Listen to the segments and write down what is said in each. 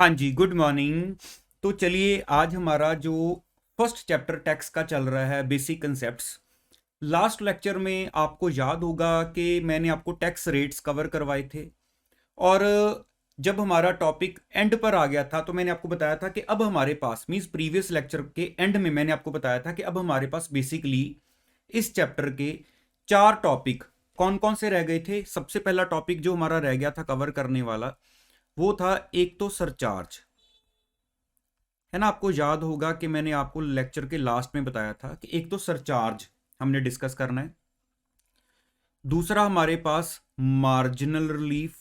हाँ जी, good morning. तो चलिए आज हमारा जो फर्स्ट चैप्टर टैक्स का चल रहा है, बेसिक कंसेप्ट्स। लास्ट लेक्चर में आपको याद होगा कि मैंने आपको टैक्स रेट्स कवर करवाए थे। और जब हमारा टॉपिक एंड पर आ गया था तो मैंने आपको बताया था कि अब हमारे पास मींस प्रीवियस लेक्चर के एंड में मैंने आपको बताया था कि अब हमारे पास बेसिकली इस चैप्टर के चार टॉपिक कौन कौन से रह गए थे। सबसे पहला टॉपिक जो हमारा रह गया था कवर करने वाला, वो था एक तो सरचार्ज, है ना। आपको याद होगा कि मैंने आपको लेक्चर के लास्ट में बताया था कि एक तो सरचार्ज हमने डिस्कस करना है। दूसरा हमारे पास मार्जिनल रिलीफ।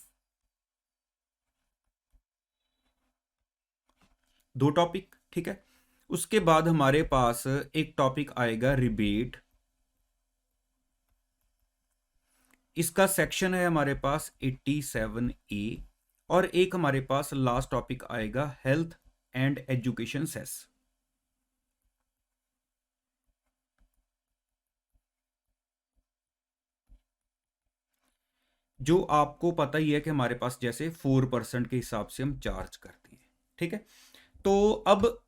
दो टॉपिक, ठीक है। उसके बाद हमारे पास एक टॉपिक आएगा रिबेट। इसका सेक्शन है हमारे पास 87A। और एक हमारे पास लास्ट टॉपिक आएगा हेल्थ एंड एजुकेशन सेस। जो आपको पता ही है कि हमारे पास जैसे 4% के हिसाब से हम चार्ज करते हैं, ठीक है। तो अब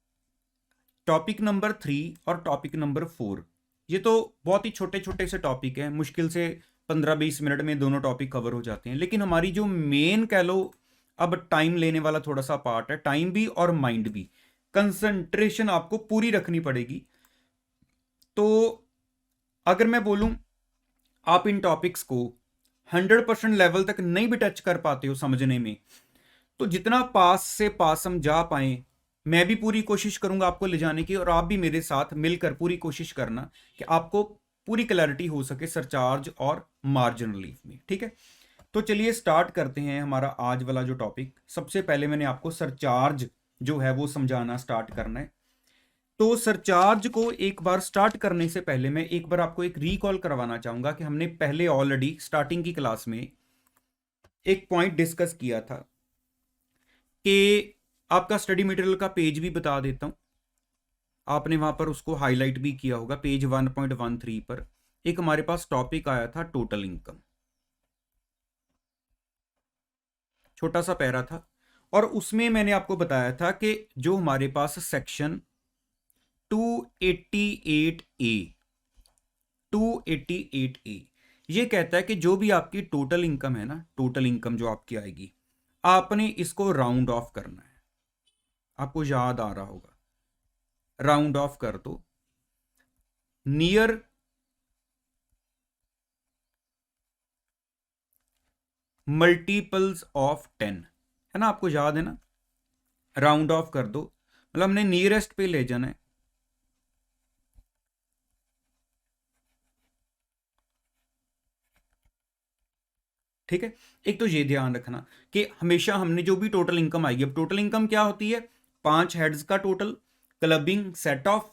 टॉपिक नंबर 3 और टॉपिक नंबर 4, ये तो बहुत ही छोटे छोटे से टॉपिक हैं, मुश्किल से 15-20 मिनट में दोनों टॉपिक कवर हो जाते हैं। लेकिन हमारी जो मेन कह लो अब टाइम लेने वाला थोड़ा सा पार्ट है, टाइम भी और माइंड भी, कंसंट्रेशन आपको पूरी रखनी पड़ेगी। तो अगर मैं बोलूं आप इन टॉपिक्स को 100% लेवल तक नहीं भी टच कर पाते हो समझने में, तो जितना पास से पास हम जा पाए, मैं भी पूरी कोशिश करूंगा आपको ले जाने की, और आप भी मेरे साथ मिलकर पूरी कोशिश करना कि आपको पूरी क्लैरिटी हो सके सरचार्ज और मार्जिन रिलीफ में, ठीक है। तो चलिए स्टार्ट करते हैं हमारा आज वाला जो टॉपिक। सबसे पहले मैंने आपको सरचार्ज जो है वो समझाना स्टार्ट करना है। तो सरचार्ज को एक बार स्टार्ट करने से पहले मैं एक बार आपको एक रिकॉल करवाना चाहूंगा कि हमने पहले ऑलरेडी स्टार्टिंग की क्लास में एक पॉइंट डिस्कस किया था कि आपका स्टडी मटेरियल का पेज भी बता देता हूं, आपने वहां पर उसको हाईलाइट भी किया होगा। पेज 1.13 पर एक हमारे पास टॉपिक आया था टोटल इनकम, छोटा सा पैरा था। और उसमें मैंने आपको बताया था कि जो हमारे पास सेक्शन 288A 288A ये कहता है कि जो भी आपकी टोटल इनकम है ना, टोटल इनकम जो आपकी आएगी, आपने इसको राउंड ऑफ करना है। आपको याद आ रहा होगा, राउंड ऑफ कर दो नियर मल्टीपल्स ऑफ 10, है ना। आपको याद है ना, राउंड ऑफ कर दो मतलब हमने नियरेस्ट पे ले जाना है, ठीक है। एक तो ये ध्यान रखना कि हमेशा हमने जो भी टोटल इनकम आएगी, अब टोटल इनकम क्या होती है, 5 हेड्स का टोटल क्लबिंग सेट ऑफ,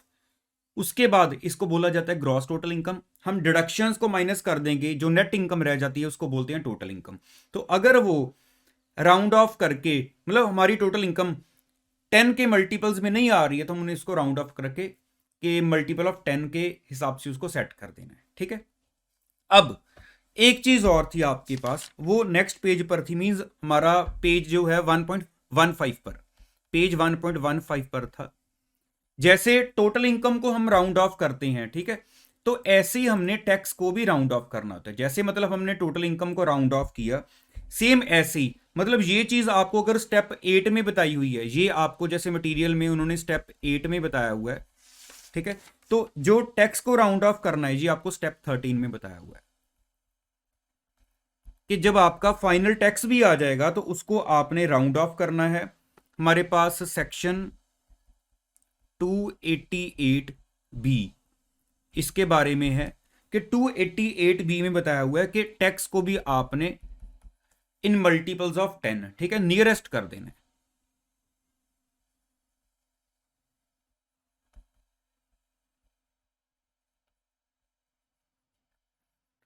उसके बाद इसको बोला जाता है ग्रॉस टोटल इनकम। हम डिडक्शंस को माइनस कर देंगे, जो नेट इनकम रह जाती है उसको बोलते हैं टोटल इनकम। तो अगर वो राउंड ऑफ करके मतलब हमारी टोटल इनकम 10 के मल्टीपल्स में नहीं आ रही है, तो हमने इसको राउंड ऑफ करके कि मल्टीपल ऑफ 10 के हिसाब से उसको सेट कर देना है, ठीक है। अब एक चीज और थी आपके पास, वो नेक्स्ट पेज पर थी, मींस हमारा पेज जो है 1.15 पर, पेज 1.15 पर था। जैसे टोटल इनकम को हम राउंड ऑफ करते हैं, ठीक है, तो ऐसे ही हमने टैक्स को भी राउंड ऑफ करना होता है। जैसे मतलब हमने टोटल इनकम को राउंड ऑफ किया, सेम ऐसे ही मतलब ये चीज आपको अगर स्टेप 8 में बताई हुई है, ये आपको जैसे मटेरियल में उन्होंने स्टेप 8 में बताया हुआ है, ठीक है, तो जो टैक्स को राउंड ऑफ करना है ये आपको स्टेप 13 में बताया हुआ है कि जब आपका फाइनल टैक्स भी आ जाएगा तो उसको आपने राउंड ऑफ करना है। हमारे पास सेक्शन 288B इसके बारे में है कि 288B में बताया हुआ है कि टैक्स को भी आपने इन मल्टीपल्स ऑफ 10, ठीक है, नियरेस्ट कर देना है।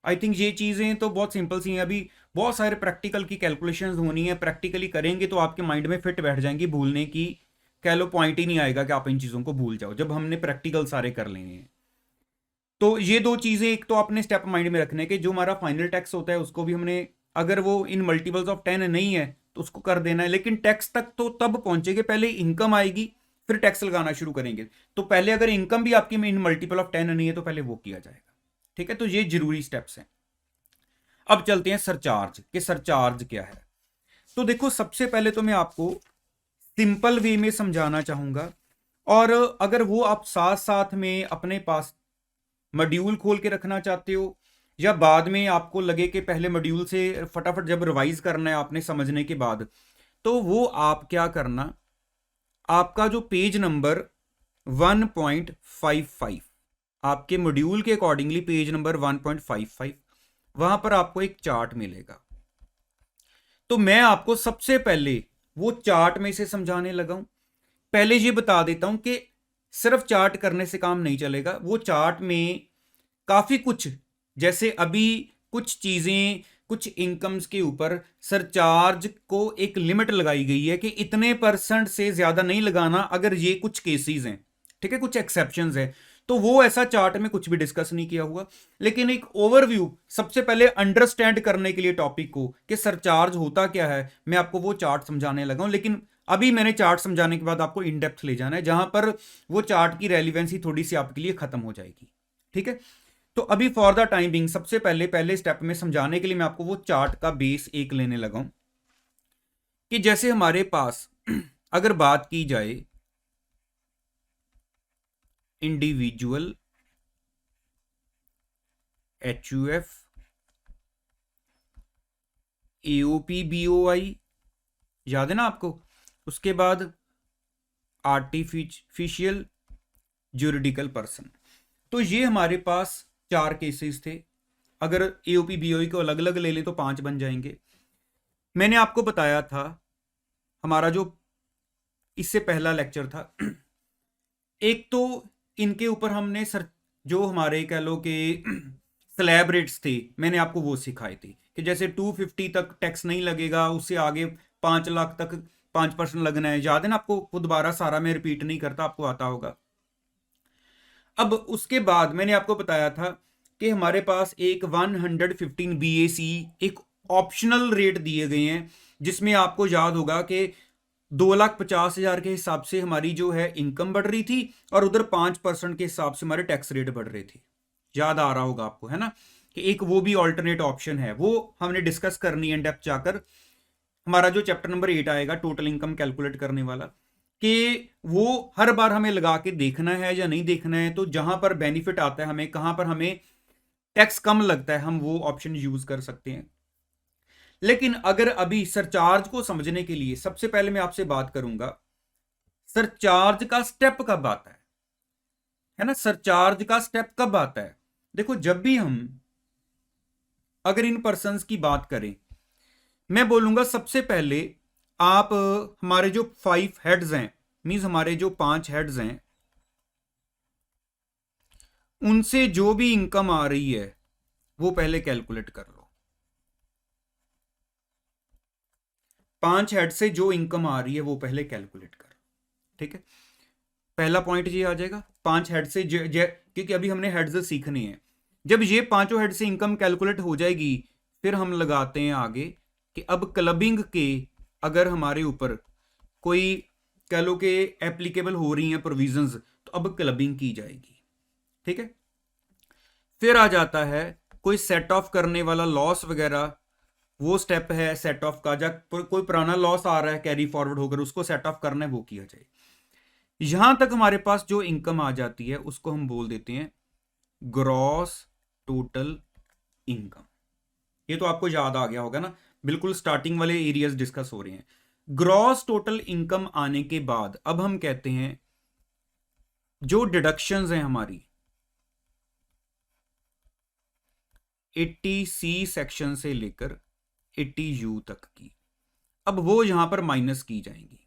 आई थिंक ये चीजें तो बहुत सिंपल सी हैं। अभी बहुत सारे प्रैक्टिकल की कैलकुलेशंस होनी है, प्रैक्टिकली करेंगे तो आपके माइंड में फिट बैठ जाएंगी, भूलने की कह लो पॉइंट ही नहीं आएगा कि आप इन चीजों को भूल जाओ जब हमने प्रैक्टिकल सारे कर लेने हैं। तो ये दो चीजें, एक तो अपने स्टेप माइंड में रखने के जो हमारा फाइनल टैक्स होता है उसको भी हमने, अगर वो इन मल्टीपल्स ऑफ 10 नहीं है तो उसको कर देना है, लेकिन टैक्स तक तो तब पहुंचेंगे, पहले इनकम आएगी फिर टैक्स लगाना शुरू करेंगे। तो पहले अगर इनकम भी आपकी इन मल्टीपल ऑफ 10 नहीं है तो पहले वो किया जाएगा। ठीक है, तो ये जरूरी स्टेप्स हैं। अब चलते हैं सरचार्ज कि सरचार्ज क्या है। तो देखो, सबसे पहले तो मैं आपको सिंपल वे में समझाना चाहूंगा, और अगर वो आप साथ साथ में अपने पास मॉड्यूल खोल के रखना चाहते हो, या बाद में आपको लगे कि पहले मॉड्यूल से फटाफट जब रिवाइज करना है आपने समझने के बाद, तो वो आप क्या करना, आपका जो पेज नंबर 1.55, आपके मॉड्यूल के अकॉर्डिंगली पेज नंबर 1.55, वहां पर आपको एक चार्ट मिलेगा। तो मैं आपको सबसे पहले वो चार्ट में से समझाने लगा हूं। पहले ये बता देता हूं कि सिर्फ चार्ट करने से काम नहीं चलेगा। वो चार्ट में काफी कुछ, जैसे अभी कुछ चीजें, कुछ इनकम्स के ऊपर सरचार्ज को एक लिमिट लगाई गई है कि इतने % से ज्यादा नहीं लगाना, अगर ये कुछ केसेस हैं, ठीक है, कुछ एक्सेप्शंस हैं। तो वो ऐसा चार्ट में कुछ भी डिस्कस नहीं किया हुआ, लेकिन एक ओवरव्यू सबसे पहले अंडरस्टैंड करने के लिए टॉपिक को कि सरचार्ज होता क्या है, मैं आपको वो चार्ट समझाने लगा हूं। लेकिन अभी मैंने चार्ट समझाने के बाद आपको इन डेप्थ ले जाना है, जहां पर वो चार्ट की रेलिवेंसी थोड़ी सी आपके लिए खत्म हो जाएगी। ठीक है, तो अभी फॉर द टाइम बिंग सबसे पहले स्टेप में समझाने के लिए मैं आपको वो चार्ट का बेस एक लेने लगा हूं कि जैसे हमारे पास अगर बात की जाए इंडिविजुअल HUF, AOP BOI, याद है ना आपको, उसके बाद आर्टिफिशियल ज्यूरिडिकल पर्सन। तो ये हमारे पास 4 केसेस थे। अगर AOP BOI को अलग अलग ले लें तो 5 बन जाएंगे। मैंने आपको बताया था, हमारा जो इससे पहला लेक्चर था, एक तो इनके ऊपर हमने जो हमारे कह लो कि स्लैब रेट्स थे, मैंने आपको वो सिखाए थे कि जैसे 250 तक टैक्स नहीं लगेगा, उससे आगे 5 लाख तक 5% लगना है। याद है ना आपको? वो दोबारा सारा मैं रिपीट नहीं करता, आपको आता होगा। अब उसके बाद मैंने आपको बताया था कि हमारे पास एक 115 BAC एक ऑप्शनल रेट दिए गए हैं, जिसमें आपको याद होगा कि 2,50,000 के हिसाब से हमारी जो है इनकम बढ़ रही थी, और उधर 5% के हिसाब से हमारे टैक्स रेट बढ़ रहे थे। याद आ रहा होगा आपको, है ना, कि एक वो भी ऑल्टरनेट ऑप्शन है। वो हमने डिस्कस करनी है डेप्थ जाकर। हमारा जो चैप्टर नंबर 8 आएगा टोटल इनकम कैलकुलेट करने वाला, कि वो हर बार हमें लगा के देखना है या नहीं देखना है। तो जहां पर बेनिफिट आता है हमें, कहां पर हमें टैक्स कम लगता है, हम वो ऑप्शन यूज कर सकते हैं। लेकिन अगर अभी सरचार्ज को समझने के लिए सबसे पहले मैं आपसे बात करूंगा, सरचार्ज का स्टेप कब आता है ना, सरचार्ज का स्टेप कब आता है। देखो, जब भी हम अगर इन पर्संस की बात करें, मैं बोलूंगा सबसे पहले आप हमारे जो 5 हेड्स हैं, मींस हमारे जो 5 हेड्स हैं, उनसे जो भी इनकम आ रही है वो पहले कैलकुलेट कर लो। 5 हेड से जो इनकम आ रही है वो पहले कैलकुलेट कर। ठीक है, पहला पॉइंट ये आ जाएगा। 5 हेड से क्योंकि अभी हमने हेड्स सीखने हैं। जब ये पांचों हेड से इनकम कैलकुलेट हो जाएगी, फिर हम लगाते हैं आगे कि अब क्लबिंग के अगर हमारे ऊपर कोई कह लो कि एप्लीकेबल हो रही हैं प्रोविजंस, तो अब क्लबिंग की जाएगी। ठीक है, फिर आ जाता है कोई सेट ऑफ करने वाला लॉस वगैरह, वो स्टेप है सेट ऑफ का। जब कोई पुराना लॉस आ रहा है कैरी फॉरवर्ड होकर, उसको सेट ऑफ करना है, वो किया जाए। यहां तक हमारे पास जो इनकम आ जाती है उसको हम बोल देते हैं ग्रॉस टोटल इनकम। ये तो आपको याद आ गया होगा ना, बिल्कुल स्टार्टिंग वाले एरियाज डिस्कस हो रहे हैं। ग्रॉस टोटल इनकम आने के बाद अब हम कहते हैं जो डिडक्शंस हैं हमारी 80C सेक्शन से लेकर 80U तक की, अब वो यहां पर माइनस की जाएंगी।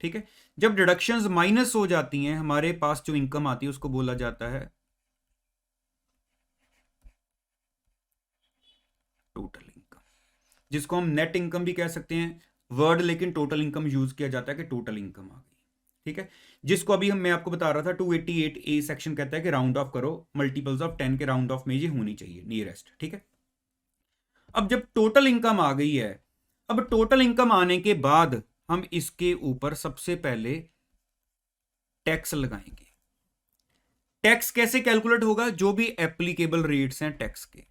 ठीक है, जब डिडक्शंस माइनस हो जाती हैं, हमारे पास जो इनकम आती है उसको बोला जाता है टोटल इनकम, जिसको हम नेट इनकम भी कह सकते हैं वर्ड, लेकिन टोटल इनकम यूज किया जाता है कि टोटल इनकम आ गई। ठीक है, जिसको अभी मैं आपको बता रहा था 288A सेक्शन कहता है कि राउंड ऑफ करो, मल्टीपल्स ऑफ 10 के राउंड ऑफ में ये होनी चाहिए नियरेस्ट। ठीक है, अब जब टोटल इनकम आ गई है, अब टोटल इनकम आने के बाद हम इसके ऊपर सबसे पहले टैक्स लगाएंगे। टैक्स कैसे कैलकुलेट होगा? जो भी एप्लीकेबल रेट्स हैं टैक्स के,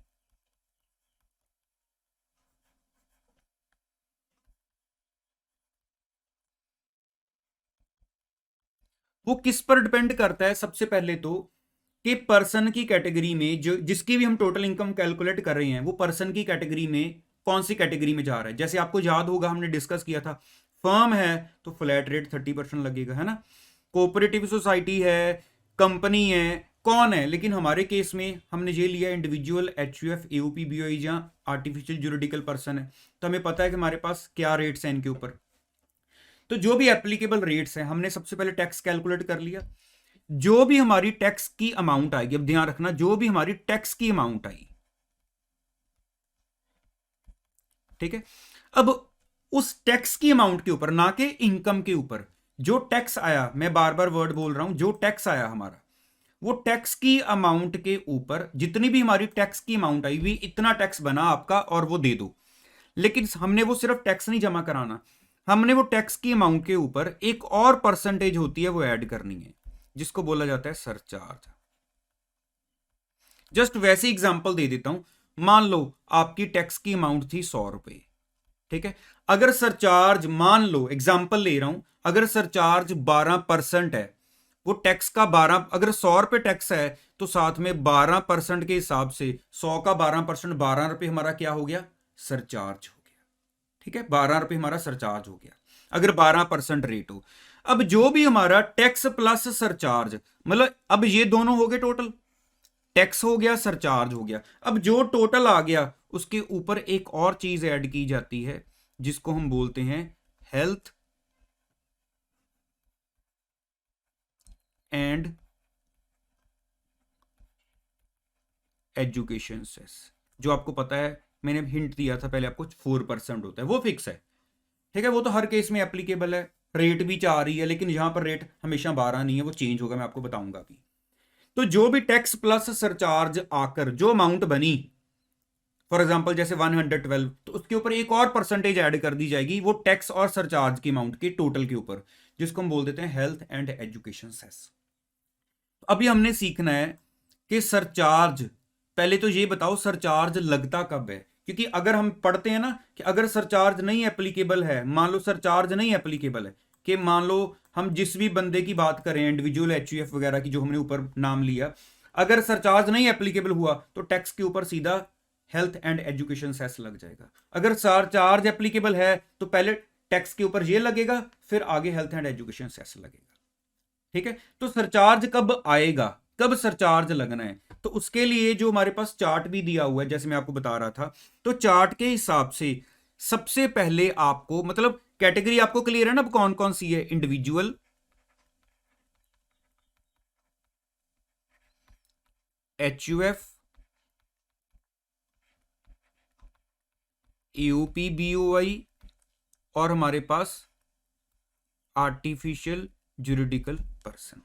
वो किस पर डिपेंड करता है? सबसे पहले तो कि पर्सन की कैटेगरी में जो जिसकी भी हम टोटल इनकम कैलकुलेट कर रहे हैं वो पर्सन की कैटेगरी में कौन सी कैटेगरी में जा रहा है। जैसे आपको याद होगा हमने डिस्कस किया था, फर्म है तो फ्लैट रेट 30% लगेगा, है ना। कोऑपरेटिव सोसाइटी है, कंपनी है, कौन है, लेकिन हमारे केस में हमने ये लिया इंडिविजुअल, एचयूएफ, एओपी, बीओई या आर्टिफिशियल जुरिडिकल पर्सन है, तो हमें पता है कि हमारे पास क्या रेट्स हैं इनके ऊपर। तो जो भी एप्लीकेबल रेट्स हैं हमने सबसे पहले टैक्स कैलकुलेट कर लिया। जो भी हमारी टैक्स की अमाउंट आएगी, अब ध्यान रखना, जो भी हमारी टैक्स की अमाउंट आई, ठीक है, अब उस टैक्स की अमाउंट के ऊपर, ना कि इनकम के ऊपर, जो टैक्स आया, मैं बार बार वर्ड बोल रहा हूं, जो टैक्स आया हमारा, वो टैक्स की अमाउंट के ऊपर जितनी भी हमारी टैक्स की अमाउंट आई हुई, इतना टैक्स बना आपका और वो दे दो। लेकिन हमने वो सिर्फ टैक्स नहीं जमा कराना, हमने वो टैक्स की अमाउंट के ऊपर एक और परसेंटेज होती है वो ऐड करनी है, जिसको बोला जाता है सरचार्ज। जस्ट वैसे एग्जांपल दे देता हूं। मान लो आपकी टैक्स की अमाउंट थी 100 रुपए, ठीक है। अगर सरचार्ज, मान लो एग्जांपल ले रहा हूं, अगर सरचार्ज 12% है, वो टैक्स का 12, अगर 100 रुपए टैक्स है तो साथ में 12% के हिसाब से 100 का 12%, 12 रुपए हमारा क्या हो गया? सरचार्ज हो गया, ठीक है। 12 रुपए हमारा सरचार्ज हो गया अगर 12% रेट हो। अब जो भी हमारा टैक्स प्लस सरचार्ज, मतलब अब ये दोनों हो गए टोटल, टैक्स हो गया, सरचार्ज हो गया। अब जो टोटल आ गया उसके ऊपर एक और चीज ऐड की जाती है जिसको हम बोलते हैं हेल्थ एंड एजुकेशन सेस। जो आपको पता है, मैंने हिंट दिया था पहले आपको, 4% होता है, वो फिक्स है, ठीक है। वो तो हर केस में एप्लीकेबल है, रेट भी 4 ही है, लेकिन यहां पर रेट हमेशा 12 नहीं है, वो चेंज होगा, मैं आपको बताऊंगा अभी। तो जो भी टैक्स प्लस सरचार्ज आकर जो अमाउंट बनी, फॉर एग्जाम्पल जैसे 112, तो उसके ऊपर एक और परसेंटेज ऐड कर दी जाएगी वो टैक्स और सरचार्ज की अमाउंट के टोटल के ऊपर, जिसको हम बोल देते हैं हेल्थ एंड एजुकेशन सेस। अभी हमने सीखना है कि सरचार्ज, पहले तो ये बताओ सरचार्ज लगता कब है, क्योंकि अगर हम पढ़ते हैं ना कि अगर सरचार्ज नहीं एप्लीकेबल है, मान लो सरचार्ज नहीं एप्लीकेबल है, कि मान लो हम जिस भी बंदे की बात करें, इंडिविजुअल, एचयूएफ वगैरह की जो हमने ऊपर नाम लिया, अगर सरचार्ज नहीं एप्लीकेबल हुआ तो टैक्स के ऊपर सीधा हेल्थ एंड एजुकेशन सेस लग जाएगा। अगर सरचार्ज एप्लीकेबल है तो पहले टैक्स के ऊपर ये लगेगा, फिर आगे हेल्थ एंड एजुकेशन सेस लगेगा, ठीक है। तो सरचार्ज कब आएगा, कब सरचार्ज लगना है, तो उसके लिए जो हमारे पास चार्ट भी दिया हुआ है, जैसे मैं आपको बता रहा था, तो चार्ट के हिसाब से सबसे पहले आपको, मतलब कैटेगरी आपको क्लियर है ना कौन कौन सी है? इंडिविजुअल, एचयूएफ, एओपी, बीओआई, और हमारे पास आर्टिफिशियल जुरिडिकल पर्सन।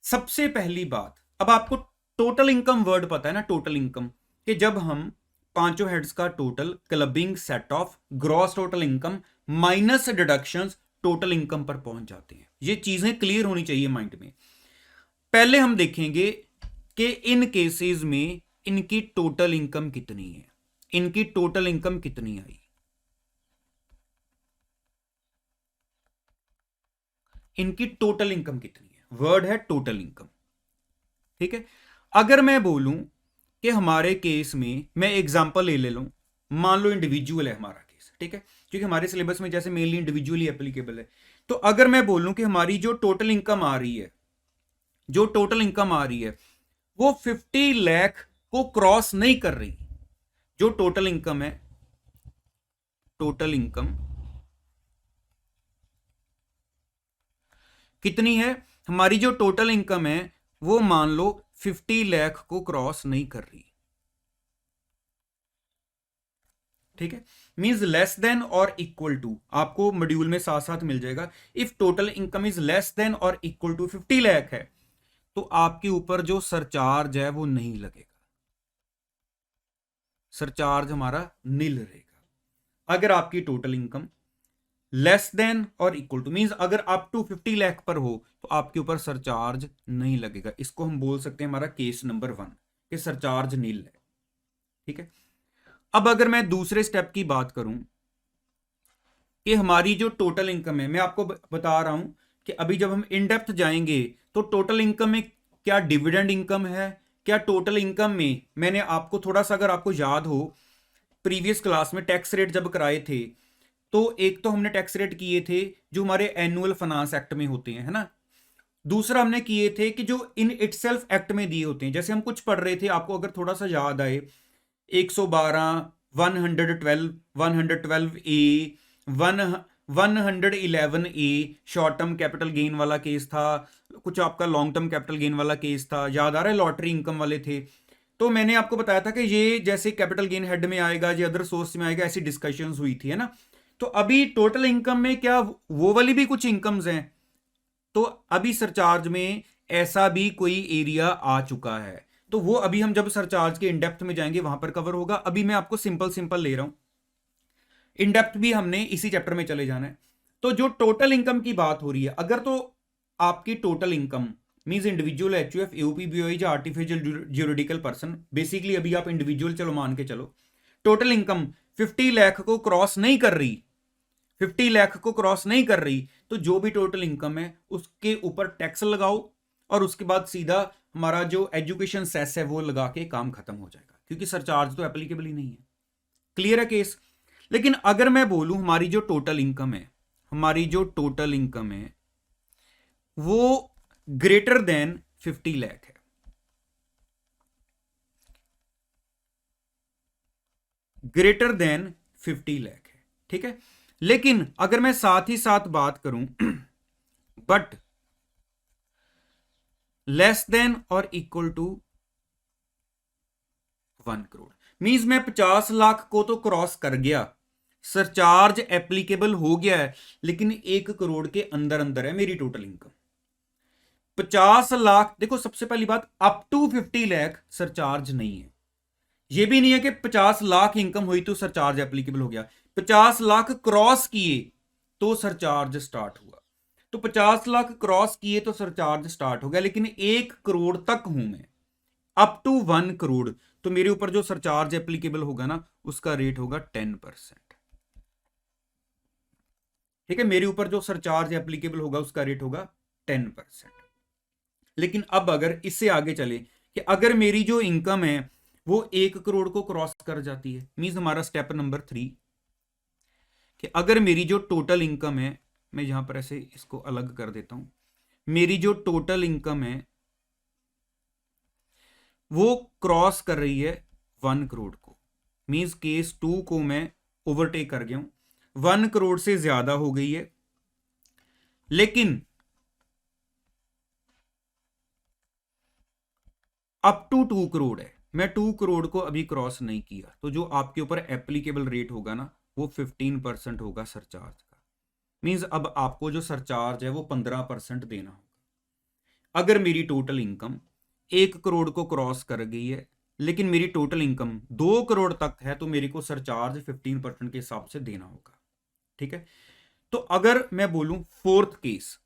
सबसे पहली बात, अब आपको टोटल इनकम वर्ड पता है ना, टोटल इनकम, कि जब हम पांचों हेड्स का total clubbing set of gross total income minus deductions total income पर पहुंच जाते हैं। ये चीजें क्लियर होनी चाहिए माइंड में। पहले हम देखेंगे कि इन केसेस में इनकी टोटल इनकम कितनी है, इनकी टोटल इनकम कितनी आई, इनकी टोटल इनकम कितनी है, वर्ड है टोटल इनकम, ठीक है। अगर मैं बोलूं कि हमारे केस में, मैं एग्जांपल ले लूं, मान लो इंडिविजुअल है हमारा केस, ठीक है, क्योंकि हमारे सिलेबस में जैसे मेनली इंडिविजुअल ही एप्लीकेबल है। तो अगर मैं बोलूं कि हमारी जो टोटल इनकम आ रही है, जो टोटल इनकम आ रही है वो 50 लाख को क्रॉस नहीं कर रही, जो टोटल इनकम है, टोटल इनकम कितनी है, हमारी जो टोटल इनकम है वो मान लो 50 लाख को क्रॉस नहीं कर रही, ठीक है। मींस लेस देन और इक्वल टू, आपको मॉड्यूल में साथ साथ मिल जाएगा। If total income is less than और इक्वल टू 50 लाख है तो आपके ऊपर जो सरचार्ज है वो नहीं लगेगा, सरचार्ज हमारा नील रहेगा। अगर आपकी टोटल इनकम लेस देन और इक्वल टू, मींस अगर आप टू 50 लाख पर हो तो आपके ऊपर सरचार्ज नहीं लगेगा। इसको हम बोल सकते हैं हमारा केस नंबर 1 कि सरचार्ज नील है। ठीक है। अब अगर मैं दूसरे स्टेप की बात करूं कि हमारी जो टोटल इनकम है, मैं आपको बता रहा हूं कि अभी जब हम इन डेप्थ जाएंगे तो टोटल इनकम में क्या डिविडेंड इनकम है, क्या टोटल इनकम में मैंने आपको थोड़ा सा, अगर आपको याद हो प्रीवियस क्लास में टैक्स रेट जब कराए थे, तो एक तो हमने टैक्स रेट किए थे जो हमारे एनुअल फाइनेंस एक्ट में होते हैं, है ना। दूसरा हमने किए थे कि जो इन इटसेल्फ एक्ट में दिए होते हैं। जैसे हम कुछ पढ़ रहे थे, आपको अगर थोड़ा सा याद आए, 112, 112, 112 ए, 111 ए शॉर्ट टर्म कैपिटल गेन वाला केस था, कुछ आपका लॉन्ग टर्म कैपिटल गेन वाला केस था, याद आ रहा है, लॉटरी इनकम वाले थे। तो मैंने आपको बताया था कि ये जैसे कैपिटल गेन हेड में आएगा, ये अदर सोर्स में आएगा, ऐसी डिस्कशंस हुई थी, है ना। तो अभी टोटल इनकम में क्या वो वाली भी कुछ इनकम्स हैं, तो अभी सरचार्ज में ऐसा भी कोई एरिया आ चुका है। तो वो अभी हम जब सरचार्ज के इनडेप्थ में जाएंगे वहां पर कवर होगा। अभी मैं आपको सिंपल सिंपल ले रहा हूं, इनडेप्थ भी हमने इसी चैप्टर में चले जाना है। तो जो टोटल इनकम की बात हो रही है, अगर तो आपकी total income means individual, HUF, AOP, BOE या आर्टिफिशियल ज्यूरिडिकल पर्सन, बेसिकली अभी आप इंडिविजुअल चलो मान के चलो, टोटल इनकम 50 लाख को क्रॉस नहीं कर रही, 50 लाख को क्रॉस नहीं कर रही, तो जो भी टोटल इनकम है उसके ऊपर टैक्स लगाओ और उसके बाद सीधा हमारा जो एजुकेशन सेस है वो लगा के काम खत्म हो जाएगा, क्योंकि सरचार्ज तो एप्लीकेबल ही नहीं है। क्लियर है केस। लेकिन अगर मैं बोलूं हमारी जो टोटल इनकम है, हमारी जो टोटल इनकम है वो ग्रेटर देन 50 लाख है, ग्रेटर देन 50 लाख है, ठीक है। लेकिन अगर मैं साथ ही साथ बात करूं बट लेस देन और इक्वल टू 1 करोड़, मींस मैं 50 लाख को तो क्रॉस कर गया, सरचार्ज एप्लीकेबल हो गया है, लेकिन 1 करोड़ के अंदर अंदर है मेरी टोटल इनकम। 50 लाख, देखो सबसे पहली बात, अप टू 50 लाख सरचार्ज नहीं है। यह भी नहीं है कि 50 लाख इनकम हुई तो सरचार्ज एप्लीकेबल हो गया। 50 लाख क्रॉस किए तो सरचार्ज स्टार्ट हुआ। तो 50 लाख क्रॉस किए तो सरचार्ज स्टार्ट हो गया, लेकिन 1 करोड़ तक हूं मैं, अप टू 1 करोड़, तो मेरे ऊपर जो सरचार्ज एप्लीकेबल होगा ना उसका रेट होगा 10%। ठीक है, मेरे ऊपर जो सरचार्ज एप्लीकेबल होगा उसका रेट होगा 10%। लेकिन अब अगर इससे आगे चले कि अगर मेरी जो इनकम है वो 1 करोड़ को क्रॉस कर जाती है, मींस हमारा स्टेप नंबर 3 कि अगर मेरी जो टोटल इनकम है, मैं यहां पर ऐसे इसको अलग कर देता हूं, मेरी जो टोटल इनकम है वो क्रॉस कर रही है 1 करोड़ को, मींस केस 2 को मैं ओवरटेक कर गया हूं, 1 करोड़ से ज्यादा हो गई है, लेकिन अप टू 2 करोड़ है, मैं 2 करोड़ को अभी क्रॉस नहीं किया, तो जो आपके ऊपर एप्लीकेबल रेट होगा ना वो 15% होगा सरचार्ज का। मींस अब आपको जो सरचार्ज है वो 15% देना होगा। अगर मेरी टोटल इनकम 1 करोड़ को क्रॉस कर गई है, लेकिन मेरी टोटल इनकम 2 करोड़ तक है, तो मेरे को सरचार्ज 15% के हिसाब से देना होगा। ठीक है। तो अगर मैं बोलूं फोर्थ केस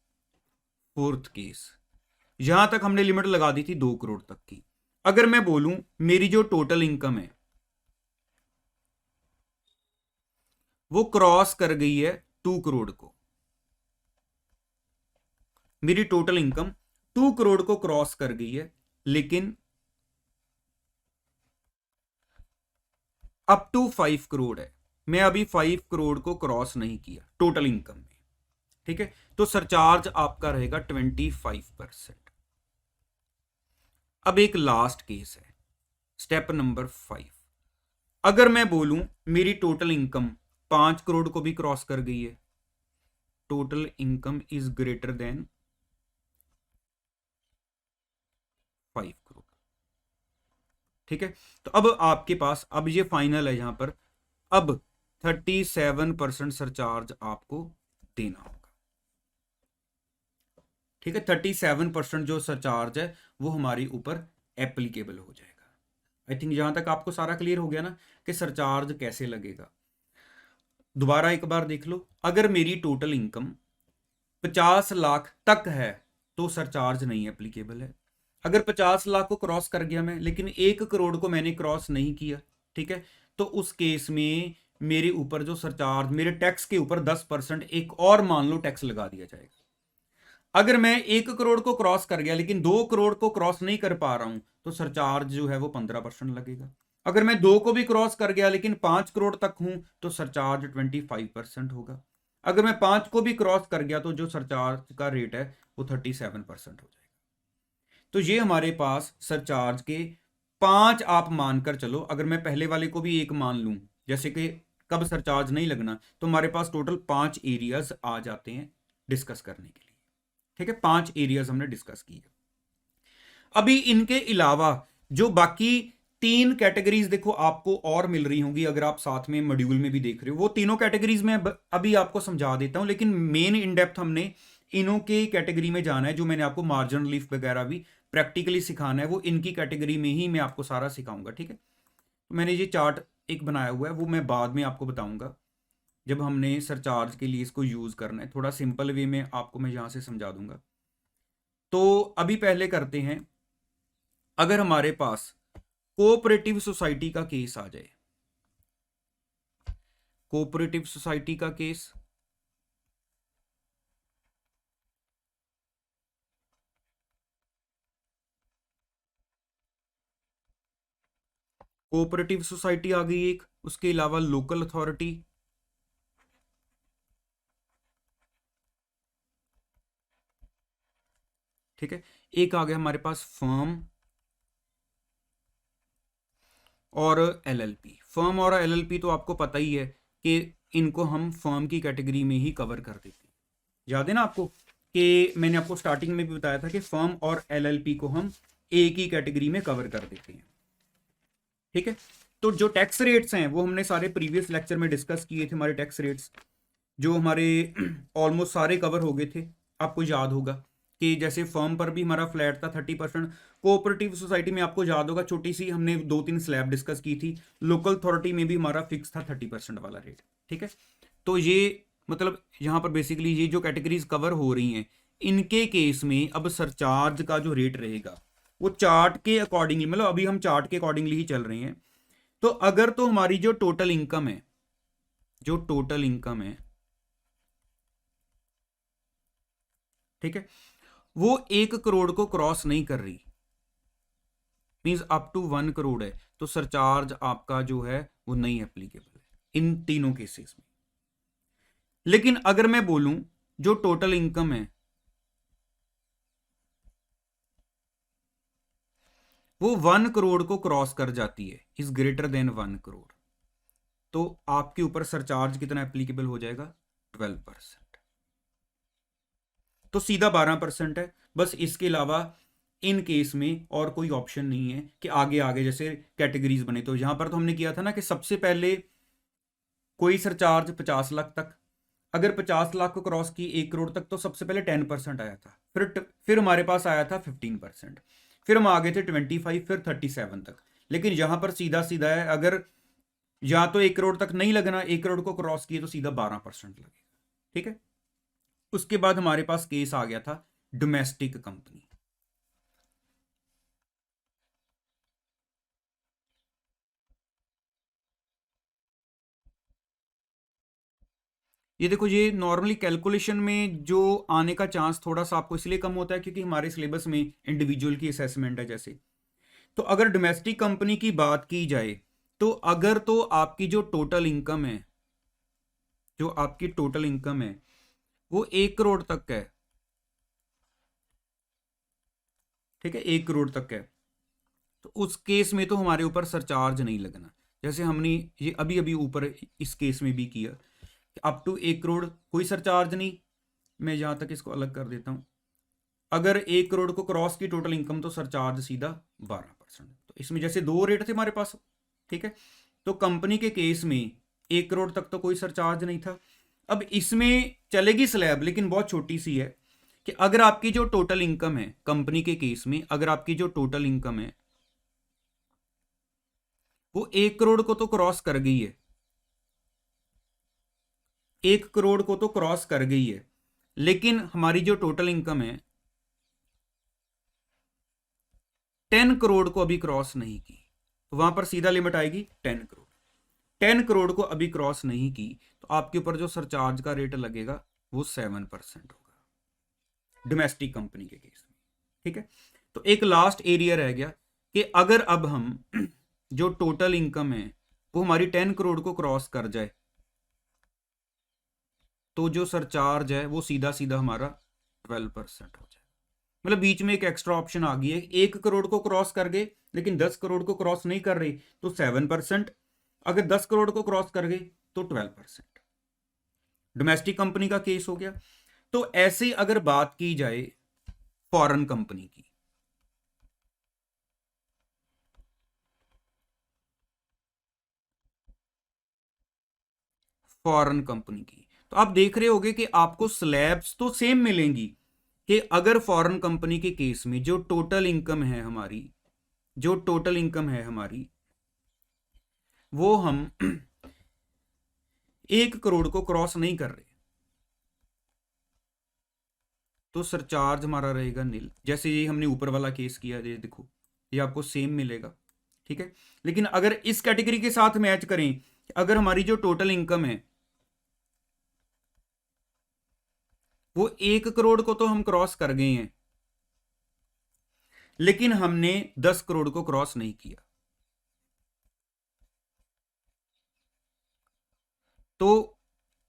यहां तक हमने लिमिट लगा दी थी 2 करोड़ तक की। अगर मैं बोलूं मेरी जो टोटल इनकम है वो क्रॉस कर गई है 2 करोड़ को, मेरी टोटल इनकम 2 करोड़ को क्रॉस कर गई है, लेकिन अप टू 5 करोड़ है, मैं अभी 5 करोड़ को क्रॉस नहीं किया टोटल इनकम में। ठीक है, तो सरचार्ज आपका रहेगा 25%। अब एक लास्ट केस है, स्टेप नंबर 5। अगर मैं बोलूं मेरी टोटल इनकम 5 करोड़ को भी क्रॉस कर गई है, total income is greater than 5 crore. ठीक है, तो अब आपके पास, अब ये फाइनल है यहां पर, अब 37% सरचार्ज आपको देना होगा। ठीक है, 37% जो सरचार्ज है वो हमारे ऊपर एप्लीकेबल हो जाएगा। आई थिंक जहां तक आपको सारा क्लियर हो गया ना कि सरचार्ज कैसे लगेगा। दोबारा एक बार देख लो, अगर मेरी टोटल इनकम 50 लाख तक है तो सरचार्ज नहीं एप्लीकेबल है। अगर 50 लाख को क्रॉस कर गया मैं, लेकिन 1 करोड़ को मैंने क्रॉस नहीं किया, ठीक है, तो उस केस में मेरे ऊपर जो सरचार्ज, मेरे टैक्स के ऊपर 10% एक और मान लो टैक्स लगा दिया जाएगा। अगर मैं 1 करोड़ को क्रॉस कर गया लेकिन 2 करोड़ को क्रॉस नहीं कर पा रहा हूं तो सरचार्ज जो है वो 15% लगेगा। अगर मैं 2 को भी क्रॉस कर गया लेकिन 5 करोड़ तक हूं तो सरचार्ज 25% होगा। अगर मैं 5 को भी क्रॉस कर गया तो जो सरचार्ज का रेट है वो 37% हो जाएगा। तो ये हमारे पास सरचार्ज के 5 आप मानकर चलो। अगर मैं पहले वाले को भी 1 मान लूं, जैसे कि कब सरचार्ज नहीं लगना, तो हमारे पास टोटल 5 एरियाज आ जाते हैं डिस्कस करने के लिए। ठीक है, 5 एरियाज हमने डिस्कस किए। अभी इनके अलावा जो बाकी 3 कैटेगरीज देखो आपको और मिल रही होंगी, अगर आप साथ में मॉड्यूल में भी देख रहे हो, वो तीनों कैटेगरीज में अभी आपको समझा देता हूं। लेकिन मेन इन डेप्थ हमने इनों के कैटेगरी में जाना है। जो मैंने आपको मार्जिन रिलीफ वगैरह भी प्रैक्टिकली सिखाना है, वो इनकी कैटेगरी में ही मैं आपको सारा सिखाऊंगा। ठीक है, तो मैंने ये चार्ट एक बनाया हुआ है, वो मैं बाद में आपको बताऊंगा जब हमने सरचार्ज के लिए इसको यूज करना है। थोड़ा सिंपल वे में आपको मैं यहां से समझा दूंगा। तो अभी पहले करते हैं, अगर हमारे पास कोऑपरेटिव सोसाइटी का केस आ जाए, कोऑपरेटिव सोसाइटी का केस, कोऑपरेटिव सोसाइटी आ गई एक, उसके अलावा लोकल अथॉरिटी, ठीक है, एक आ गया हमारे पास फर्म और एलएलपी। फर्म और एलएलपी तो आपको पता ही है कि इनको हम फर्म की कैटेगरी में ही कवर कर देते हैं। याद है ना आपको कि मैंने आपको स्टार्टिंग में भी बताया था कि फर्म और एलएलपी को हम एक ही कैटेगरी में कवर कर देते हैं। ठीक है, तो जो टैक्स रेट्स हैं वो हमने सारे प्रीवियस लेक्चर में डिस्कस किए थे। हमारे टैक्स रेट्स जो हमारे ऑलमोस्ट सारे कवर हो गए थे। आपको याद होगा कि जैसे फर्म पर भी हमारा फ्लैट था 30%, कोऑपरेटिव सोसाइटी में आपको याद होगा छोटी सी हमने 2-3 स्लैब डिस्कस की थी, लोकल अथॉरिटी में भी हमारा फिक्स था 30% वाला रेट। ठीक है, तो ये मतलब यहाँ पर बेसिकली ये जो कैटेगरीज कवर हो रही हैं, इनके केस में अब सरचार्ज का जो रेट रहेगा वो चार्ट के अकॉर्डिंगली, मतलब अभी हम चार्ट के अकॉर्डिंगली ही चल रहे हैं। तो अगर तो हमारी जो टोटल इनकम है, जो टोटल इनकम है, ठीक है, वो 1 करोड़ को क्रॉस नहीं कर रही, मींस अप टू 1 करोड़ है, तो सरचार्ज आपका जो है वो नहीं एप्लीकेबल है इन तीनों केसेस में। लेकिन अगर मैं बोलूं जो टोटल इनकम है वो 1 करोड़ को क्रॉस कर जाती है, इज ग्रेटर देन 1 करोड़, तो आपके ऊपर सरचार्ज कितना एप्लीकेबल हो जाएगा? 12%। तो सीधा 12% है बस। इसके अलावा इन केस में और कोई ऑप्शन नहीं है कि आगे आगे जैसे कैटेगरीज बने। तो यहां पर तो हमने किया था ना कि सबसे पहले कोई सरचार्ज 50 लाख तक, अगर 50 लाख को क्रॉस की 1 करोड़ तक तो सबसे पहले 10% आया था, फिर हमारे पास आया था 15%, फिर हम आ गए थे 25, फिर 37 तक। लेकिन यहां पर सीधा सीधा है, अगर या तो 1 करोड़ तक नहीं लगना, 1 करोड़ को क्रॉस किए तो सीधा 12% लगेगा। ठीक है, उसके बाद हमारे पास केस आ गया था डोमेस्टिक कंपनी। ये देखो, ये नॉर्मली कैलकुलेशन में जो आने का चांस थोड़ा सा आपको इसलिए कम होता है क्योंकि हमारे सिलेबस में इंडिविजुअल की असेसमेंट है जैसे। तो अगर डोमेस्टिक कंपनी की बात की जाए तो अगर तो आपकी जो टोटल इनकम है, जो आपकी टोटल इनकम है वो 1 करोड़ तक है, ठीक है, 1 करोड़ तक है, तो उस केस में तो हमारे ऊपर सरचार्ज नहीं लगना। जैसे हमने ये अभी अभी ऊपर इस केस में भी किया, अप टू 1 करोड़ कोई सरचार्ज नहीं। मैं यहां तक इसको अलग कर देता हूं, अगर 1 करोड़ को क्रॉस की टोटल इनकम तो सरचार्ज सीधा 12%। तो इसमें जैसे 2 रेट थे हमारे पास, ठीक है, तो कंपनी के केस में 1 करोड़ तक तो कोई सरचार्ज नहीं था। अब इसमें चलेगी स्लैब, लेकिन बहुत छोटी सी है कि अगर आपकी जो टोटल इनकम है कंपनी के केस में, अगर आपकी जो टोटल इनकम है वो 1 करोड़ को तो क्रॉस कर गई है, 1 करोड़ को तो क्रॉस कर गई है, लेकिन हमारी जो टोटल इनकम है 10 करोड़ को अभी क्रॉस नहीं की, तो वहां पर सीधा लिमिट आएगी 10 करोड़। 10 करोड़ को अभी क्रॉस नहीं की तो आपके ऊपर जो सरचार्ज का रेट लगेगा वो 7% होगा डोमेस्टिक कंपनी के केस में। ठीक है, तो एक लास्ट एरिया रह गया कि अगर अब हम जो टोटल इनकम है वो हमारी 10 करोड़ को क्रॉस कर जाए तो जो सरचार्ज है वो सीधा सीधा हमारा 12% हो जाए। मतलब बीच में एक एक्स्ट्रा ऑप्शन आ गई है, 1 करोड़ को क्रॉस कर गए लेकिन 10 करोड़ को क्रॉस नहीं कर रही तो 7%, अगर 10 करोड़ को क्रॉस कर गई तो 12%। डोमेस्टिक कंपनी का केस हो गया। तो ऐसे अगर बात की जाए फॉरेन कंपनी की, फॉरेन कंपनी की, तो आप देख रहे होगे कि आपको स्लैब्स तो सेम मिलेंगी कि अगर फॉरेन कंपनी के केस में जो टोटल इनकम है हमारी, जो टोटल इनकम है हमारी वो हम 1 करोड़ को क्रॉस नहीं कर रहे तो सरचार्ज हमारा रहेगा नील। जैसे ये हमने ऊपर वाला केस किया, ये देखो ये आपको सेम मिलेगा। ठीक है, लेकिन अगर इस कैटेगरी के साथ मैच करें, अगर हमारी जो टोटल इनकम है वो 1 करोड़ को तो हम क्रॉस कर गए हैं लेकिन हमने 10 करोड़ को क्रॉस नहीं किया, तो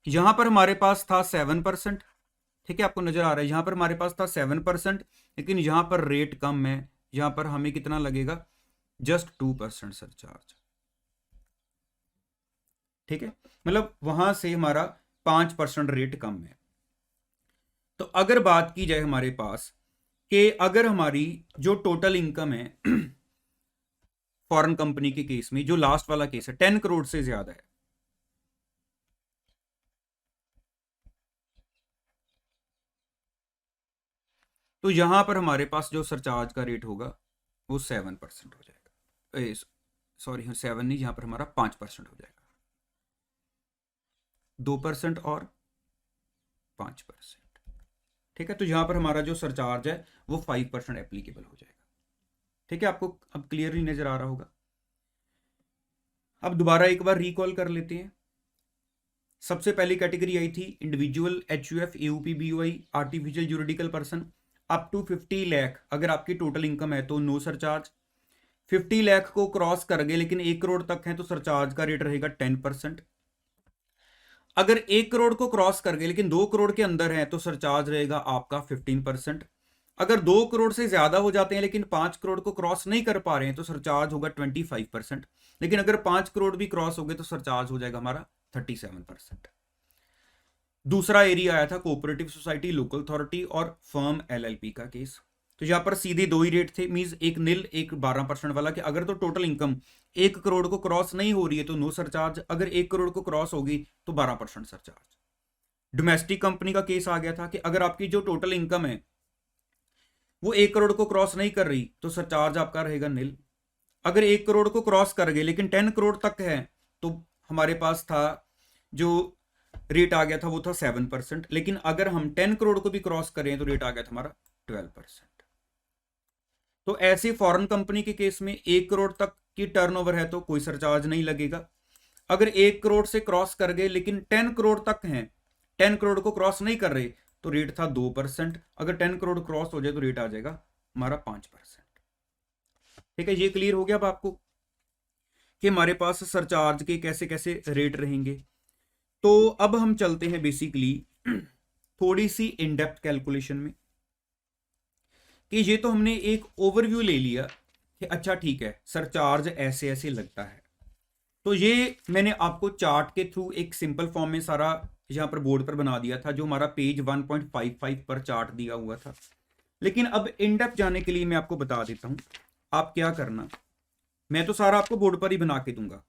यहां पर हमारे पास था 7%। ठीक है, आपको नजर आ रहा है यहां पर हमारे पास था 7%, लेकिन यहां पर रेट कम है, यहां पर हमें कितना लगेगा, जस्ट 2% सरचार्ज। ठीक है, मतलब वहां से हमारा 5% रेट कम है। तो अगर बात की जाए हमारे पास कि अगर हमारी जो टोटल इनकम है फॉरेन कंपनी के केस में, जो लास्ट वाला केस है 10 करोड़ से ज्यादा है, तो यहां पर हमारे पास जो सरचार्ज का रेट होगा वो 7% हो जाएगा। सॉरी 7 नहीं, यहां पर हमारा 5% हो जाएगा, 2% और 5%। ठीक है, तो यहां पर हमारा जो सरचार्ज है वो 5% एप्लीकेबल हो जाएगा। ठीक है, आपको अब क्लियरली नजर आ रहा होगा। अब दोबारा एक बार रिकॉल कर लेते हैं। सबसे पहली कैटेगरी आई थी individual, HUF, AUP, BOI, artificial juridical person, up to 50 lakh अगर आपकी टोटल इनकम है तो नो सरचार्ज। 50 लाख को क्रॉस कर गए लेकिन 1 करोड़ तक है तो सरचार्ज का रेट रहेगा 10%। अगर 1 करोड़ को क्रॉस कर गए लेकिन 2 करोड़ के अंदर है तो सरचार्ज रहेगा आपका 15%। अगर 2 करोड़ से ज्यादा हो जाते हैं लेकिन 5 करोड़ को क्रॉस नहीं कर पा रहे हैं तो सरचार्ज होगा 25%। लेकिन अगर 5 करोड़ भी क्रॉस हो गए तो सरचार्ज हो जाएगा हमारा 37%। दूसरा एरिया आया था कोऑपरेटिव सोसाइटी, लोकल अथॉरिटी और फर्म LLP का केस। तो यहां पर सीधे दो ही रेट थे, मींस एक नील एक 12% वाला, कि अगर तो टोटल इनकम 1 करोड़ को क्रॉस नहीं हो रही है तो नो सरचार्ज, अगर 1 करोड़ को क्रॉस होगी तो 12% सरचार्ज। डोमेस्टिक कंपनी का केस आ गया था कि अगर आपकी जो टोटल इनकम है वो 1 करोड़ को क्रॉस नहीं कर रही तो सरचार्ज आपका रहेगा नील। अगर 1 करोड़ को क्रॉस कर गए लेकिन 10 करोड़ तक है तो हमारे पास था जो रेट आ गया था वो था 7%, लेकिन अगर हम 10 करोड़ को भी क्रॉस करें तो रेट आ गया था हमारा 12%। तो ऐसे फॉरेन कंपनी के केस में 1 करोड़ तक की टर्नओवर है तो कोई सरचार्ज नहीं लगेगा। अगर 1 करोड़ से क्रॉस कर गए लेकिन 10 करोड़ तक हैं, 10 करोड़ को क्रॉस नहीं कर रहे तो रेट था 2%। अगर 10 करोड़ क्रॉस हो जाए तो रेट आ जाएगा हमारा 5%। ठीक है, ये क्लियर हो गया अब आपको कि हमारे पास सरचार्ज के कैसे कैसे रेट रहेंगे। तो अब हम चलते हैं बेसिकली थोड़ी सी इन डेप्थ कैलकुलेशन में, कि ये तो हमने एक ओवरव्यू ले लिया कि अच्छा ठीक है सरचार्ज ऐसे ऐसे लगता है। तो ये मैंने आपको चार्ट के थ्रू एक सिंपल फॉर्म में सारा यहां पर बोर्ड पर बना दिया था, जो हमारा पेज 1.55 पर चार्ट दिया हुआ था। लेकिन अब इन डेप्थ जाने के लिए मैं आपको बता देता हूं आप क्या करना। मैं तो सारा आपको बोर्ड पर ही बना के दूंगा,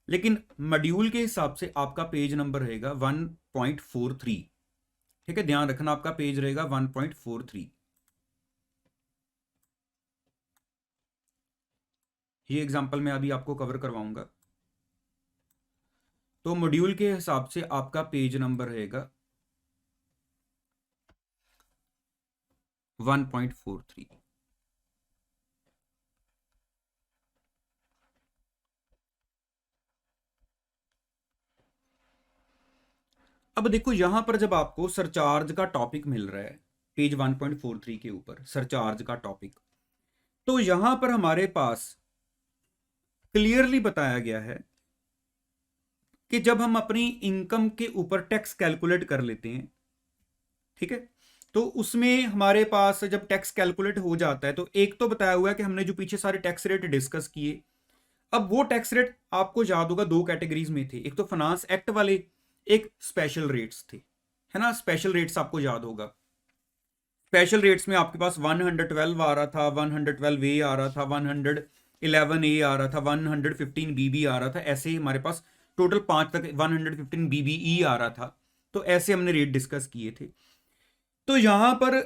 लेकिन मॉड्यूल के हिसाब से आपका पेज नंबर रहेगा 1.43। ठीक है, ध्यान रखना आपका पेज रहेगा 1.43। ये एग्जांपल मैं अभी आपको कवर करवाऊंगा। तो मॉड्यूल के हिसाब से आपका पेज नंबर रहेगा 1.43। अब देखो यहां पर जब आपको सरचार्ज का टॉपिक मिल रहा है पेज 1.43 के ऊपर सरचार्ज का टॉपिक, तो यहां पर हमारे पास क्लियरली बताया गया है कि जब हम अपनी इनकम के ऊपर टैक्स कैलकुलेट कर लेते हैं, ठीक है, तो उसमें हमारे पास जब टैक्स कैलकुलेट हो जाता है तो एक तो बताया हुआ है कि हमने जो पीछे सारे टैक्स रेट डिस्कस किए, अब वो टैक्स रेट आपको याद होगा दो कैटेगरीज में थे, एक तो फाइनेंस एक्ट वाले, एक स्पेशल रेट्स थे, है ना। स्पेशल रेट्स आपको याद होगा, स्पेशल रेट्स में आपके पास 112 आ रहा था, 112 ए आ रहा था, 111 ए आ रहा था, 115 बीबी आ रहा था, ऐसे हमारे पास टोटल 5 तक 115 बीबीई आ रहा था। तो ऐसे हमने रेट डिस्कस किए थे। तो यहां पर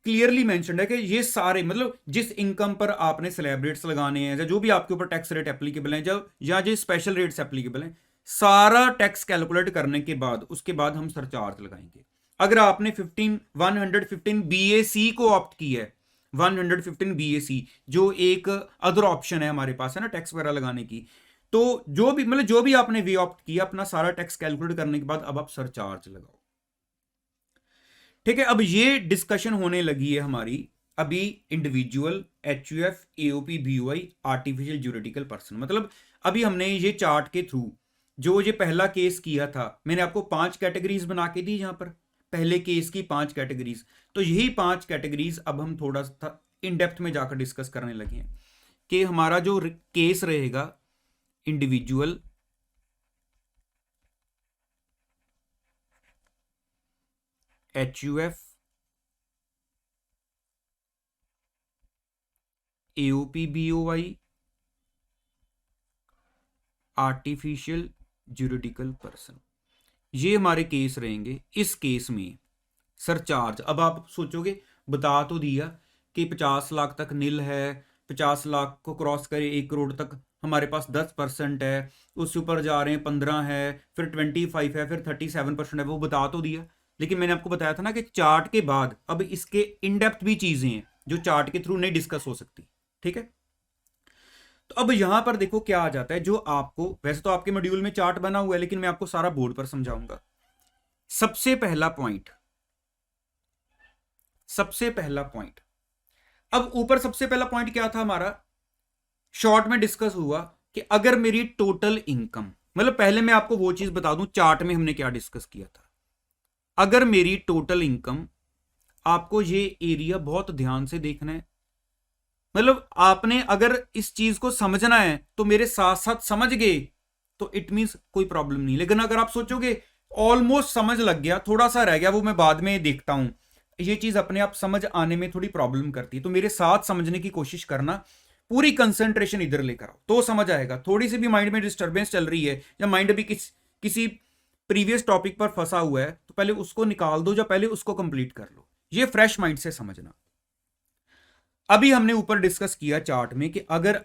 क्लियरली मेंशन्ड है कि ये सारे मतलब जिस इनकम पर आपने स्लैब रेट्स लगाने हैं या जो भी आपके ऊपर टैक्स रेट एप्लीकेबल है जब या जो स्पेशल रेट्स एप्लीकेबल हैं, सारा टैक्स कैलकुलेट करने के बाद उसके बाद हम सरचार्ज लगाएंगे। अगर आपने 115 बीएसी को ऑप्ट किया है, 115 बीएसी जो एक अदर ऑप्शन है हमारे पास, है ना, टैक्स वगैरह लगाने की, तो जो भी मतलब जो भी आपने वे ऑप्ट किया अपना सारा टैक्स कैलकुलेट करने के बाद अब आप सरचार्ज लगाओ, ठीक है। अब ये डिस्कशन होने लगी है हमारी अभी individual, HUF, AOP, BOI, artificial juridical person. मतलब अभी हमने ये चार्ट के थ्रू जो ये पहला केस किया था, मैंने आपको 5 कैटेगरीज बना के दी यहां पर, पहले केस की 5 कैटेगरीज, तो यही 5 कैटेगरीज अब हम थोड़ा सा इन डेप्थ में जाकर डिस्कस करने लगे हैं कि हमारा जो केस रहेगा individual, HUF, AOP, BOI, artificial juridical person, ये हमारे केस रहेंगे। इस केस में सरचार्ज, अब आप सोचोगे बता तो दिया कि 50 लाख तक नील है, 50 लाख को क्रॉस करे 1 करोड़ तक हमारे पास 10% है, उससे ऊपर जा रहे हैं 15 है, फिर 25 है, फिर 37% है, वो बता तो दिया। लेकिन मैंने आपको बताया था ना कि चार्ट के बाद अब इसके इन डेप्थ भी चीजें हैं जो चार्ट के थ्रू नहीं डिस्कस हो सकती, ठीक है। तो अब यहां पर देखो क्या आ जाता है, जो आपको वैसे तो आपके मॉड्यूल में चार्ट बना हुआ है लेकिन मैं आपको सारा बोर्ड पर समझाऊंगा। सबसे पहला पॉइंट, अब ऊपर सबसे पहला पॉइंट क्या था हमारा, शॉर्ट में डिस्कस हुआ कि अगर मेरी टोटल इनकम, मतलब पहले मैं आपको वो चीज बता दूं चार्ट में हमने क्या डिस्कस किया था। अगर मेरी टोटल इनकम, आपको ये एरिया बहुत ध्यान से देखना है, मतलब आपने अगर इस चीज को समझना है तो मेरे साथ साथ समझ गए तो इट मींस कोई प्रॉब्लम नहीं। लेकिन अगर आप सोचोगे ऑलमोस्ट समझ लग गया, थोड़ा सा रह गया वो मैं बाद में देखता हूं, ये चीज अपने आप समझ आने में थोड़ी प्रॉब्लम करती है। तो मेरे साथ समझने की कोशिश करना, पूरी कंसंट्रेशन इधर लेकर आओ तो समझ आएगा। थोड़ी सी भी माइंड में डिस्टर्बेंस चल रही है या माइंड अभी किसी प्रीवियस टॉपिक पर फंसा हुआ है तो पहले उसको निकाल दो या पहले उसको कंप्लीट कर लो, ये फ्रेश माइंड से समझना। अभी हमने ऊपर डिस्कस किया चार्ट में कि अगर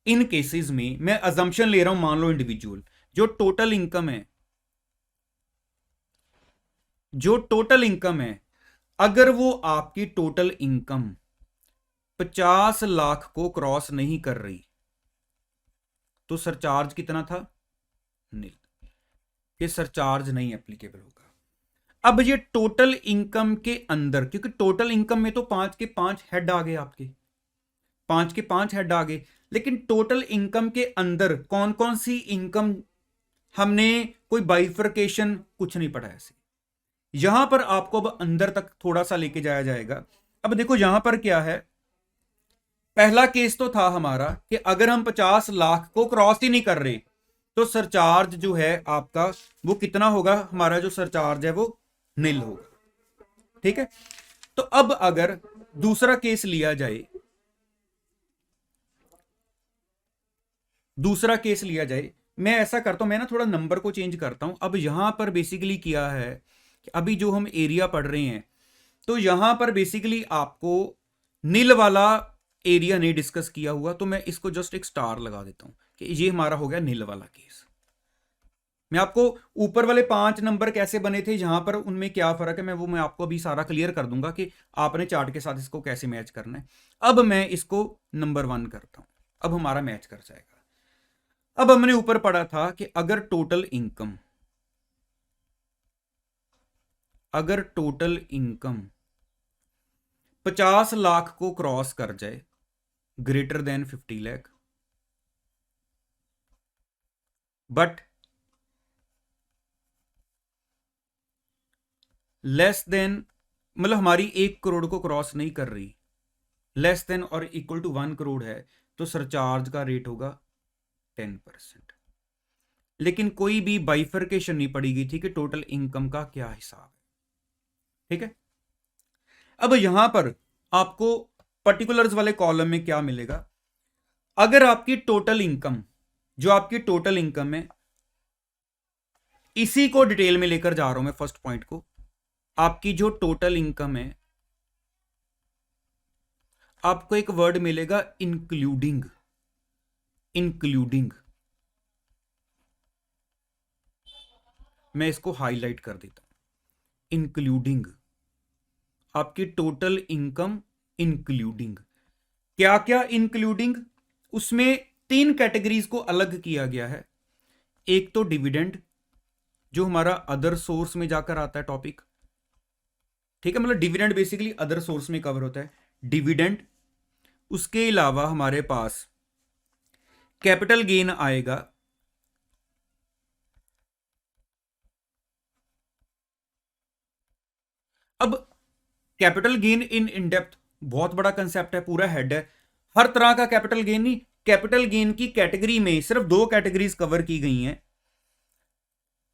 इन केसेस में मैं अजम्पशन ले रहा हूं, मान लो इंडिविजुअल जो टोटल इनकम है, अगर वो आपकी टोटल इनकम 50 लाख को क्रॉस नहीं कर रही तो सरचार्ज कितना था, नील, ये सरचार्ज नहीं एप्लीकेबल होगा। अब ये टोटल इनकम के अंदर, क्योंकि टोटल इनकम में तो 5 के 5 हेड आ गए, आपके 5 के 5 हेड आ गए, लेकिन टोटल इनकम के अंदर कौन कौन सी इनकम, हमने कोई बाइफर्केशन कुछ नहीं पढ़ा ऐसे। यहां पर आपको अब अंदर तक थोड़ा सा लेके जाया जाएगा। अब देखो यहां पर क्या है, पहला केस तो था हमारा कि अगर हम 50 लाख को क्रॉस ही नहीं कर रहे तो सरचार्ज जो है आपका वो कितना होगा, हमारा जो सरचार्ज है वो नील होगा, ठीक है। तो अब अगर दूसरा केस लिया जाए, मैं ऐसा करता हूं, मैं ना थोड़ा नंबर को चेंज करता हूं। अब यहां पर बेसिकली किया है कि अभी जो हम एरिया पढ़ रहे हैं तो यहां पर बेसिकली आपको नील वाला एरिया नहीं डिस्कस किया हुआ तो मैं इसको जस्ट एक स्टार लगा देता हूं कि ये हमारा हो गया नील वाला केस। मैं आपको ऊपर वाले 5 नंबर कैसे बने थे, जहां पर उनमें क्या फर्क है, मैं आपको अभी सारा क्लियर कर दूंगा कि आपने चार्ट के साथ इसको कैसे मैच करना है। अब मैं इसको नंबर 1 करता हूं, अब हमारा मैच कर जाएगा। अब हमने ऊपर पढ़ा था कि अगर टोटल इनकम 50 लाख को क्रॉस कर जाए, greater than 50 lakh, but less than, मतलब हमारी 1 करोड़ को क्रॉस नहीं कर रही, लेस देन और इक्वल टू 1 करोड़ है, तो सरचार्ज का रेट होगा 10%। लेकिन कोई भी बाइफर्केशन नहीं पड़ी गई थी कि टोटल इनकम का क्या हिसाब है। ठीक है, अब यहां पर आपको पर्टिकुलर्स वाले कॉलम में क्या मिलेगा, अगर आपकी टोटल इनकम, जो आपकी टोटल इनकम है, इसी को डिटेल में लेकर जा रहा हूं मैं फर्स्ट पॉइंट को, आपकी जो टोटल इनकम है, आपको एक वर्ड मिलेगा इंक्लूडिंग। मैं इसको हाईलाइट कर देता हूं, इंक्लूडिंग, आपकी टोटल इनकम इंक्लूडिंग। क्या क्या इंक्लूडिंग, उसमें 3 कैटेगरीज को अलग किया गया है। एक तो डिविडेंड, जो हमारा अदर सोर्स में जाकर आता है टॉपिक। ठीक है, मतलब डिविडेंड बेसिकली अदर सोर्स में कवर होता है, डिविडेंड। उसके अलावा हमारे पास कैपिटल गेन आएगा, अब कैपिटल गेन इन डेप्थ बहुत बड़ा कंसेप्ट है, पूरा हेड है, हर तरह का कैपिटल गेन नहीं, कैपिटल गेन की कैटेगरी में सिर्फ 2 कैटेगरीज कवर की गई हैं।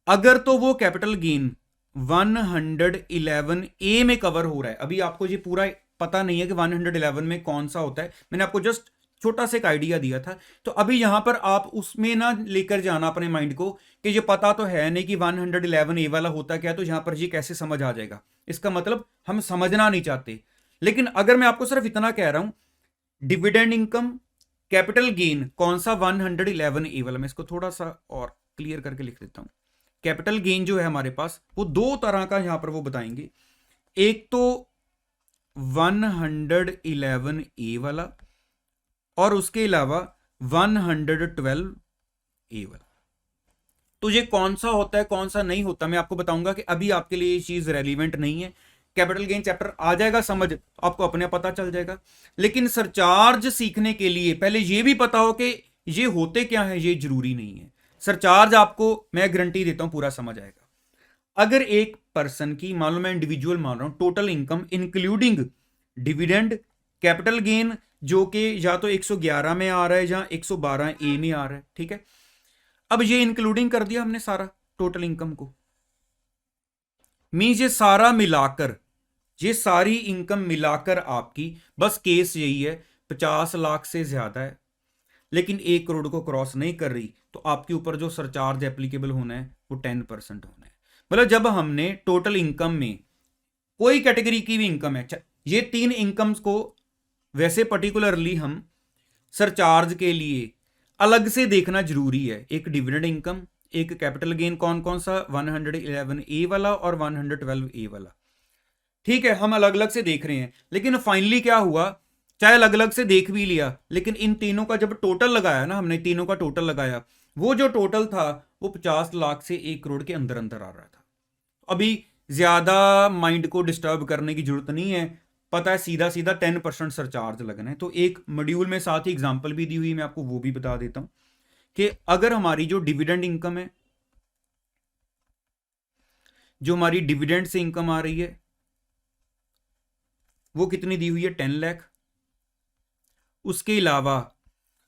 अगर तो वो कैपिटल गेन 111 ए में कवर हो रहा है, अभी आपको ये पूरा पता नहीं है कि 111 में कौन सा होता है, मैंने आपको जस्ट छोटा सा एक आइडिया दिया था, तो अभी यहां पर आप उसमें ना लेकर जाना अपने माइंड को कि ये पता तो है नहीं कि 111 ए वाला होता क्या है, तो यहां पर ये कैसे समझ आ जाएगा, इसका मतलब हम समझना नहीं चाहते। लेकिन अगर मैं आपको सिर्फ इतना कह रहा हूं, डिविडेंड इनकम, कैपिटल गेन, कौन सा 111 ए वाला, मैं इसको थोड़ा सा और क्लियर करके लिख देता हूं। कैपिटल गेन जो है हमारे पास, वो 2 तरह का यहां पर वो बताएंगे, एक तो 111 ए वाला और उसके अलावा 112 ए वाला। तो ये कौन सा होता है कौन सा नहीं होता, मैं आपको बताऊंगा कि अभी आपके लिए ये चीज रेलिवेंट नहीं है। कैपिटल गेन चैप्टर आ जाएगा समझ, आपको अपने पता चल जाएगा। लेकिन सरचार्ज सीखने के लिए पहले ये भी पता हो कि ये होते क्या है, ये जरूरी नहीं है। सरचार्ज आपको मैं गारंटी देता हूं पूरा समझ आएगा। अगर एक पर्सन की, मान लो मैं इंडिविजुअल मान रहा हूं, total income including dividend, capital gain, जो कि या तो 111 में आ रहा है या 112 ए में आ रहा है, ठीक है। अब ये इंक्लूडिंग कर दिया हमने सारा टोटल इनकम को, मींस ये सारा मिलाकर, ये सारी इनकम मिलाकर आपकी, बस केस यही है 50 लाख से ज्यादा है लेकिन 1 करोड़ को क्रॉस नहीं कर रही, तो आपके ऊपर जो सरचार्ज एप्लीकेबल होना है वो 10% होना है। मतलब जब हमने टोटल इनकम में कोई कैटेगरी की भी इनकम है, ये 3 इनकम्स को वैसे पर्टिकुलरली हम सरचार्ज के लिए अलग से देखना जरूरी है। एक डिविडेंड इनकम, एक कैपिटल गेन, कौन कौन सा, 111 ए वाला और 112 ए वाला, ठीक है, हम अलग अलग से देख रहे हैं। लेकिन फाइनली क्या हुआ, चाहे अलग अलग से देख भी लिया, लेकिन इन तीनों का जब टोटल लगाया ना, हमने तीनों का टोटल लगाया, वो जो टोटल था वो 50 लाख से 1 करोड़ के अंदर अंदर आ रहा था। अभी ज्यादा माइंड को डिस्टर्ब करने की जरूरत नहीं है, पता है सीधा सीधा 10% सरचार्ज लगना है। तो एक मॉड्यूल में साथ ही एग्जांपल भी दी हुई, मैं आपको वो भी बता देता हूं कि अगर हमारी जो डिविडेंड इनकम है, जो हमारी डिविडेंड से इनकम आ रही है, वो कितनी दी हुई है, 10 लाख। उसके अलावा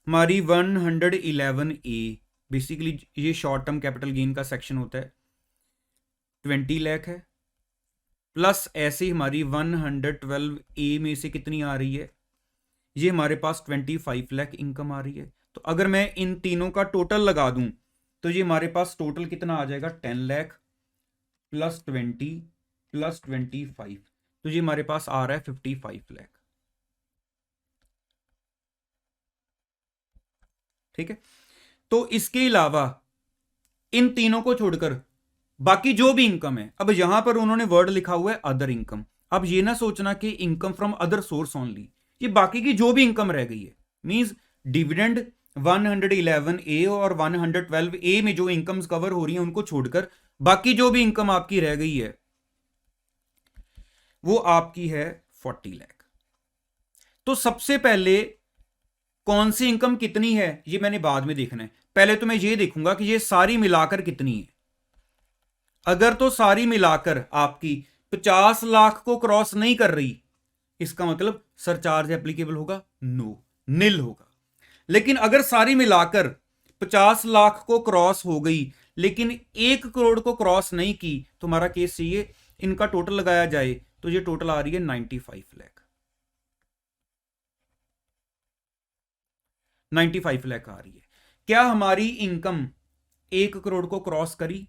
हमारी 111 ए, बेसिकली ये शॉर्ट टर्म कैपिटल गेन का सेक्शन होता है, 20 लाख है। प्लस ऐसे ही हमारी 112 ए में से कितनी आ रही है, ये हमारे पास 25 लाख इनकम आ रही है। तो अगर मैं इन तीनों का टोटल लगा दूं तो ये हमारे पास टोटल कितना आ जाएगा, 10 लाख प्लस 20 प्लस 25, तो ये हमारे पास आ रहा है 55 लाख। ठीक है। तो इसके अलावा इन तीनों को छोड़कर बाकी जो भी इनकम है, अब यहां पर उन्होंने वर्ड लिखा हुआ है अदर इनकम। अब ये ना सोचना कि income from other source only, ये बाकी की जो भी इनकम रह गई है, मींस डिविडेंड 111 ए और 112 ए में जो इनकम्स कवर हो रही हैं उनको छोड़कर बाकी जो भी इनकम आपकी रह गई है वो आपकी है 40 लाख। तो सबसे पहले कौन सी इनकम कितनी है ये मैंने बाद में देखना है, पहले तो मैं ये देखूंगा कि ये सारी मिलाकर कितनी है। अगर तो सारी मिलाकर आपकी 50 लाख को क्रॉस नहीं कर रही, इसका मतलब सरचार्ज एप्लीकेबल होगा? नो, निल होगा। लेकिन अगर सारी मिलाकर 50 लाख को क्रॉस हो गई लेकिन 1 करोड़ को क्रॉस नहीं की, तो हमारा केस चाहिए इनका टोटल लगाया जाए, तो ये टोटल आ रही है 95 लाख। 95 लाख आ रही है। क्या हमारी इनकम 1 करोड़ को क्रॉस करी?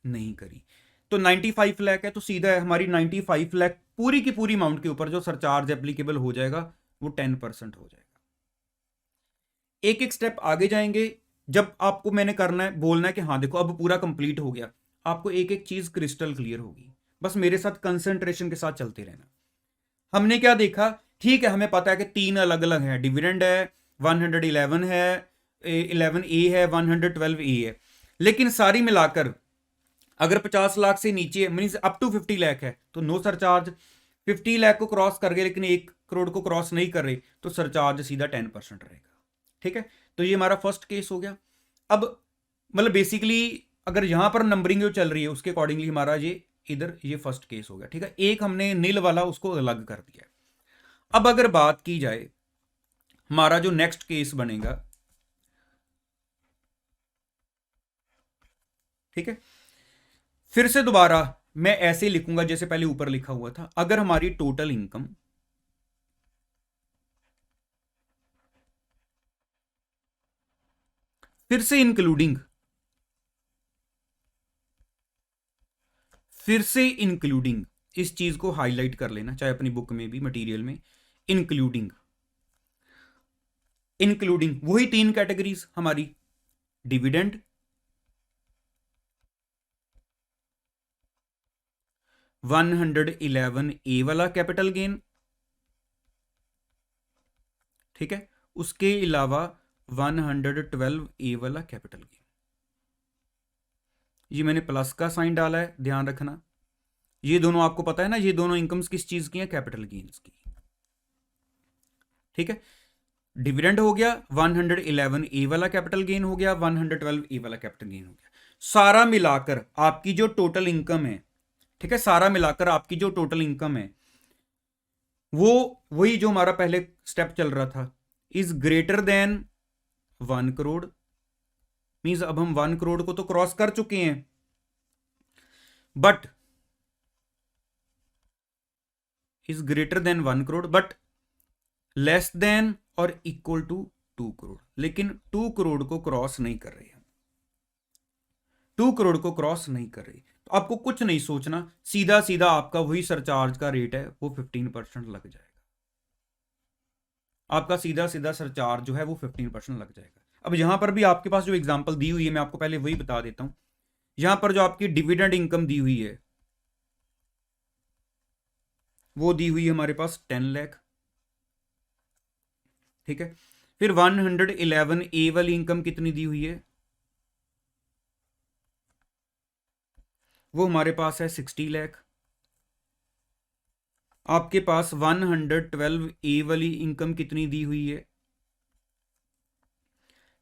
नहीं करी। तो 95 लाख है तो सीधा है हमारी 95 लाख पूरी की पूरी अमाउंट के ऊपर जो सरचार्ज एप्लीकेबल हो जाएगा वो 10% हो जाएगा। एक एक स्टेप आगे जाएंगे। जब आपको मैंने करना है, बोलना है कि हाँ देखो अब पूरा कंप्लीट हो गया, आपको एक एक चीज क्रिस्टल क्लियर होगी। बस मेरे साथ कंसंट्रेशन के साथ चलते रहना। हमने क्या देखा? ठीक है, हमें पता है कि 3 अलग अलग है, डिविडेंड है, 111 है, 11 ए है, 112 ए है। लेकिन सारी मिलाकर अगर 50 लाख से नीचे मींस अप टू 50 लाख है तो नो सरचार्ज। 50 लाख को क्रॉस कर गए लेकिन 1 करोड़ को क्रॉस नहीं कर रहे तो सरचार्ज सीधा 10% रहेगा। ठीक है, तो ये हमारा फर्स्ट केस हो गया। अब मतलब बेसिकली अगर यहां पर नंबरिंग जो चल रही है उसके अकॉर्डिंगली हमारा ये इधर ये फर्स्ट केस हो गया। ठीक है, एक हमने नील वाला उसको अलग कर दिया। अब अगर बात की जाए हमारा जो नेक्स्ट केस बनेगा, ठीक है, फिर से दोबारा मैं ऐसे लिखूंगा जैसे पहले ऊपर लिखा हुआ था। अगर हमारी टोटल इनकम फिर से इंक्लूडिंग इस चीज को हाईलाइट कर लेना, चाहे अपनी बुक में भी मटेरियल में, इंक्लूडिंग वही 3 कैटेगरीज हमारी, डिविडेंड, 111 ए वाला कैपिटल गेन, ठीक है, उसके अलावा 112 ए वाला कैपिटल गेन। ये मैंने प्लस का साइन डाला है, ध्यान रखना। ये दोनों आपको पता है ना, ये दोनों इनकम्स किस चीज की हैं? कैपिटल गेन्स की। ठीक है, डिविडेंड हो गया, 111 ए वाला कैपिटल गेन हो गया, 112 ए वाला कैपिटल गेन हो गया। सारा मिलाकर आपकी जो टोटल इनकम है, ठीक है, सारा मिलाकर आपकी जो टोटल इनकम है वो वही जो हमारा पहले स्टेप चल रहा था, is greater than 1 crore. Means अब हम 1 करोड़ को तो क्रॉस कर चुके हैं, but is greater than 1 crore but less than और इक्वल टू 2 करोड़। लेकिन 2 करोड़ को क्रॉस नहीं कर रहे हैं, 2 करोड़ को क्रॉस नहीं कर रही, तो आपको कुछ नहीं सोचना, सीधा सीधा आपका वही सरचार्ज का रेट है वो 15% लग जाएगा। आपका सीधा सीधा सरचार्ज जो है वो 15% लग जाएगा। अब यहां पर भी आपके पास जो एग्जांपल दी हुई है मैं आपको पहले वही बता देता हूं। यहां पर जो आपकी डिविडेंड इनकम दी हुई है वो दी हुई है हमारे पास 10 लाख। ठीक है, फिर 111 ए वाली इनकम कितनी दी हुई है? वो हमारे पास है 60 लाख। आपके पास 112 ए वाली इनकम कितनी दी हुई है?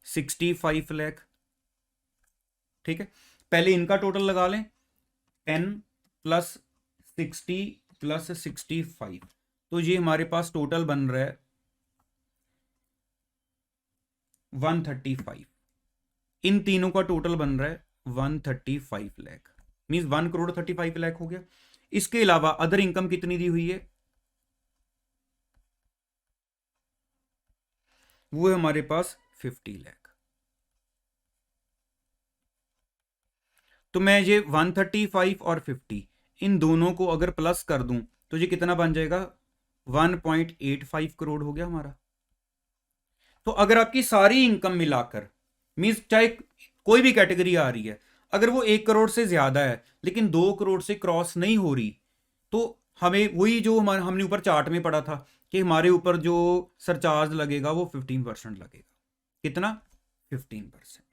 65 लाख। ठीक है, पहले इनका टोटल लगा लें, 10 प्लस 60 प्लस 65, तो ये हमारे पास टोटल बन रहा है 135। इन तीनों का टोटल बन रहा है 135 लाख, मींस 1 करोड़ 35 लाख हो गया। इसके अलावा अदर इनकम कितनी दी हुई है? वो है हमारे पास 50 लाख। तो मैं ये 135 और 50 इन दोनों को अगर प्लस कर दूं तो ये कितना बन जाएगा? 1.85 करोड़ हो गया हमारा। तो अगर आपकी सारी इनकम मिलाकर, मीन्स चाहे कोई भी कैटेगरी आ रही है, अगर वो 1 करोड़ से ज्यादा है लेकिन 2 करोड़ से क्रॉस नहीं हो रही, तो हमें वही जो हमने ऊपर चार्ट में पढ़ा था कि हमारे ऊपर जो सरचार्ज लगेगा वो 15% लगेगा। कितना? 15%।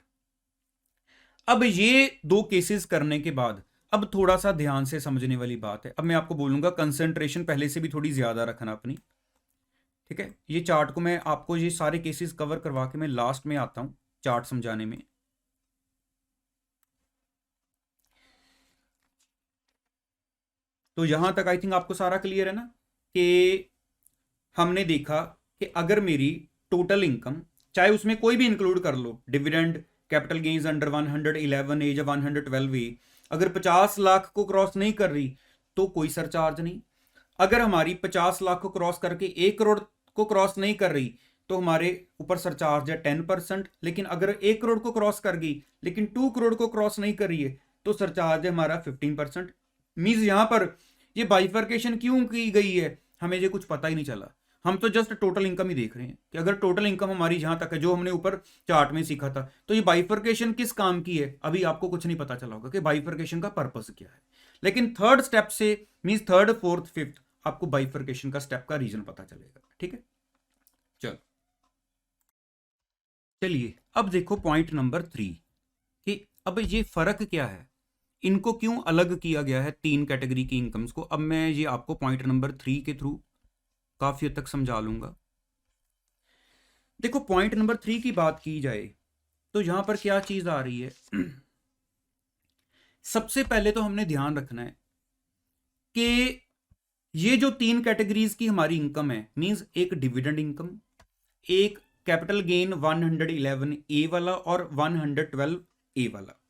अब ये दो केसेस करने के बाद अब थोड़ा सा ध्यान से समझने वाली बात है। अब मैं आपको बोलूंगा कंसंट्रेशन पहले से भी थोड़ी ज्यादा रखना अपनी, ठीक है। ये चार्ट को मैं आपको ये सारे केसेस कवर करवा के मैं लास्ट में आता हूं चार्ट समझाने में। तो यहां तक आई थिंक आपको सारा क्लियर है ना, कि हमने देखा कि अगर मेरी टोटल इनकम, चाहे उसमें कोई भी इंक्लूड कर लो, डिविडेंड, कैपिटल गेन्स अंडर 111 ए या 112 ए, अगर 50 लाख को क्रॉस नहीं कर रही तो कोई सरचार्ज नहीं। अगर हमारी 50 लाख को क्रॉस करके 1 करोड़ को क्रॉस नहीं कर रही तो हमारे ऊपर सरचार्ज है 10%। लेकिन अगर 1 करोड़ को क्रॉस कर गई लेकिन 2 करोड़ को क्रॉस नहीं कर रही है तो सरचार्ज है हमारा 15%। मीन्स यहां पर ये बाइफर्केशन क्यों की गई है हमें ये कुछ पता ही नहीं चला। हम तो जस्ट टोटल इनकम ही देख रहे हैं कि अगर टोटल इनकम हमारी जहां तक है, जो हमने ऊपर चार्ट में सीखा था, तो ये बाइफर्केशन किस काम की है अभी आपको कुछ नहीं पता चला होगा कि बाइफर्केशन का पर्पस क्या है। लेकिन थर्ड स्टेप से, मींस थर्ड, फोर्थ, फिफ्थ, आपको बाइफर्केशन का स्टेप का रीजन पता चलेगा। ठीक है, चलो चलिए अब देखो पॉइंट नंबर 3 कि अब ये फर्क क्या है, इनको क्यों अलग किया गया है तीन कैटेगरी की इनकम्स को। अब मैं ये आपको पॉइंट नंबर 3 के थ्रू काफी हद तक समझा लूंगा। देखो पॉइंट नंबर 3 की बात की जाए तो यहां पर क्या चीज आ रही है। सबसे पहले तो हमने ध्यान रखना है कि ये जो तीन कैटेगरीज की हमारी इनकम है, मींस एक डिविडेंड इनकम, एक कैपिटल गेन 111 ए वाला और 112 ए वाला,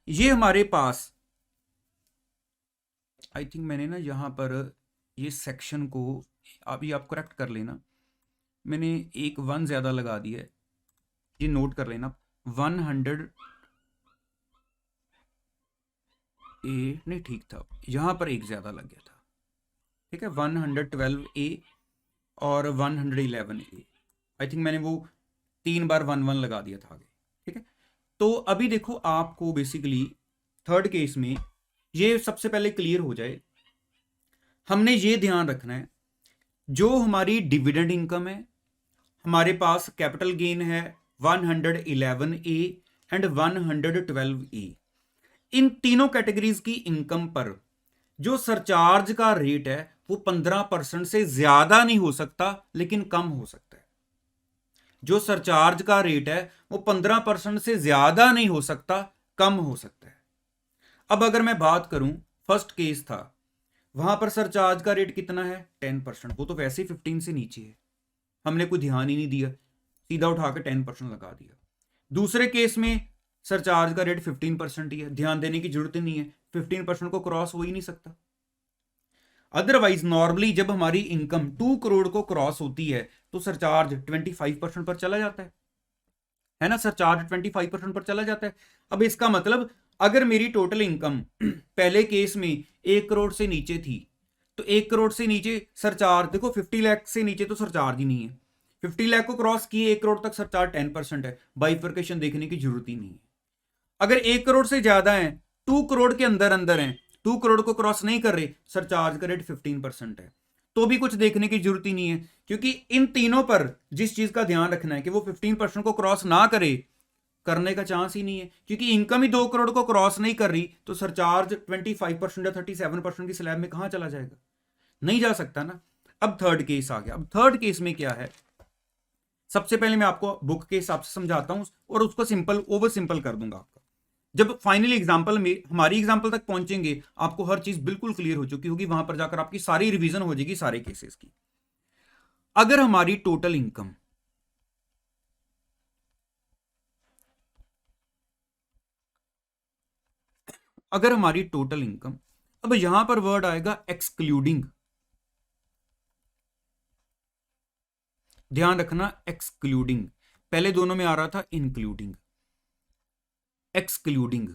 ये हमारे पास, आई थिंक मैंने ना यहां पर ये सेक्शन को अभी आप करेक्ट कर लेना, मैंने एक 1 ज्यादा लगा दिया है, ये नोट कर लेना। 100 ए नहीं ठीक था, यहां पर एक ज्यादा लग गया था। ठीक है, 112 ए और 111 ए, आई थिंक मैंने वो 3 बार 1 1 लगा दिया था आगे। ठीक है, तो अभी देखो आपको बेसिकली थर्ड केस में ये सबसे पहले क्लियर हो जाए, हमने ये ध्यान रखना है जो हमारी डिविडेंड इनकम है, हमारे पास कैपिटल गेन है 111 ए एंड 112 ए, इन तीनों कैटेगरीज की इनकम पर जो सरचार्ज का रेट है वो 15% से ज्यादा नहीं हो सकता लेकिन कम हो सकता है। जो सरचार्ज का रेट है वो 15% से ज्यादा नहीं हो सकता, कम हो सकता है। अब अगर मैं बात करूं, फर्स्ट केस था, वहां पर सरचार्ज का रेट कितना है 10%, वो तो वैसे ही 15 से नीचे है, हमने कोई ध्यान ही नहीं दिया, सीधा उठा के 10% लगा दिया। दूसरे केस में सरचार्ज का रेट 15% ही है, ध्यान देने की जरूरत ही नहीं है, 15% को क्रॉस हो ही नहीं सकता। अदरवाइज नॉर्मली जब हमारी इनकम 2 करोड़ को क्रॉस होती है तो सरचार्ज 25% पर चला जाता है ना, सरचार्ज 25% पर चला जाता है। अब इसका मतलब अगर मेरी टोटल इनकम पहले केस में 1 करोड़ से नीचे थी तो 1 करोड़ से नीचे सरचार्ज, देखो 50 लाख से नीचे तो सरचार्ज ही नहीं है, 50 लाख को क्रॉस किए 1 करोड़ तक सरचार्ज 10% है, बाइफर्केशन देखने की जरूरत ही नहीं है। अगर 1 करोड़ से ज्यादा है, 2 करोड़ के अंदर अंदर है, 2 करोड़ को क्रॉस नहीं कर रहे, सरचार्ज का रेट 15% है, तो भी कुछ देखने की जरूरत ही नहीं है, क्योंकि इन तीनों पर जिस चीज का ध्यान रखना है कि वो 15% को क्रॉस ना करे, करने का चांस ही नहीं है, क्योंकि इनकम ही 2 करोड़ को क्रॉस नहीं कर रही तो सरचार्ज 25% या 37% की स्लैब में कहां चला जाएगा, नहीं जा सकता ना। अब थर्ड केस आ गया। अब थर्ड केस में क्या है, सबसे पहले मैं आपको बुक के हिसाब से समझाता हूं और उसको सिंपल ओवर सिंपल कर दूंगा आपका। जब फाइनली एग्जाम्पल में हमारी एग्जाम्पल तक पहुंचेंगे आपको हर चीज बिल्कुल क्लियर हो चुकी होगी, वहां पर जाकर आपकी सारी रिवीजन हो जाएगी सारे केसेस की। अगर हमारी टोटल इनकम अब यहां पर वर्ड आएगा एक्सक्लूडिंग, ध्यान रखना एक्सक्लूडिंग, पहले दोनों में आ रहा था इंक्लूडिंग। एक्सक्लूडिंग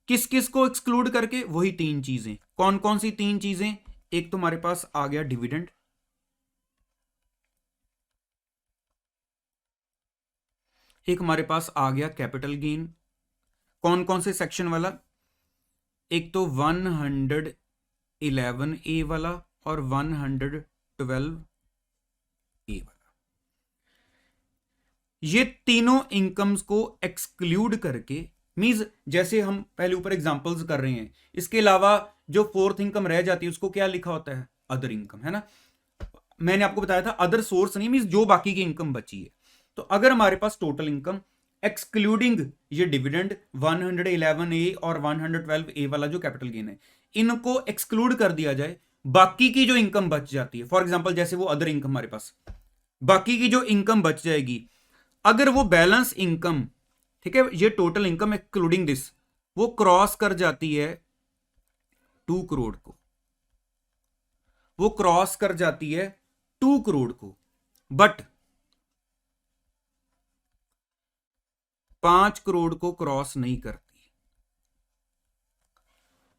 किस किस को एक्सक्लूड करके, वही तीन चीजें, कौन कौन सी तीन चीजें, एक तो हमारे पास आ गया डिविडेंड, एक हमारे पास आ गया कैपिटल गेन, कौन कौन से सेक्शन वाला, एक तो 111A वाला और 112A वाला। ये तीनों इनकम्स को एक्सक्लूड करके, मींस जैसे हम पहले ऊपर एग्जांपल्स कर रहे हैं, इसके अलावा जो फोर्थ इनकम रह जाती है उसको क्या लिखा होता है, अदर इनकम, है ना। मैंने आपको बताया था अदर सोर्स नहीं, मींस जो बाकी की इनकम बची है। तो अगर हमारे पास टोटल इनकम एक्सक्लूडिंग ये डिविडेंड 111A और 112A वाला जो कैपिटल गेन है, इनको एक्सक्लूड कर दिया जाए, बाकी की जो इनकम बच जाती है, फॉर एग्जांपल जैसे वो अदर इनकम हमारे पास, बाकी की जो इनकम बच जाएगी, अगर वो बैलेंस इनकम, ठीक है, ये टोटल इनकम एक्सक्लूडिंग दिस, वो क्रॉस कर जाती है 2 करोड़ को, वो क्रॉस कर जाती है 2 करोड़ को, बट 5 करोड़ को क्रॉस नहीं करती।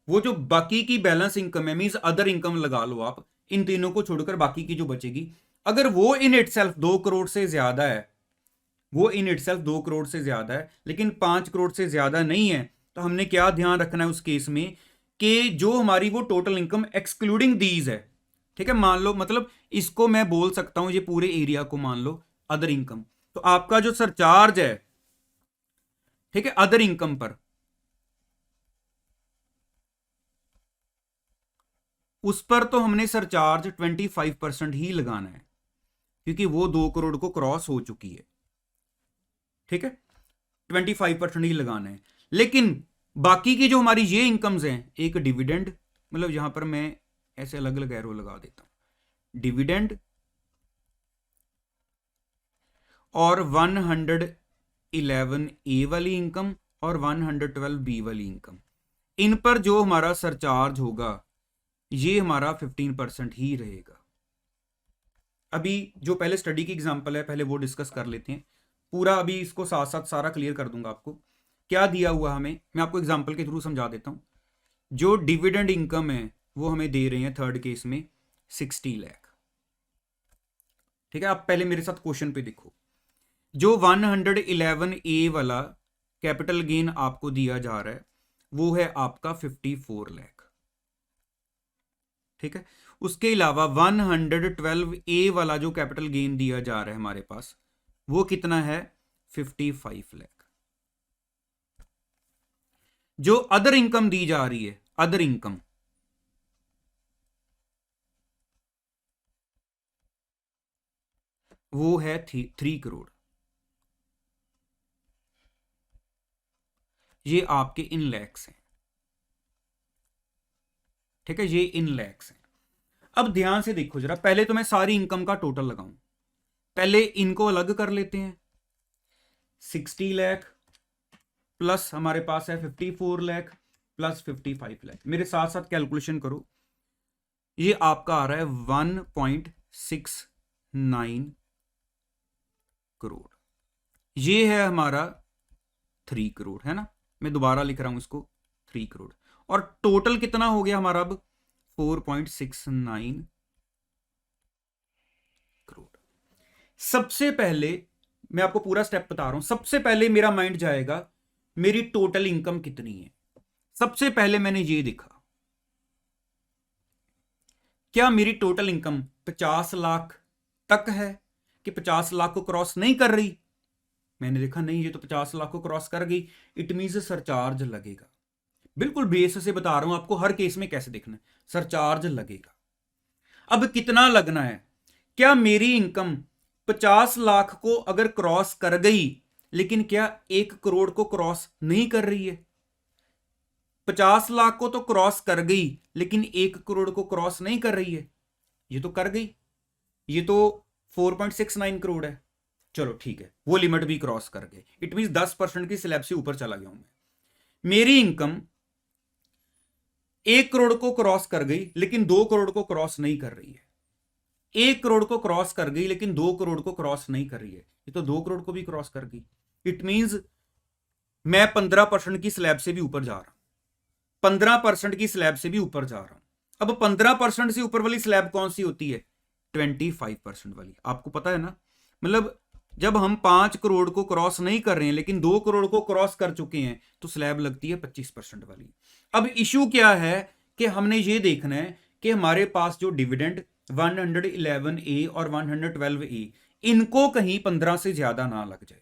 वो जो बाकी की बैलेंस इनकम है, मींस अदर इनकम लगा लो आप, इन तीनों को छोड़कर बाकी की जो बचेगी, अगर वो इन इटसेल्फ 2 करोड़ से ज्यादा है, वो इन इटसेल्फ 2 करोड़ से ज्यादा है लेकिन 5 करोड़ से ज्यादा नहीं है, तो हमने क्या ध्यान रखना है उस केस में कि जो हमारी वो टोटल इनकम एक्सक्लूडिंग दीज है, ठीक है, मान लो, मतलब इसको मैं बोल सकता हूं, ये पूरे एरिया को मान लो अदर इनकम, तो आपका जो सरचार्ज है, ठीक है, अदर इनकम पर, उस पर तो हमने सरचार्ज 25% ही लगाना है, क्योंकि वो 2 करोड़ को क्रॉस हो चुकी है, ठीक है, 25% ही लगाना है। लेकिन बाकी की जो हमारी ये इनकम्स हैं, एक डिविडेंड, मतलब यहां पर मैं ऐसे अलग अलग एरो लगा देता हूं, डिविडेंड और 111A वाली इनकम और 112B वाली इनकम, इन पर जो हमारा सरचार्ज होगा ये हमारा 15% ही रहेगा। अभी जो पहले स्टडी की एग्जांपल है, पहले वो डिस्कस कर लेते हैं, पूरा अभी इसको साथ साथ सारा क्लियर कर दूंगा आपको। क्या दिया हुआ हमें, मैं आपको एग्जांपल के थ्रू समझा देता हूं। जो डिविडेंड इनकम है वो हमें दे रहे हैं थर्ड केस में 60 लाख, ठीक है। आप पहले मेरे साथ क्वेश्चन पे देखो, जो 111A वाला कैपिटल गेन आपको दिया जा रहा है वो है आपका 54 लाख, ठीक है। उसके अलावा 112A वाला जो कैपिटल गेन दिया जा रहा है हमारे पास, वो कितना है, 55 लाख। जो अदर इनकम दी जा रही है, अदर इनकम, वो है 3 करोड़। ये आपके इन लैक्स हैं, ठीक है, ये इन लैक्स हैं। अब ध्यान से देखो जरा, पहले तो मैं सारी इनकम का टोटल लगाऊं, पहले इनको अलग कर लेते हैं। 60 लाख प्लस हमारे पास है 54 लाख प्लस 55 लाख, मेरे साथ साथ कैलकुलेशन करो, ये आपका आ रहा है 1.69 करोड़। ये है हमारा 3 करोड़, है ना, मैं दोबारा लिख रहा हूं इसको, 3 करोड़। और टोटल कितना हो गया हमारा अब, 4.69 करोड़। सबसे पहले मैं आपको पूरा स्टेप बता रहा हूं, सबसे पहले मेरा माइंड जाएगा मेरी टोटल इनकम कितनी है। सबसे पहले मैंने ये देखा, क्या मेरी टोटल इनकम 50 लाख तक है कि 50 लाख को क्रॉस नहीं कर रही। मैंने देखा नहीं, ये तो 50 लाख को क्रॉस कर गई, इट मींस सरचार्ज लगेगा। बिल्कुल बेस से बता रहा हूं आपको, हर केस में कैसे देखना है, सरचार्ज लगेगा। अब कितना लगना है, क्या मेरी इनकम 50 लाख को अगर क्रॉस कर गई, लेकिन क्या 1 करोड़ को क्रॉस नहीं कर रही है। 50 लाख को तो क्रॉस कर गई लेकिन 1 करोड़ को क्रॉस नहीं कर रही है। ये तो कर गई, ये तो 4.69 करोड़ है, चलो ठीक है, वो लिमिट भी क्रॉस कर गए, इट मींस 10% की स्लैब से ऊपर चला गया हूं मैं। मेरी इनकम 1 करोड़ को क्रॉस कर गई लेकिन 2 करोड़ को क्रॉस नहीं कर रही है। 1 करोड़ को क्रॉस कर गई लेकिन 2 करोड़ को क्रॉस नहीं कर रही है, ये तो 2 करोड़ को भी क्रॉस कर गई। इट मींस मैं 15% की स्लैब से भी ऊपर जा रहा हूं, 15% की स्लैब से भी ऊपर जा रहा हूं। अब 15% से ऊपर वाली स्लैब कौन सी होती है, 25% वाली, आपको पता है ना। मतलब जब हम 5 करोड़ को क्रॉस नहीं कर रहे हैं लेकिन 2 करोड़ को क्रॉस कर चुके हैं तो स्लैब लगती है 25% वाली। अब इशू क्या है कि हमने ये देखना है कि हमारे पास जो डिविडेंड 111A और 112A इनको कहीं 15 से ज्यादा ना लग जाए,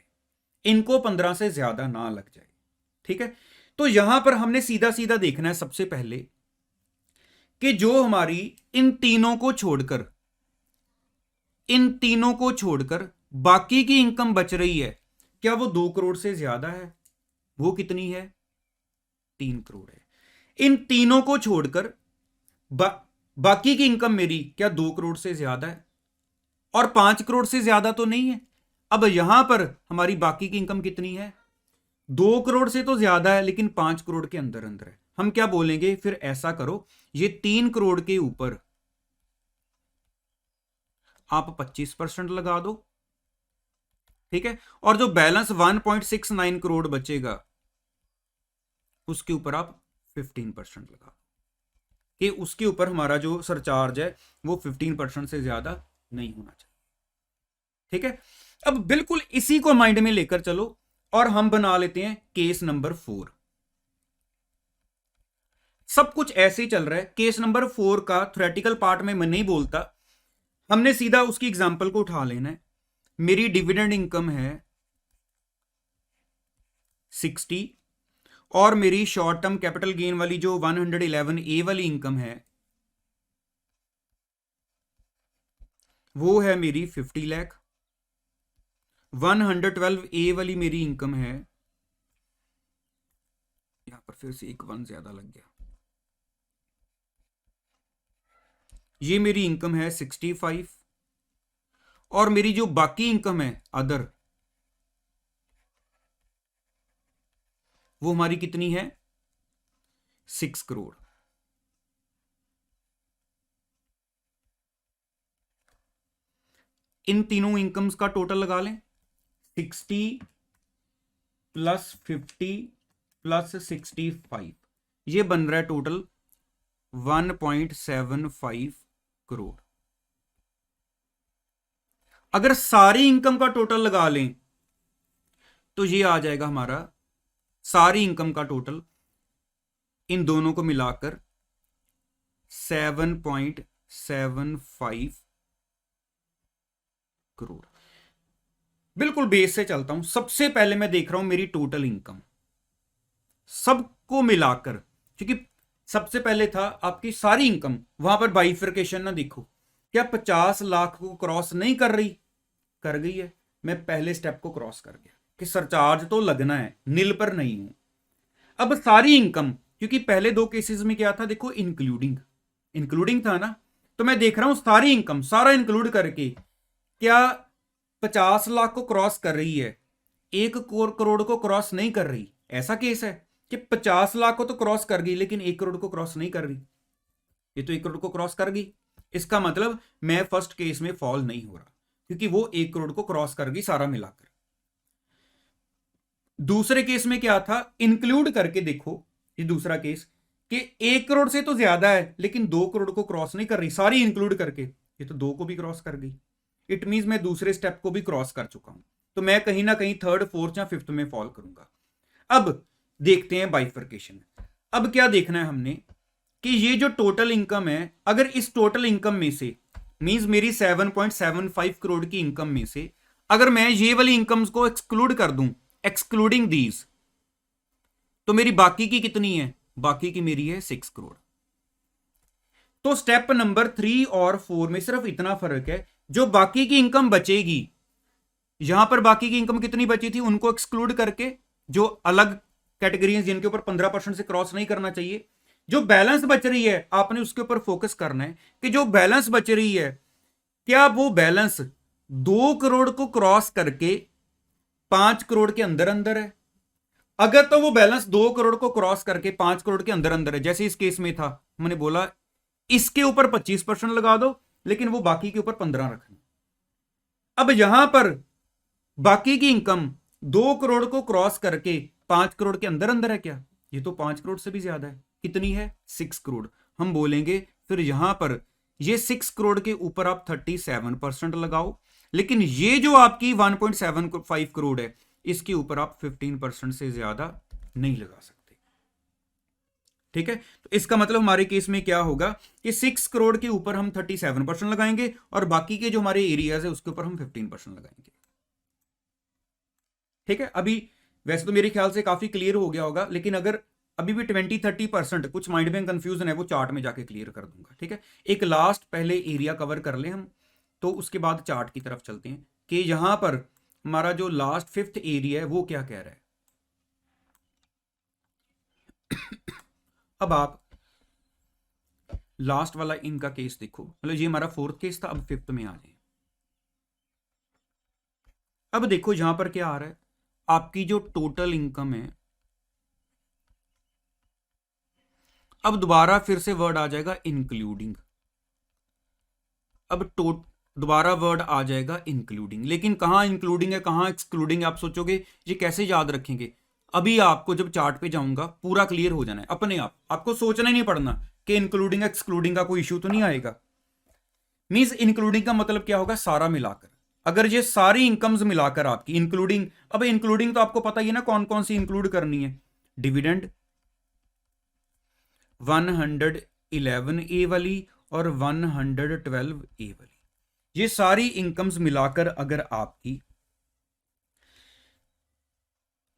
इनको 15 से ज्यादा ना लग जाए। ठीक है, तो यहां पर हमने सीधा सीधा देखना है सबसे पहले कि जो हमारी इन तीनों को छोड़कर बाकी की इनकम बच रही है, क्या वो 2 करोड़ से ज्यादा है? वो कितनी है? 3 करोड़ है। इन तीनों को छोड़कर बाकी की इनकम मेरी क्या 2 करोड़ से ज्यादा है? और 5 करोड़ से ज्यादा तो नहीं है। अब यहां पर हमारी बाकी की इनकम कितनी है? 2 करोड़ से तो ज्यादा है लेकिन 5 करोड़ के अंदर अंदर है। हम क्या बोलेंगे फिर, ऐसा करो ये 3 करोड़ के ऊपर आप 25% लगा दो। ठीक है, और जो बैलेंस 1.69 करोड़ बचेगा उसके ऊपर आप 15% लगा दो कि उसके ऊपर हमारा जो सरचार्ज है वो 15% से ज्यादा नहीं होना चाहिए। ठीक है, अब बिल्कुल इसी को माइंड में लेकर चलो और हम बना लेते हैं केस नंबर 4। सब कुछ ऐसे ही चल रहा है। केस नंबर 4 का थ्योरेटिकल पार्ट में मैं नहीं बोलता, हमने सीधा उसकी एग्जांपल को उठा लेना है। मेरी डिविडेंड इनकम है 60 और मेरी शॉर्ट टर्म कैपिटल गेन वाली जो 111A वाली इनकम है वो है मेरी 50 लाख। 112A वाली मेरी इनकम है, यहां पर फिर से एक 1 ज्यादा लग गया, ये मेरी इनकम है 65 और मेरी जो बाकी इनकम है अदर वो हमारी कितनी है? 6 करोड़। इन तीनों इनकम्स का टोटल लगा लें, 60 प्लस 50 प्लस 65, ये बन रहा है टोटल 1.75 करोड़। अगर सारी इनकम का टोटल लगा लें तो ये आ जाएगा हमारा सारी इनकम का टोटल इन दोनों को मिलाकर 7.75 करोड़। बिल्कुल बेस से चलता हूं। सबसे पहले मैं देख रहा हूं मेरी टोटल इनकम सबको मिलाकर, क्योंकि सबसे पहले था आपकी सारी इनकम, वहां पर बाइफर्केशन ना देखो, क्या 50 लाख को क्रॉस नहीं कर रही? कर गई है। मैं पहले स्टेप को क्रॉस कर गया कि सरचार्ज तो लगना है, नील पर नहीं हूं। अब सारी इनकम, क्योंकि पहले दो केसेस में क्या था देखो, इंक्लूडिंग था ना, तो मैं देख रहा हूं सारी इनकम सारा इंक्लूड करके क्या 50 लाख को क्रॉस कर रही है, 1 करोड़ को क्रॉस नहीं कर रही। ऐसा केस है कि 50 लाख को तो क्रॉस कर गई लेकिन 1 करोड़ को क्रॉस नहीं कर रही। ये तो 1 करोड़ को क्रॉस कर गई, इसका मतलब मैं फर्स्ट केस में फॉल नहीं हो रहा क्योंकि वो 1 करोड़ को क्रॉस कर गई सारा मिलाकर। दूसरे केस में क्या था, इंक्लूड करके देखो, ये दूसरा केस कि 1 करोड़ से तो ज्यादा है लेकिन 2 करोड़ को क्रॉस नहीं कर रही, सारी इंक्लूड करके ये तो 2 को भी क्रॉस कर गई। इट मींस मैं दूसरे स्टेप को भी क्रॉस कर चुका हूं, तो मैं कहीं ना कहीं थर्ड, फोर्थ या फिफ्थ में फॉल करूंगा। अब देखते हैं बाइफर्केशन। अब क्या देखना है हमने कि ये जो टोटल इनकम है, अगर इस टोटल इनकम में से मींस मेरी 7.75 करोड़ की इनकम में से अगर मैं ये वाली इनकम्स को एक्सक्लूड कर दूं, एक्सक्लूडिंग दीज, तो मेरी बाकी की कितनी है? बाकी की मेरी है 6 करोड़। तो स्टेप नंबर 3 और 4 में सिर्फ इतना फर्क है, जो बाकी की इनकम बचेगी, यहां पर बाकी की इनकम कितनी बची थी उनको एक्सक्लूड करके, जो अलग कैटेगरीज जिनके ऊपर 15% से क्रॉस नहीं करना चाहिए, जो बैलेंस बच रही है आपने उसके ऊपर फोकस करना है कि जो बैलेंस बच रही है क्या वो बैलेंस 2 करोड़ को क्रॉस करके 5 करोड़ के अंदर अंदर है। अगर तो वो बैलेंस 2 करोड़ को क्रॉस करके 5 करोड़ के अंदर अंदर है, जैसे इस केस में था, मैंने बोला इसके ऊपर 25% लगा दो लेकिन वो बाकी के ऊपर 15 रखना। अब यहां पर बाकी की इनकम 2 करोड़ को क्रॉस करके 5 करोड़ के अंदर अंदर है क्या? ये तो 5 करोड़ से भी ज्यादा है। कितनी है? 6 करोड़। हम बोलेंगे फिर यहां पर ये 6 करोड़ के ऊपर आप 37% लगाओ, लेकिन ये जो आपकी 1.75 करोड़ है, इसके ऊपर आप 15% से ज्यादा नहीं लगा सकते। ठीक है, तो इसका मतलब हमारे केस में क्या होगा कि 6 करोड़ के ऊपर हम 37% लगाएंगे और बाकी के जो हमारे एरियाज है उसके ऊपर हम 15% लगाएंगे। ठीक है, अभी वैसे तो मेरे ख्याल से काफी क्लियर हो गया होगा, लेकिन अगर अभी भी 20-30% कुछ माइंड में कंफ्यूजन है वो चार्ट में जाके क्लियर कर दूंगा। ठीक है, एक लास्ट पहले एरिया कवर कर लें हम, तो उसके बाद चार्ट की तरफ चलते हैं कि यहां पर हमारा जो लास्ट 5th एरिया है वो क्या कह रहा है। अब आप लास्ट वाला इनका केस देखो, मतलब ये हमारा 4th केस था, अब 5th में आ जाए। अब देखो यहां पर क्या आ रहा है, आपकी जो टोटल इनकम है, अब दोबारा फिर से वर्ड आ जाएगा इंक्लूडिंग। अब दोबारा वर्ड आ जाएगा इंक्लूडिंग, लेकिन कहां इंक्लूडिंग है कहां एक्सक्लूडिंग है आप सोचोगे ये कैसे याद रखेंगे। अभी आपको जब चार्ट पे जाऊंगा पूरा क्लियर हो जाना है अपने आप, आपको सोचना ही नहीं पड़ना कि इंक्लूडिंग एक्सक्लूडिंग का कोई इश्यू तो नहीं आएगा। मींस इंक्लूडिंग का मतलब क्या होगा, सारा मिलाकर। अगर ये सारी इनकम्स मिलाकर आपकी इंक्लूडिंग, अब इंक्लूडिंग तो आपको पता ही है ना कौन कौन सी इंक्लूड करनी है। डिविडेंड 111 ए वाली और 112 ए वाली, ये सारी इनकम्स मिलाकर अगर आपकी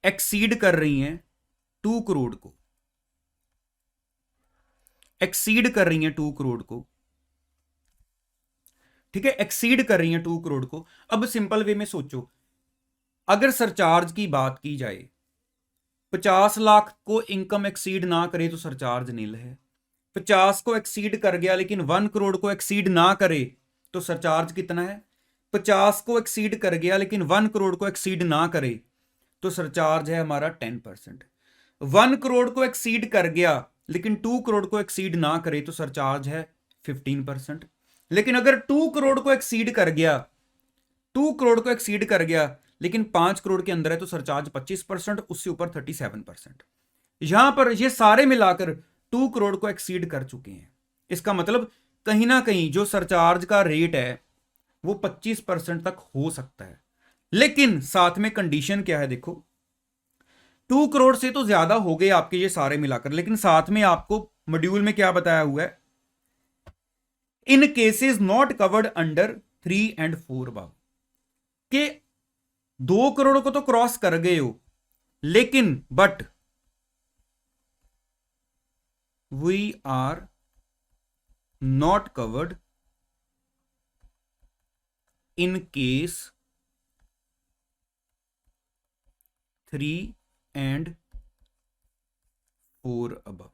एक्सीड कर रही हैं 2 करोड़ को, एक्सीड कर रही हैं 2 करोड़ को, ठीक है, एक्सीड कर रही हैं 2 करोड़ को। अब सिंपल वे में सोचो, अगर सरचार्ज की बात की जाए 50 लाख को इनकम एक्सीड ना करे तो सरचार्ज नील है। 50 को एक्सीड कर गया लेकिन 1 करोड़ को एक्सीड ना करे तो सरचार्ज कितना है। 50 को एक्सीड कर गया लेकिन 1 करोड़ को एक्सीड ना करे तो सरचार्ज है हमारा 10%। 1 करोड़ को एक्सीड कर गया लेकिन 2 करोड़ को एक्सीड ना करे तो सरचार्ज है 15%। लेकिन अगर 2 करोड़ को एक्सीड कर गया, 2 करोड़ को एक्सीड कर गया लेकिन 5 करोड़ के अंदर है तो सरचार्ज 25%, उससे ऊपर 37%। यहां पर ये सारे मिलाकर 2 करोड़ को एक्सीड कर चुके हैं। इसका मतलब कहीं ना कहीं जो सरचार्ज का रेट है वो 25% तक हो सकता है। लेकिन साथ में कंडीशन क्या है, देखो 2 करोड़ से तो ज्यादा हो गए आपके ये सारे मिलाकर, लेकिन साथ में आपको मॉड्यूल में क्या बताया हुआ है, in cases not covered under 3 and 4 above, के 2 करोड़ को तो क्रॉस कर गए हो लेकिन but we are not covered in case 3 and 4 above.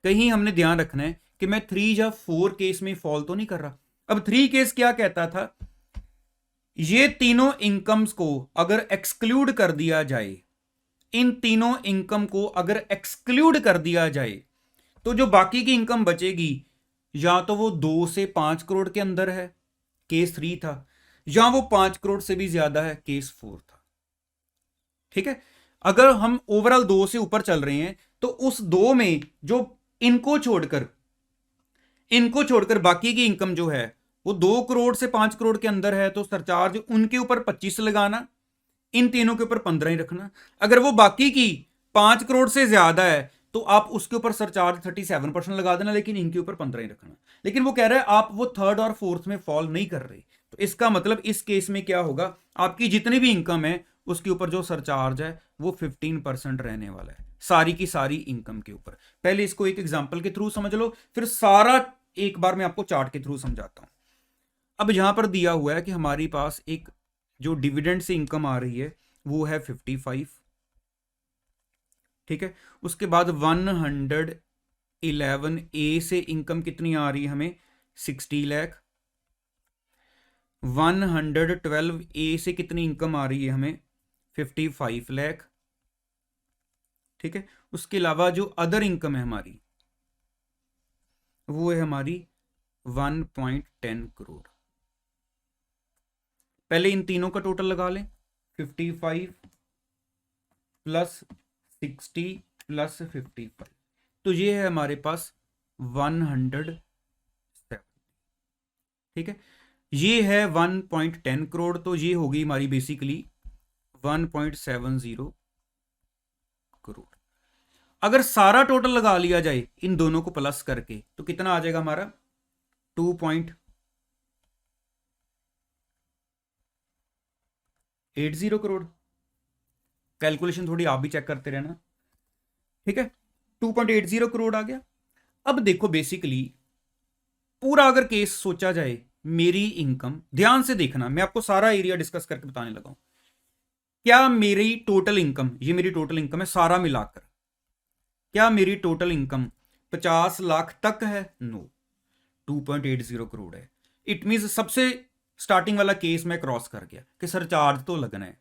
कहीं हमने ध्यान रखना है कि मैं 3 या 4 केस में फॉल तो नहीं कर रहा। अब 3 केस क्या कहता था, ये तीनों इनकम्स को अगर एक्सक्लूड कर दिया जाए, इन तीनों इनकम को अगर एक्सक्लूड कर दिया जाए तो जो बाकी की इनकम बचेगी या तो वो 2 से 5 करोड़ के अंदर है, केस 3 था, या वो 5 करोड़ से भी ज्यादा है, केस 4 था। ठीक है, अगर हम ओवरऑल 2 से ऊपर चल रहे हैं तो उस 2 में जो इनको छोड़कर बाकी की इनकम जो है वो 2 करोड़ से 5 करोड़ के अंदर है तो सरचार्ज उनके ऊपर 25 लगाना, इन तीनों के ऊपर 15 ही रखना। अगर वो बाकी की 5 करोड़ से ज्यादा है तो आप उसके ऊपर सरचार्ज 37% लगा देना, लेकिन इनके ऊपर 15 ही रखना। लेकिन वो कह रहा है आप वो 3rd और 4th में फॉल नहीं कर रहे, तो इसका मतलब इस केस में क्या होगा, आपकी जितनी भी इनकम है उसके ऊपर जो सरचार्ज है वो 15% रहने वाला है, सारी की सारी इनकम के ऊपर। पहले इसको एक एग्जांपल के थ्रू समझ लो, फिर सारा एक बार मैं आपको चार्ट के थ्रू समझाता हूं। अब यहां पर दिया हुआ है कि हमारे पास एक जो डिविडेंड से इनकम आ रही है वो है 55। ठीक है, उसके बाद 111 ए से इनकम कितनी आ रही है हमें, 60 लाख। 112 ए से कितनी इनकम आ रही है हमें, 55 लाख। ठीक है, उसके अलावा जो अदर इनकम है हमारी वो है हमारी 1.10 करोड़। पहले इन तीनों का टोटल लगा लें, 55 प्लस 60 प्लस 55, तो ये है हमारे पास 107। ठीक है, ये है 1.10 करोड़, तो ये होगी हमारी बेसिकली 1.70 करोड़। अगर सारा टोटल लगा लिया जाए इन दोनों को प्लस करके तो कितना आ जाएगा हमारा 2.80 करोड़। कैलकुलेशन थोड़ी आप भी चेक करते रहना, ठीक है। 2.80 करोड़ आ गया। अब देखो बेसिकली पूरा अगर केस सोचा जाए, मेरी इनकम, ध्यान से देखना, मैं आपको सारा एरिया डिस्कस करके बताने लगा हूं। क्या मेरी टोटल इनकम, ये मेरी टोटल इनकम है सारा मिलाकर, क्या मेरी टोटल इनकम 50 लाख तक है? नो, 2.80 करोड़ है। इट मीन सबसे स्टार्टिंग वाला केस में क्रॉस कर गया कि सर चार्ज तो लगना है।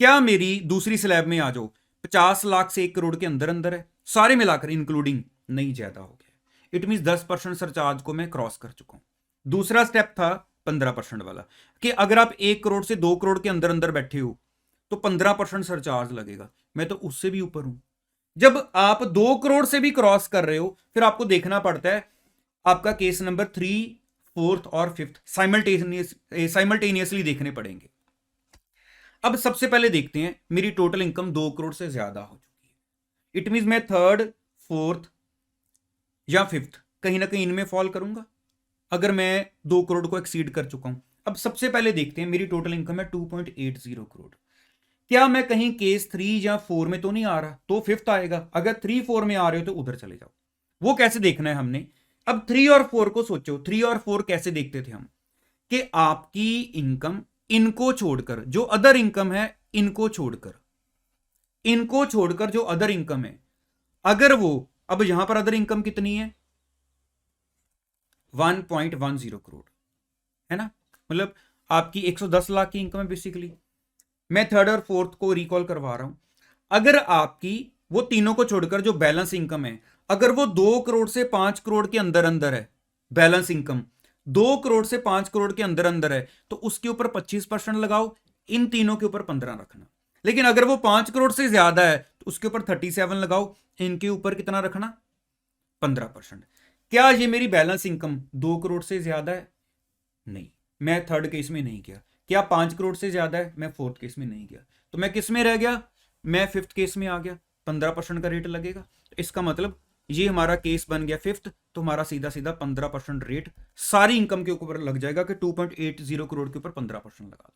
क्या मेरी दूसरी स्लैब में आ जाओ, 50 लाख से 1 करोड़ के अंदर अंदर है, सारे मिलाकर इंक्लूडिंग, नहीं ज्यादा हो गया। इट मीन 10% सरचार्ज को मैं क्रॉस कर चुका हूं। दूसरा स्टेप था 15% वाला, कि अगर आप 1 करोड़ से 2 करोड़ के अंदर अंदर बैठे हो तो 15% सरचार्ज लगेगा। मैं तो उससे भी ऊपर हूं। जब आप 2 करोड़ से भी क्रॉस कर रहे हो फिर आपको देखना पड़ता है आपका केस नंबर 3, 4th और 5th साइमल्टेनियसली देखने पड़ेंगे। अब सबसे पहले देखते हैं मेरी टोटल इनकम 2 करोड़ से ज्यादा हो चुकी है। इट मीन मैं 3rd, 4th या 5th कहीं ना कहीं इनमें फॉल करूंगा अगर मैं 2 करोड़ को एक्सीड कर चुका हूं। अब सबसे पहले देखते हैं मेरी टोटल इनकम है 2.80 करोड़। क्या मैं कहीं केस 3 या 4 में तो नहीं आ रहा? तो 5th आएगा। अगर 3, 4 में आ रहे हो तो उधर चले जाओ। वो कैसे देखना है हमने? अब 3 और 4 को सोचो, 3 और 4 कैसे देखते थे हम, कि आपकी इनकम इनको छोड़कर, जो अदर इनकम है इनको छोड़कर, इनको छोड़कर जो अदर इनकम है, अगर वो, अब यहां पर अदर इनकम कितनी है? 1.10 करोड़ है ना, मतलब आपकी 110 लाख की इनकम है बेसिकली। मैं 3rd और 4th को रिकॉल करवा रहा हूं। अगर आपकी वो तीनों को छोड़कर जो बैलेंस इनकम है, अगर वो 2 करोड़ से 5 करोड़ के अंदर अंदर है, बैलेंस इनकम 2 करोड़ से 5 करोड़ के अंदर अंदर है, तो उसके ऊपर 25% लगाओ, इन तीनों के ऊपर 15 रखना। लेकिन अगर वो 5 करोड़ से ज्यादा है तो उसके ऊपर 37 लगाओ, इनके ऊपर कितना रखना? 15%। क्या ये मेरी बैलेंस इनकम 2 करोड़ से ज्यादा है? नहीं, मैं 3rd केस में नहीं किया। क्या 5 करोड़ से ज्यादा है? मैं 4th केस में नहीं गया। तो मैं किस में रह गया? मैं 5th केस में आ गया। 15% का रेट लगेगा। तो इसका मतलब ये हमारा केस बन गया 5th, तो हमारा सीधा सीधा 15% रेट सारी इनकम के ऊपर लग जाएगा कि 2.80 करोड़ के ऊपर 15% लगा दो।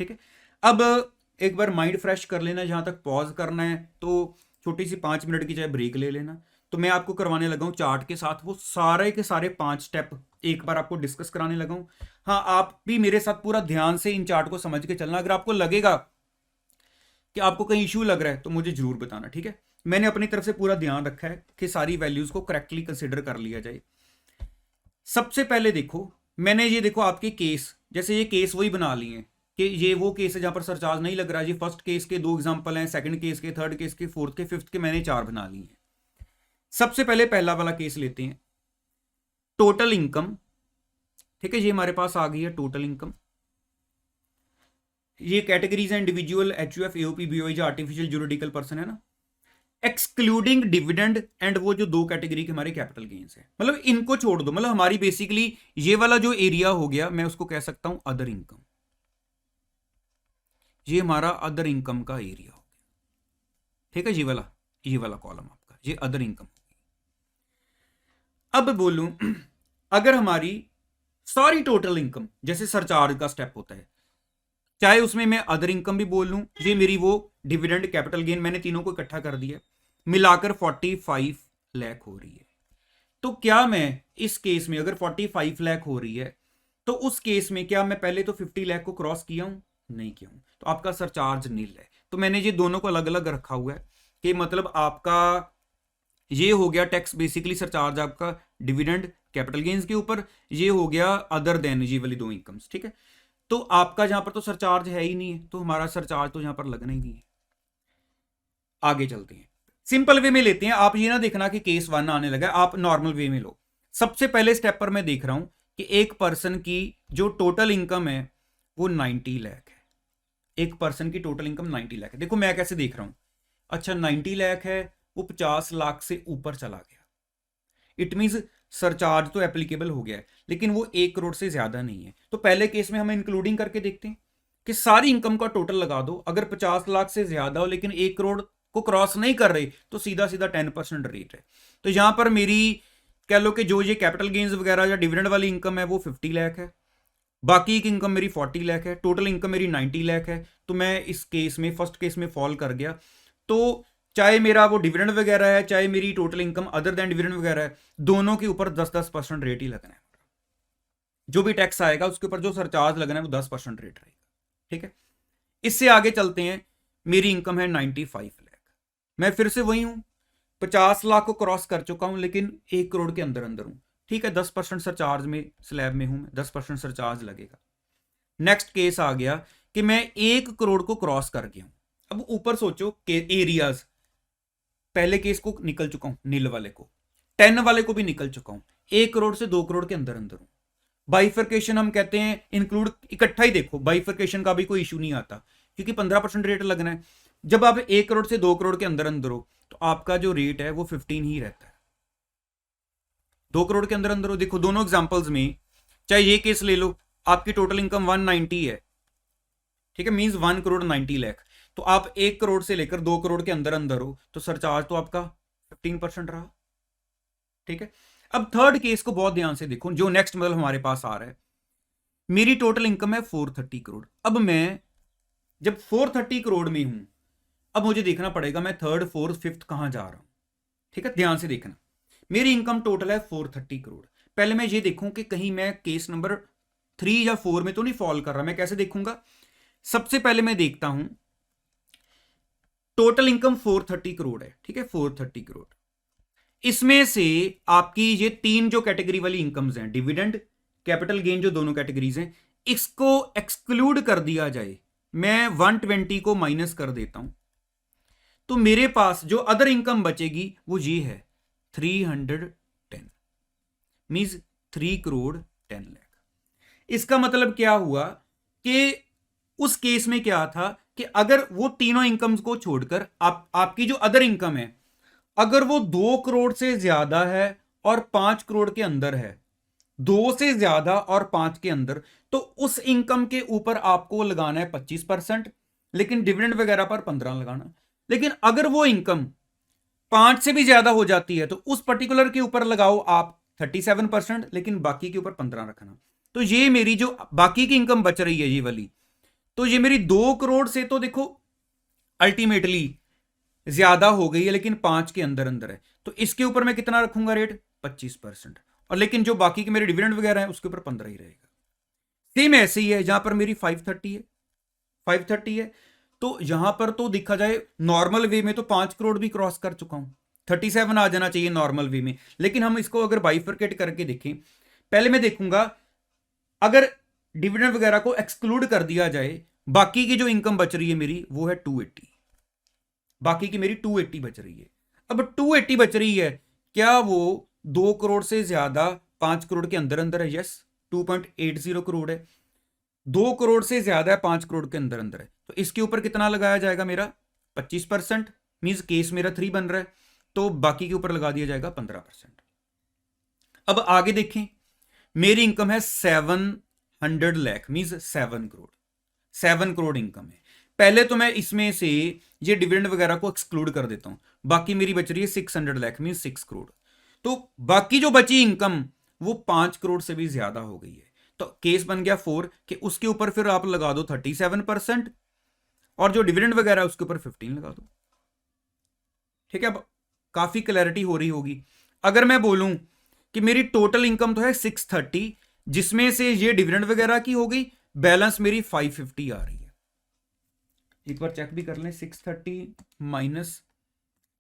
ठीक है। अब एक बार माइंड फ्रेश कर लेना, जहां तक पॉज करना है तो छोटी सी 5 मिनट की चाहे ब्रेक ले लेना। तो मैं आपको करवाने लगा हूं चार्ट के साथ वो सारे के सारे 5 स्टेप एक बार आपको डिस्कस कराने लगा हूं। हाँ, आप भी मेरे साथ पूरा ध्यान से इन चार्ट को समझ के चलना। अगर आपको लगेगा कि आपको कहीं इश्यू लग रहा है तो मुझे जरूर बताना, ठीक है। मैंने अपनी तरफ से पूरा ध्यान रखा है कि सारी वैल्यूज को करेक्टली कंसिडर कर लिया जाए। सबसे पहले देखो, मैंने ये देखो आपके केस, जैसे ये केस वही बना लिए हैं कि ये वो केस है जहां पर सरचार्ज नहीं लग रहा है। ये फर्स्ट केस के 2 एग्जांपल हैं, सेकंड केस के, 3rd केस के, 4th के, 5th के, मैंने 4 बना लिए हैं। सबसे पहले पहला वाला केस लेते हैं, टोटल इनकम। ठीक है, ये हमारे पास आ गई है टोटल इनकम। ये कैटेगरीज है इंडिविजुअल, एचयूएफ, एओपी, बीओआई, जो आर्टिफिशियल जुरिडिकल पर्सन है ना, एक्सक्लूडिंग डिविडेंड एंड वो जो 2 कैटेगरी के हमारे कैपिटल गेन्स है, मतलब इनको छोड़ दो। मतलब हमारी बेसिकली ये वाला जो एरिया हो गया, मैं उसको कह सकता हूं अदर इनकम। ये हमारा अदर इनकम का एरिया हो गया। ठीक है, ये वाला कॉलम आपका, ये अदर इनकम। अब बोलूं अगर हमारी सारी टोटल इनकम, जैसे सरचार्ज का स्टेप होता है, चाहे उसमें मैं अदर इनकम भी बोल लूं, ये मेरी वो डिविडेंड, कैपिटल गेन, मैंने तीनों को इकट्ठा कर दिया, मिलाकर 45 लाख हो रही है। तो क्या मैं इस केस में अगर 45 लाख हो रही है तो उस केस में क्या मैं पहले तो 50 लाख को क्रॉस किया हूं? नहीं किया हूं, तो आपका सरचार्ज नील है। तो मैंने ये दोनों को अलग अलग रखा हुआ है कि मतलब आपका ये हो गया टैक्स, बेसिकली सरचार्ज आपका डिविडेंड कैपिटल गेन्स के ऊपर, ये हो गया अदर देन ये वाली 2 इनकम्स। ठीक है, तो आपका जहां पर तो सरचार्ज है ही नहीं है, तो हमारा सरचार्ज तो यहां पर लगना ही नहीं है। आगे चलते हैं, सिंपल वे में लेते हैं। आप ये ना देखना कि केस 1 आने लगा, आप नॉर्मल वे में लो। सबसे पहले स्टेप पर मैं देख रहा हूं कि एक पर्सन की जो टोटल इनकम है वो 90 लाख है। एक पर्सन की टोटल इनकम 90 लाख है। देखो मैं कैसे देख रहा हूं, अच्छा 90 लाख है, वो 50 लाख से ऊपर चला गया। इट मींस सरचार्ज तो एप्लीकेबल हो गया है, लेकिन वो 1 करोड़ से ज्यादा नहीं है। तो पहले केस में हम इंक्लूडिंग करके देखते हैं कि सारी इनकम का टोटल लगा दो, अगर 50 लाख से ज्यादा हो लेकिन 1 करोड़ को क्रॉस नहीं कर रही तो सीधा सीधा 10% रेट है। तो यहां पर मेरी कह लो कि जो ये कैपिटल गेन्स वगैरह या डिविडेंड वाली इनकम है वो 50 लाख है, बाकी की इनकम मेरी 40 लाख है, टोटल इनकम मेरी 90 लाख है। तो मैं इस केस में फर्स्ट केस में फॉल कर गया। तो चाहे मेरा वो डिविडेंड वगैरह है, चाहे मेरी total income other than dividend वगैरह है, दोनों के ऊपर 10% रेट ही लगना है। जो भी टैक्स आएगा उसके ऊपर जो सरचार्ज लगना है वो 10% रेट रहेगा। ठीक है, इससे आगे चलते हैं। मेरी इनकम है 95 लाख, मैं फिर से वही हूं, 50 लाख को क्रॉस कर चुका हूं लेकिन 1 करोड़ के अंदर अंदर हूं। ठीक है, 10% सरचार्ज में स्लैब में हूं मैं, 10% सरचार्ज लगेगा। नेक्स्ट केस आ गया कि मैं 1 करोड़ को क्रॉस कर गया हूं। अब ऊपर सोचो कि एरियाज, पहले केस को निकल चुका हूं, नील वाले को, 10 वाले को भी निकल चुका हूं, 1 करोड़ से 2 करोड़ के अंदर अंदर हूं। बाइफर्केशन हम कहते हैं इंक्लूड इकट्ठा ही देखो, बाइफर्केशन का भी कोई इशू नहीं आता क्योंकि 15% रेट लगना है। जब आप 1 करोड़ से 2 करोड़ के अंदर अंदर हो तो आपका जो रेट है वो 15 ही रहता है। 2 करोड़ के अंदर अंदर हो, देखो दोनों एग्जांपल्स में, चाहे ये केस ले लो, आपकी टोटल इनकम 190 है, ठीक है, मींस 1 करोड़ 90 लाख। तो आप 1 करोड़ से लेकर 2 करोड़ के अंदर अंदर हो तो सरचार्ज तो आपका 15% रहा। ठीक है, अब थर्ड केस को बहुत ध्यान से देखो, जो नेक्स्ट मतलब हमारे पास आ रहा है। मेरी टोटल इनकम है 430 करोड़। अब मैं जब 430 करोड़ में हूं, अब मुझे देखना पड़ेगा मैं थर्ड फोर्थ फिफ्थ कहां जा रहा हूं। ठीक है, ध्यान से देखना, मेरी इनकम टोटल है 430 करोड़। पहले मैं ये देखूं कि कहीं मैं केस नंबर 3 या 4 में तो नहीं फॉल कर रहा। मैं कैसे देखूंगा? सबसे पहले मैं देखता हूं टोटल इनकम 430 करोड़ है, ठीक है, 430 करोड़। इसमें से आपकी ये 3 जो कैटेगरी वाली इनकम्स हैं, डिविडेंड, कैपिटल गेन, जो दोनों कैटेगरीज हैं, इसको एक्सक्लूड कर दिया जाए, मैं 120 को माइनस कर देता हूं, तो मेरे पास जो अदर इनकम बचेगी वो ये है 310, मींस 3 करोड़ 10 लाख। इसका मतलब क्या हुआ कि उस केस में क्या था कि अगर वो तीनों इनकम्स को छोड़कर आपकी जो अदर इनकम है, अगर वो 2 करोड़ से ज्यादा है और 5 करोड़ के अंदर है, 2 से ज्यादा और 5 के अंदर, तो उस इनकम के ऊपर आपको लगाना है 25%, लेकिन डिविडेंड वगैरह पर 15 लगाना। लेकिन अगर वो इनकम 5 से भी ज्यादा हो जाती है तो उस पर्टिकुलर के ऊपर लगाओ आप 37%, लेकिन बाकी के ऊपर 15 रखना। तो ये मेरी जो बाकी की इनकम बच रही है ये वाली, तो ये मेरी 2 करोड़ से तो देखो अल्टीमेटली ज्यादा हो गई है, लेकिन 5 के अंदर अंदर है, तो इसके ऊपर मैं कितना रखूंगा रेट? 25%। और लेकिन जो बाकी के मेरे डिविडेंड वगैरह है उसके ऊपर 15 ही रहेगा। सेम ऐसे ही है जहां पर मेरी 530 है, 530 है, तो यहां पर तो देखा जाए नॉर्मल वे में तो 5 करोड़ भी क्रॉस कर चुका हूं, 37 आ जाना चाहिए नॉर्मल वे में। लेकिन हम इसको अगर बाइफरकेट करके देखें, पहले मैं देखूंगा अगर डिविडेंड वगैरह को एक्सक्लूड कर दिया जाए, बाकी की जो इनकम बच रही है मेरी वो है 280, बाकी की मेरी 280 बच रही है। अब 280 बच रही है, क्या वो 2 करोड़ से ज्यादा 5 करोड़ के अंदर अंदर है? यस, 2.80 करोड़ है। 2 करोड़ से ज्यादा है 5 करोड़ के अंदर अंदर है, तो इसके ऊपर कितना लगाया जाएगा? मेरा 25%, मींस केस मेरा 3 बन रहा है, तो बाकी के ऊपर लगा दिया जाएगा 15%। अब आगे देखें, मेरी इनकम है 700 लाख, मींस 7 करोड़, 7 करोड़ इनकम है। पहले तो मैं इसमें से ये डिविडेंड वगैरह को एक्सक्लूड कर देता हूं, बाकी मेरी बच रही है 600 लाख, मींस 6 करोड़। तो बाकी जो बची इनकम वो 5 करोड़ से भी ज्यादा हो गई है, तो केस बन गया 4 कि उसके ऊपर फिर आप लगा दो 37%, और जो डिविडेंड वगैरह है उसके ऊपर 15 लगा दो। ठीक है, अब काफी क्लैरिटी हो रही होगी। अगर मैं बोलूं कि मेरी टोटल इनकम तो है 630, जिसमें से ये डिविडेंड वगैरह की हो गई, बैलेंस मेरी 550 आ रही है। एक बार चेक भी कर लें, 630 माइनस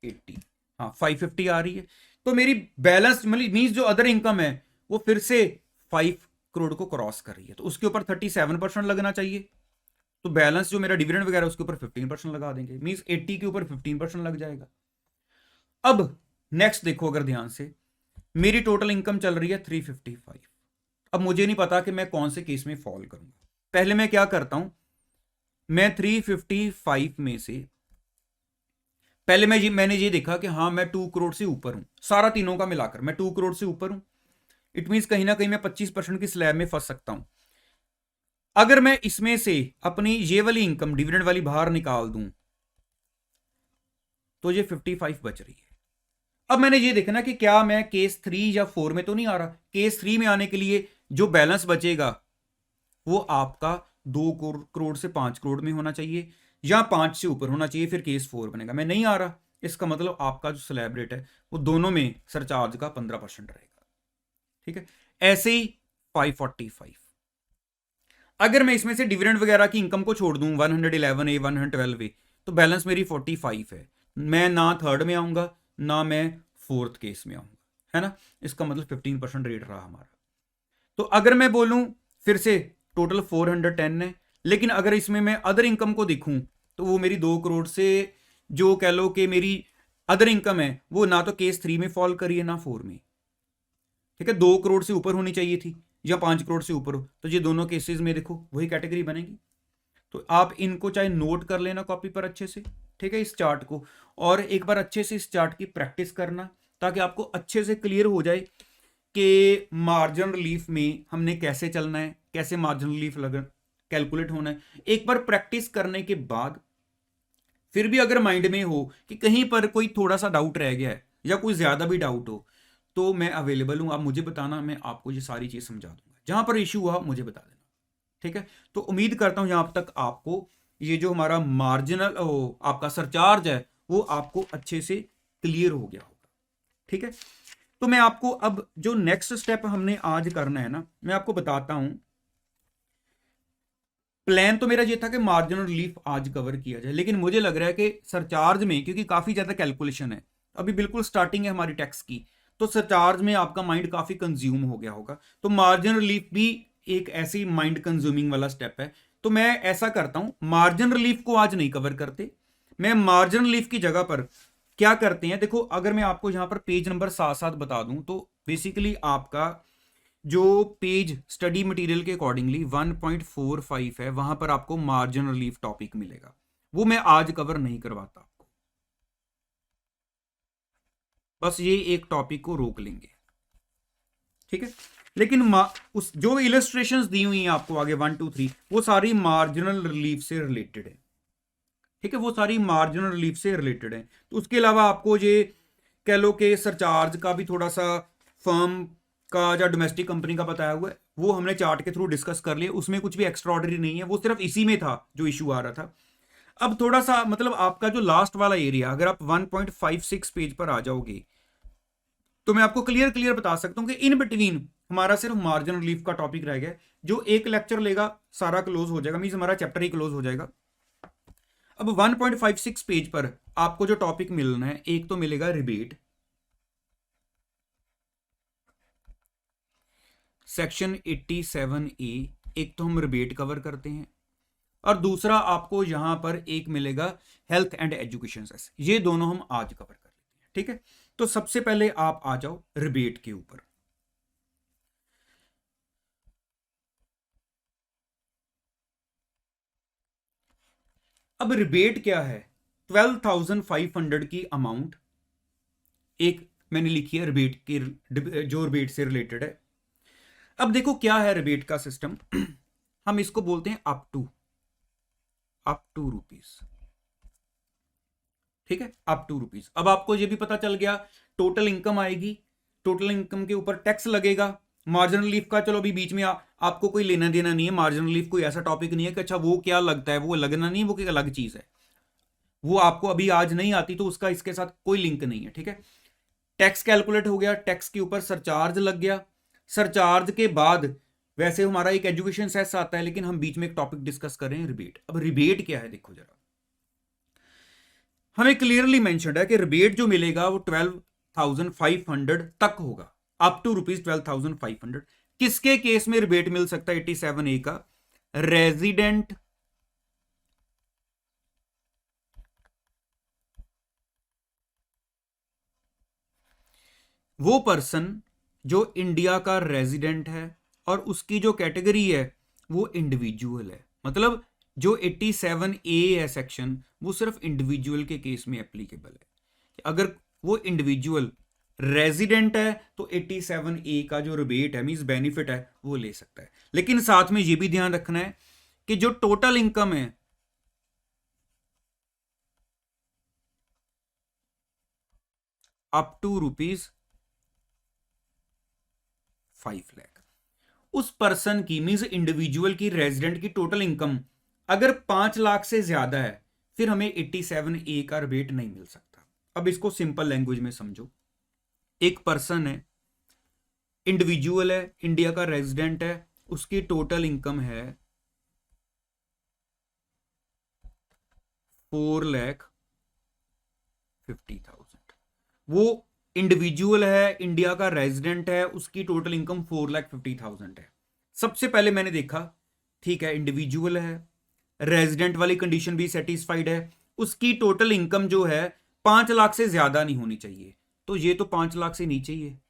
80, हाँ 550 आ रही है। तो मेरी बैलेंस मतलब मींस जो अदर इनकम है वो फिर से 5 करोड़ को क्रॉस कर रही है, तो उसके ऊपर 37% लगना चाहिए। तो बैलेंस जो मेरा डिविडेंड वगैरह उसके ऊपर 15% लगा देंगे, मींस 80 के ऊपर 15% लग जाएगा। अब नेक्स्ट देखो अगर ध्यान से, मेरी टोटल इनकम चल रही है 355। अब मुझे नहीं पता कि मैं कौन से केस में फॉल करूंगा। पहले मैं क्या करता हूं, मैं 355 में से पहले मैंने ये देखा कि हाँ मैं 2 करोड़ से ऊपर हूं, सारा तीनों का मिलाकर मैं 2 करोड़ से ऊपर हूं। इट मीन्स कहीं ना कहीं मैं 25% की स्लैब में फंस सकता हूं। अगर मैं इसमें से अपनी ये वाली इनकम डिविडेंड वाली बाहर निकाल दूं तो ये 55 बच रही है। अब मैंने ये देखना कि क्या मैं केस 3 या 4 में तो नहीं आ रहा। केस 3 में आने के लिए जो बैलेंस बचेगा वो आपका 2 करोड़ से 5 करोड़ में होना चाहिए या 5 से ऊपर होना चाहिए, फिर केस 4 बनेगा। मैं नहीं आ रहा, इसका मतलब आपका जो स्लैब रेट है वो दोनों में सरचार्ज का 15% रहेगा। ठीक है, ऐसे ही 545, अगर मैं इसमें से डिविडेंड वगैरह की इनकम को छोड़ दूं 111A 112A तो बैलेंस मेरी 45 है। मैं ना थर्ड में आऊंगा ना मैं फोर्थ केस में आऊंगा, है ना। इसका मतलब 15% रेट रहा हमारा। तो अगर मैं बोलूं फिर से टोटल 410 है, लेकिन अगर इसमें मैं अदर इनकम को देखूं तो वो मेरी 2 करोड़ से जो कह लो कि मेरी अदर इनकम है वो ना तो केस 3 में फॉल करी है ना 4 में। ठीक है, 2 करोड़ से ऊपर होनी चाहिए थी या 5 करोड़ से ऊपर हो, तो ये दोनों केसेस में देखो वही कैटेगरी बनेगी। तो आप इनको चाहे नोट कर लेना कॉपी पर अच्छे से, ठीक है, इस चार्ट को, और एक बार अच्छे से इस चार्ट की प्रैक्टिस करना ताकि आपको अच्छे से क्लियर हो जाए कि मार्जिन रिलीफ में हमने कैसे चलना है, कैसे मार्जिन रिलीफ कैलकुलेट होना है। एक बार प्रैक्टिस करने के बाद फिर भी अगर माइंड में हो कि कहीं पर कोई थोड़ा सा डाउट रह गया है या कोई ज्यादा भी डाउट हो तो मैं अवेलेबल हूं, आप मुझे बताना, मैं आपको ये सारी चीज समझा दूंगा। जहां पर इश्यू हुआ मुझे बता देना। ठीक है, तो उम्मीद करता हूं यहां तक आपको ये जो हमारा मार्जिनल आपका सरचार्ज है वो आपको अच्छे से क्लियर हो गया होगा। ठीक है, तो मैं आपको अब जो नेक्स्ट स्टेप हमने आज करना है ना, मैं आपको बताता हूं। प्लान तो मेरा ये था कि मार्जिनल रिलीफ आज कवर किया जाए, लेकिन मुझे लग रहा है कि सरचार्ज में क्योंकि काफी ज्यादा कैलकुलेशन है, अभी बिल्कुल स्टार्टिंग है हमारी टैक्स की, तो सरचार्ज में आपका माइंड काफी कंज्यूम हो गया होगा। तो मार्जिन रिलीफ भी एक ऐसी माइंड कंज्यूमिंग वाला स्टेप है। तो मैं ऐसा करता हूं, मार्जिन रिलीफ को आज नहीं कवर करते। मैं मार्जिन रिलीफ की जगह पर क्या करते हैं, देखो अगर मैं आपको यहां पर पेज नंबर साथ साथ बता दूं तो बेसिकली आपका जो पेज स्टडी मटेरियल के अकॉर्डिंगली 1.45 है, वहां पर आपको मार्जिन रिलीफ टॉपिक मिलेगा। वो मैं आज कवर नहीं करवाता आपको, बस ये एक टॉपिक को रोक लेंगे। ठीक है, लेकिन उस जो इलस्ट्रेशंस दी हुई हैं आपको आगे 1 2 3 वो सारी मार्जिनल रिलीफ से रिलेटेड है। ठीक है, वो सारी मार्जिनल रिलीफ से रिलेटेड है। तो उसके अलावा आपको ये कह लो कि सरचार्ज का भी थोड़ा सा फर्म का या डोमेस्टिक कंपनी का बताया हुआ है, वो हमने चार्ट के थ्रू डिस्कस कर लिया। उसमें कुछ भी एक्स्ट्राऑर्डिनरी नहीं है, वो सिर्फ इसी में था जो इशू आ रहा था। अब थोड़ा सा मतलब आपका जो लास्ट वाला एरिया, अगर आप 1.56 पेज पर आ जाओगे तो मैं आपको क्लियर क्लियर बता सकता हूं कि इन बिटवीन हमारा सिर्फ मार्जिन रिलीफ का टॉपिक रह गया। जो एक लेक्चर लेगा सारा क्लोज हो जाएगा, मींस हमारा चैप्टर ही क्लोज हो जाएगा। अब 1.56 पेज पर आपको जो टॉपिक मिलना है, एक तो मिलेगा रिबेट, सेक्शन 87A, एक तो हम रिबेट कवर करते हैं, और दूसरा आपको यहां पर एक मिलेगा हेल्थ एंड एजुकेशन सेस। ये दोनों हम आज कवर कर लेते हैं। ठीक है, तो सबसे पहले आप आ जाओ रिबेट के ऊपर। अब रिबेट क्या है, 12,500 की अमाउंट एक मैंने लिखी है रिबेट की, जो रिबेट से रिलेटेड है। अब देखो क्या है रिबेट का सिस्टम हम इसको बोलते हैं अप टू रुपीज। ठीक है, अप टू रुपीज। अब आपको ये भी पता चल गया टोटल इनकम आएगी, टोटल इनकम के ऊपर टैक्स लगेगा। मार्जिन रिलीफ का चलो अभी बीच में आपको कोई लेना देना नहीं है। मार्जिन रिलीफ कोई ऐसा टॉपिक नहीं है कि अच्छा वो क्या लगता है, वो लगना नहीं, वो एक अलग चीज है, वो आपको अभी आज नहीं आती तो उसका इसके साथ कोई लिंक नहीं है। ठीक है, टैक्स कैलकुलेट हो गया, टैक्स के ऊपर सरचार्ज लग गया, सरचार्ज के बाद वैसे हमारा एक एजुकेशन सेस आता है, लेकिन हम बीच में एक टॉपिक डिस्कस कर रहे हैं रिबेट। अब रिबेट क्या है देखो जरा, हमें क्लियरली मेंशन्ड है कि रिबेट जो मिलेगा वो 12,500 तक होगा, अप टू रुपीज 12,500। किसके केस में रिबेट मिल सकता है 87A का, रेजिडेंट वो पर्सन जो इंडिया का रेजिडेंट है और उसकी जो कैटेगरी है वो इंडिविजुअल है। मतलब जो 87A है सेक्शन, वो सिर्फ इंडिविजुअल के केस में एप्लीकेबल है। अगर वो इंडिविजुअल रेजिडेंट है तो 87A का जो रिबेट है मींस बेनिफिट है वो ले सकता है। लेकिन साथ में ये भी ध्यान रखना है कि जो टोटल इनकम है अप टू ₹5 लाख, उस पर्सन की मींस इंडिविजुअल की रेजिडेंट की टोटल इनकम अगर 5 लाख से ज्यादा है फिर हमें 87A का रिबेट नहीं मिल सकता। अब इसको सिंपल लैंग्वेज में समझो। एक पर्सन है, इंडिविजुअल है, इंडिया का रेजिडेंट है, उसकी टोटल इनकम है 4,50,000। वो इंडिविजुअल है, इंडिया का रेजिडेंट है, उसकी टोटल इनकम 4,50,000 है। सबसे पहले मैंने देखा ठीक है इंडिविजुअल है, रेजिडेंट वाली कंडीशन भी सेटिस्फाइड है, उसकी टोटल इनकम जो है 5 लाख से ज्यादा नहीं होनी चाहिए, तो ये तो 5 लाख से नीचे ही है।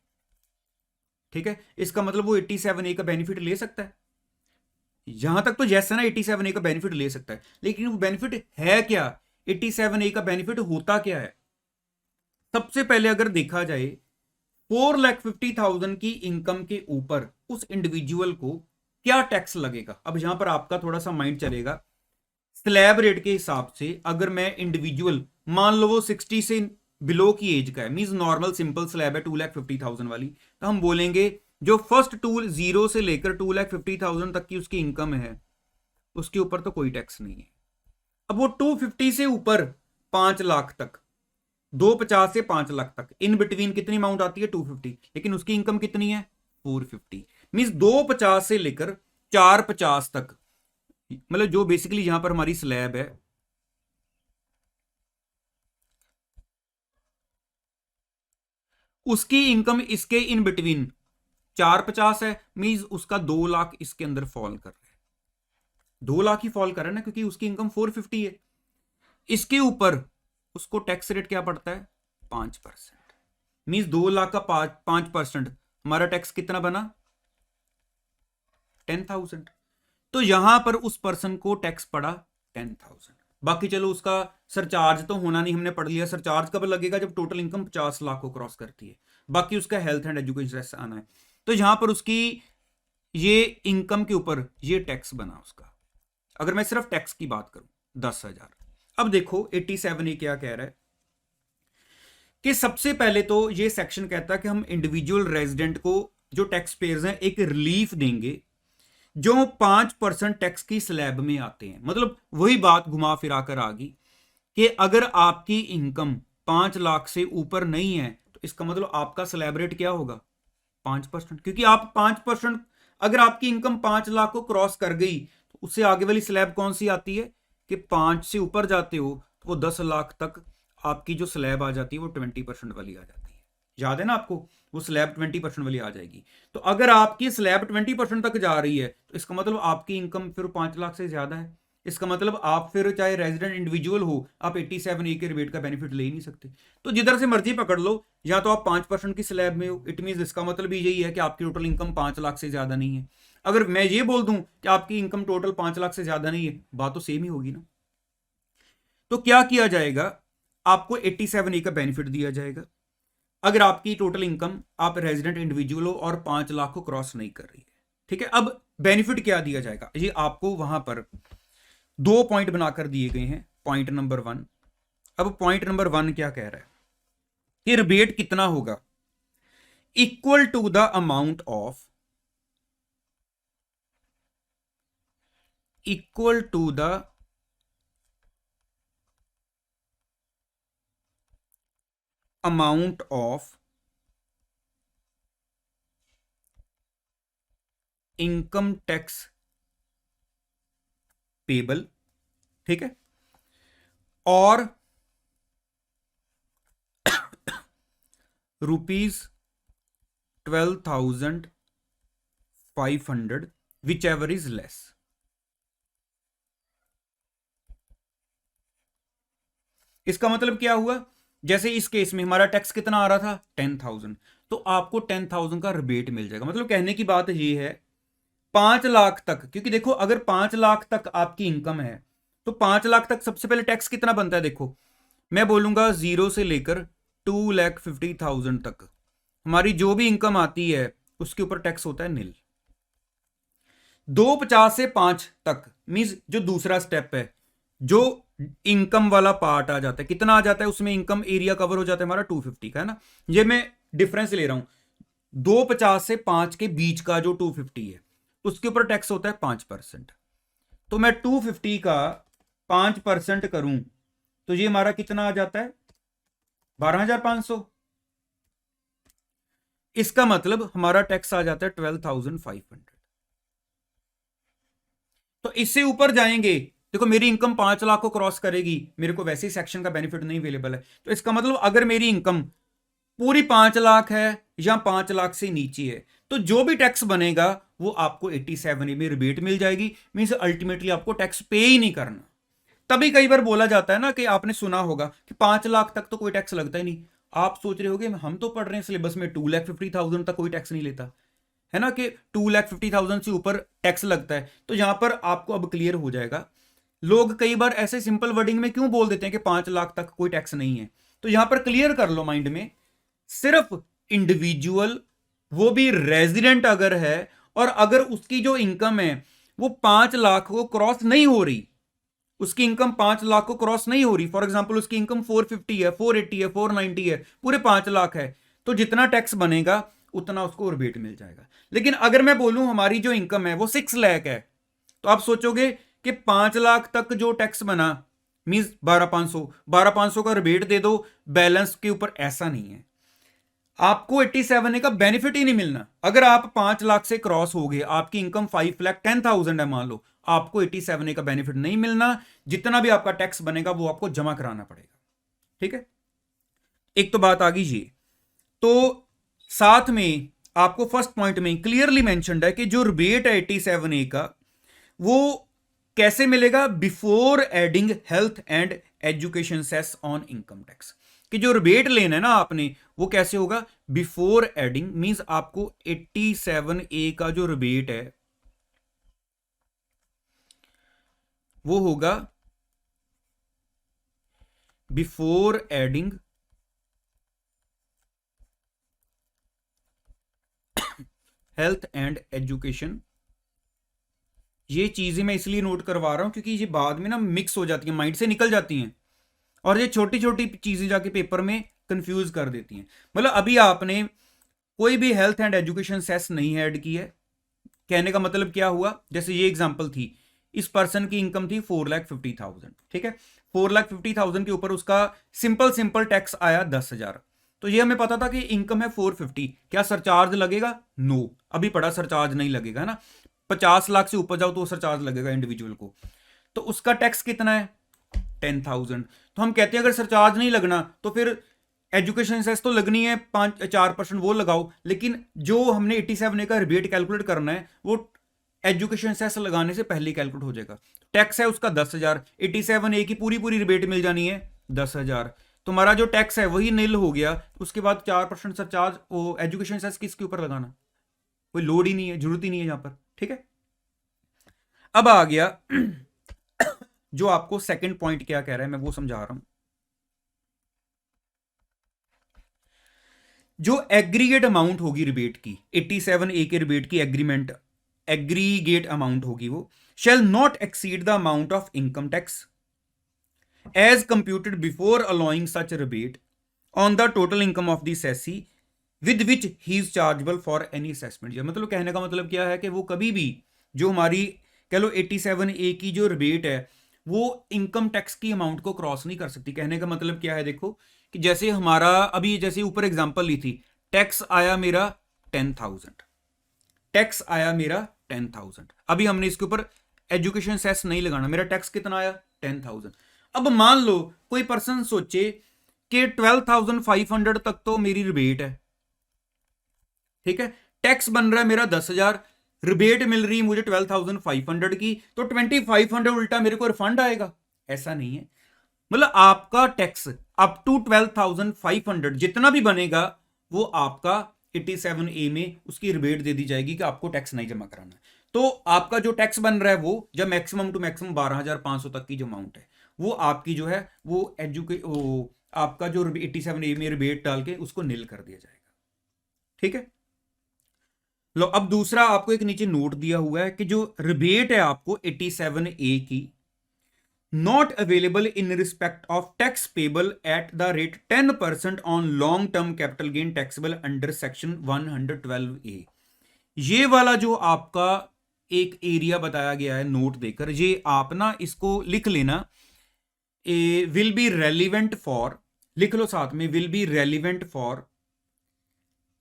ठीक है, इसका मतलब वो 87A का बेनिफिट ले सकता है। यहां तक तो जैसा ना 87A का बेनिफिट ले सकता है, लेकिन वो बेनिफिट है क्या, 87A का बेनिफिट होता क्या है। सबसे पहले अगर देखा जाए 4,50,000 की इनकम के ऊपर उस इंडिविजुअल को क्या टैक्स लगेगा। अब यहां पर आपका थोड़ा सा माइंड चलेगा। स्लैब रेट के हिसाब से अगर मैं इंडिविजुअल मान लो वो 60 से बिलो की एज का है, मींस नॉर्मल सिंपल स्लैब है 2,50,000 वाली, तो हम बोलेंगे जो फर्स्ट 0 से लेकर 2,50,000 तक की उसकी इनकम है उसके ऊपर तो कोई टैक्स नहीं है। अब वो 250 से ऊपर 5 लाख तक, 250 से 5 लाख तक इन बिटवीन कितनी अमाउंट आती है 250, लेकिन उसकी इनकम कितनी है 450, मींस 250 से लेकर 450 तक, मतलब जो बेसिकली यहां पर हमारी स्लैब है उसकी इनकम इसके इन बिटवीन 450 है, मींस उसका 2 लाख इसके अंदर फॉल कर रहा है, 2 लाख ही फॉल कर रहा है ना, क्योंकि उसकी इनकम 450 है। इसके ऊपर उसको टैक्स रेट क्या पड़ता है 5%, मींस 2 लाख का 5%, हमारा टैक्स कितना बना 10,000। तो यहां पर उस पर्सन को टैक्स पड़ा 10,000। बाकी चलो उसका सरचार्ज तो होना नहीं, हमने पढ़ लिया। सरचार्ज कब लगेगा जब टोटल इनकम 50 लाख को क्रॉस करती है। बाकी उसका हेल्थ एंड एजुकेशन सेस आना है, तो यहां पर उसकी ये इनकम के ऊपर ये टैक्स बना उसका। अगर मैं सिर्फ टैक्स की बात करूं 10,000। अब देखो 87A क्या कह रहा है कि सबसे पहले तो ये सेक्शन कहता है कि हम इंडिविजुअल रेजिडेंट को जो टैक्स पेयर्स हैं एक रिलीफ देंगे जो 5% टैक्स की स्लैब में आते हैं। मतलब वही बात घुमा फिरा कर आ गई कि अगर आपकी इनकम 5 लाख से ऊपर नहीं है तो इसका मतलब आपका स्लैब रेट क्या होगा 5%, क्योंकि आप 5%, अगर आपकी इनकम 5 लाख को क्रॉस कर गई तो उससे आगे वाली स्लैब कौन सी आती है कि 5 से ऊपर जाते हो तो वो 10 लाख तक आपकी जो स्लैब आ जाती है वो 20% वाली आ जाती है। याद है ना आपको, वो स्लैब 20% वाली आ जाएगी। तो अगर आपकी स्लैब 20% तक जा रही है तो इसका मतलब आपकी इनकम फिर 5 लाख से ज्यादा है। इसका मतलब आप फिर चाहे रेजिडेंट इंडिविजुअल हो आप 87A के रिबेट का बेनिफिट ले ही नहीं सकते। तो जिधर से मर्जी पकड़ लो, या तो आप 5% की स्लैब में हो, इट मीन इसका मतलब भी यही है कि आपकी टोटल इनकम 5 लाख से ज्यादा नहीं है। अगर मैं ये बोल दूं कि आपकी इनकम टोटल 5 लाख से ज्यादा नहीं है, बात तो सेम ही होगी ना। तो क्या किया जाएगा, आपको 87A का बेनिफिट दिया जाएगा अगर आपकी टोटल इनकम, आप रेजिडेंट इंडिविजुअल हो और 5 लाख को क्रॉस नहीं कर रही है। ठीक है, अब बेनिफिट क्या दिया जाएगा, ये आपको वहां पर 2 पॉइंट बनाकर दिए गए हैं। पॉइंट नंबर 1, अब पॉइंट नंबर 1 क्या कह रहा है कि रिबेट कितना होगा, equal to the amount of, equal to the amount of income tax payable. ठीक है, और ₹12,500 विच एवर इज लेस। इसका मतलब क्या हुआ, जैसे इस केस में हमारा टैक्स कितना आ रहा था 10,000, तो आपको 10,000 का रिबेट मिल जाएगा। मतलब कहने की बात ये है 5 लाख तक, क्योंकि देखो अगर 5 लाख तक आपकी इनकम है तो 5 लाख तक सबसे पहले टैक्स कितना बनता है। देखो मैं बोलूंगा 0 से लेकर 2,50,000 तक हमारी जो भी इनकम आती है उसके ऊपर टैक्स होता है निल। 250 से 5 तक मींस जो दूसरा स्टेप है, जो इनकम वाला पार्ट आ जाता है, कितना आ जाता है उसमें, इनकम एरिया कवर हो जाता है हमारा 250 का, है ना। ये मैं डिफरेंस ले रहा हूं। 250 से 5 के बीच का जो 250 है उसके ऊपर टैक्स होता है 5%। तो मैं 250 का 5% करूं तो ये हमारा कितना आ जाता है, 12,500। इसका मतलब हमारा टैक्स आ जाता है 12,500। तो इससे ऊपर जाएंगे, देखो मेरी इनकम 5 लाख को क्रॉस करेगी, मेरे को वैसे ही सेक्शन का बेनिफिट नहीं अवेलेबल है। तो इसका मतलब अगर मेरी इनकम पूरी 5 लाख है या 5 लाख से नीचे है, तो जो भी टैक्स बनेगा वो आपको 87A में रिबेट मिल जाएगी। मींस अल्टीमेटली आपको टैक्स पे ही नहीं करना। तभी कई बार बोला जाता है ना कि आपने सुना होगा कि 5 लाख तक तो कोई टैक्स लगता ही नहीं। आप सोच रहे होगे हम तो पढ़ रहे हैं सिलेबस में 2,50,000 तक कोई टैक्स नहीं लेता, है ना, कि 2,50,000 से ऊपर टैक्स लगता है। तो यहां पर आपको अब क्लियर हो जाएगा। लोग कई बार ऐसे सिंपल वर्डिंग में क्यों बोल देते हैं कि 5 लाख तक कोई टैक्स नहीं है। तो यहां पर क्लियर कर लो माइंड में, सिर्फ इंडिविजुअल, वो भी रेजिडेंट अगर है, और अगर उसकी जो इनकम है वो 5 लाख को क्रॉस नहीं हो रही, उसकी इनकम 5 लाख को क्रॉस नहीं हो रही, फॉर एग्जांपल उसकी इनकम 450 है, 480 है, 490 है, पूरे 5 लाख है, तो जितना टैक्स बनेगा उतना उसको रिबेट मिल जाएगा। लेकिन अगर मैं बोलूं हमारी जो इनकम है वो 6 लाख है, तो आप सोचोगे कि 5 लाख तक जो टैक्स बना मींस 12,500 का रिबेट दे दो बैलेंस के ऊपर। ऐसा नहीं है, आपको 87A का बेनिफिट ही नहीं मिलना। अगर आप 5 लाख से क्रॉस हो गए, आपकी इनकम 5,10,000 है मान लो, आपको 87A का बेनिफिट नहीं मिलना। जितना भी आपका टैक्स बनेगा वो आपको जमा कराना पड़ेगा। ठीक है, एक तो बात आ गई ये। तो साथ में आपको फर्स्ट पॉइंट में क्लियरली मेंशन्ड है कि जो रिबेट है 87A का वो कैसे मिलेगा, before adding health and education cess on income tax. कि जो रिबेट लेना है ना आपने, वो कैसे होगा, बिफोर एडिंग मींस आपको 87A का जो रिबेट है वो होगा before adding health and education. ये चीजें मैं इसलिए नोट करवा रहा हूं क्योंकि ये बाद में ना मिक्स हो जाती हैं, माइंड से निकल जाती हैं, और ये छोटी छोटी चीजें जाके पेपर में कंफ्यूज कर देती हैं। मतलब अभी आपने कोई भी हेल्थ एंड एजुकेशन सेस नहीं ऐड की है, कहने का मतलब क्या हुआ, जैसे ये एग्जांपल थी, इस पर्सन की इनकम थी 4,50,000, ठीक है, 4,50,000 के ऊपर उसका सिंपल सिंपल टैक्स आया 10,000। तो ये हमें पता था कि इनकम है 450, क्या सरचार्ज लगेगा, नो, अभी पड़ा सरचार्ज नहीं लगेगा, है ना। 50 लाख से ऊपर जाओ तो सरचार्ज लगेगा इंडिविजुअल को। तो उसका टैक्स कितना है, 10,000। तो हम कहते हैं अगर सरचार्ज नहीं लगना तो फिर एजुकेशन सेस तो लगनी है 4% वो लगाओ, लेकिन जो हमने 87A का रिबेट कैलकुलेट करना है वो एजुकेशन सेस लगाने से पहले ही कैलकुलेट हो जाएगा। टैक्स है उसका 10,000, 87A की पूरी पूरी रिबेट मिल जानी है 10,000। तुम्हारा जो टैक्स है वही नील हो गया। उसके बाद 4% सरचार्ज वो एजुकेशन सेस किसके ऊपर लगाना, कोई लोड ही नहीं है, जरूरत ही नहीं है यहां पर। ठीक है, अब आ गया जो आपको सेकंड पॉइंट क्या कह रहा है मैं वो समझा रहा हूं। जो एग्रीगेट अमाउंट होगी रिबेट की, 87A के रिबेट की एग्रीगेट अमाउंट होगी, वो shall not exceed the amount of income tax as computed before allowing such rebate on the total income of the assessee with which he is chargeable for any assessment. मतलब कहने का मतलब क्या है कि वो कभी भी जो हमारी कह लो 87A की जो रिबेट है वो इनकम टैक्स की अमाउंट को क्रॉस नहीं कर सकती। कहने का मतलब क्या है, देखो कि जैसे हमारा अभी जैसे ऊपर एग्जांपल ली थी, टैक्स आया मेरा 10,000, टैक्स आया मेरा 10,000, अभी हमने इसके ऊपर एजुकेशन सेस नहीं लगाना, मेरा टैक्स कितना आया 10,000। अब मान लो कोई पर्सन सोचे कि 12,500 तक तो मेरी रिबेट है, ठीक है, टैक्स बन रहा है मेरा 10,000, रिबेट मिल रही है मुझे 12,500 की, तो 2,500 उल्टा मेरे को रिफंड आएगा। ऐसा नहीं है, मतलब आपका टैक्स अप टू 12,500 जितना भी बनेगा वो आपका 87A में उसकी रिबेट दे दी जाएगी कि आपको टैक्स नहीं जमा कराना। तो आपका जो टैक्स बन रहा है वो जब मैक्सिमम टू मैक्सिमम 12,500 तक की जो अमाउंट है वो आपकी जो है वो आपका जो 87A में रिबेट डाल के उसको निल कर दिया जाएगा। ठीक है। लो अब दूसरा आपको एक नीचे नोट दिया हुआ है कि जो रिबेट है आपको 87A की, not available in respect of tax payable at the rate 10% on long term capital gain taxable under section 112A। ये वाला जो आपका एक एरिया बताया गया है नोट देकर, ये आप ना इसको लिख लेना, विल बी रेलिवेंट फॉर, लिख लो साथ में, will be relevant for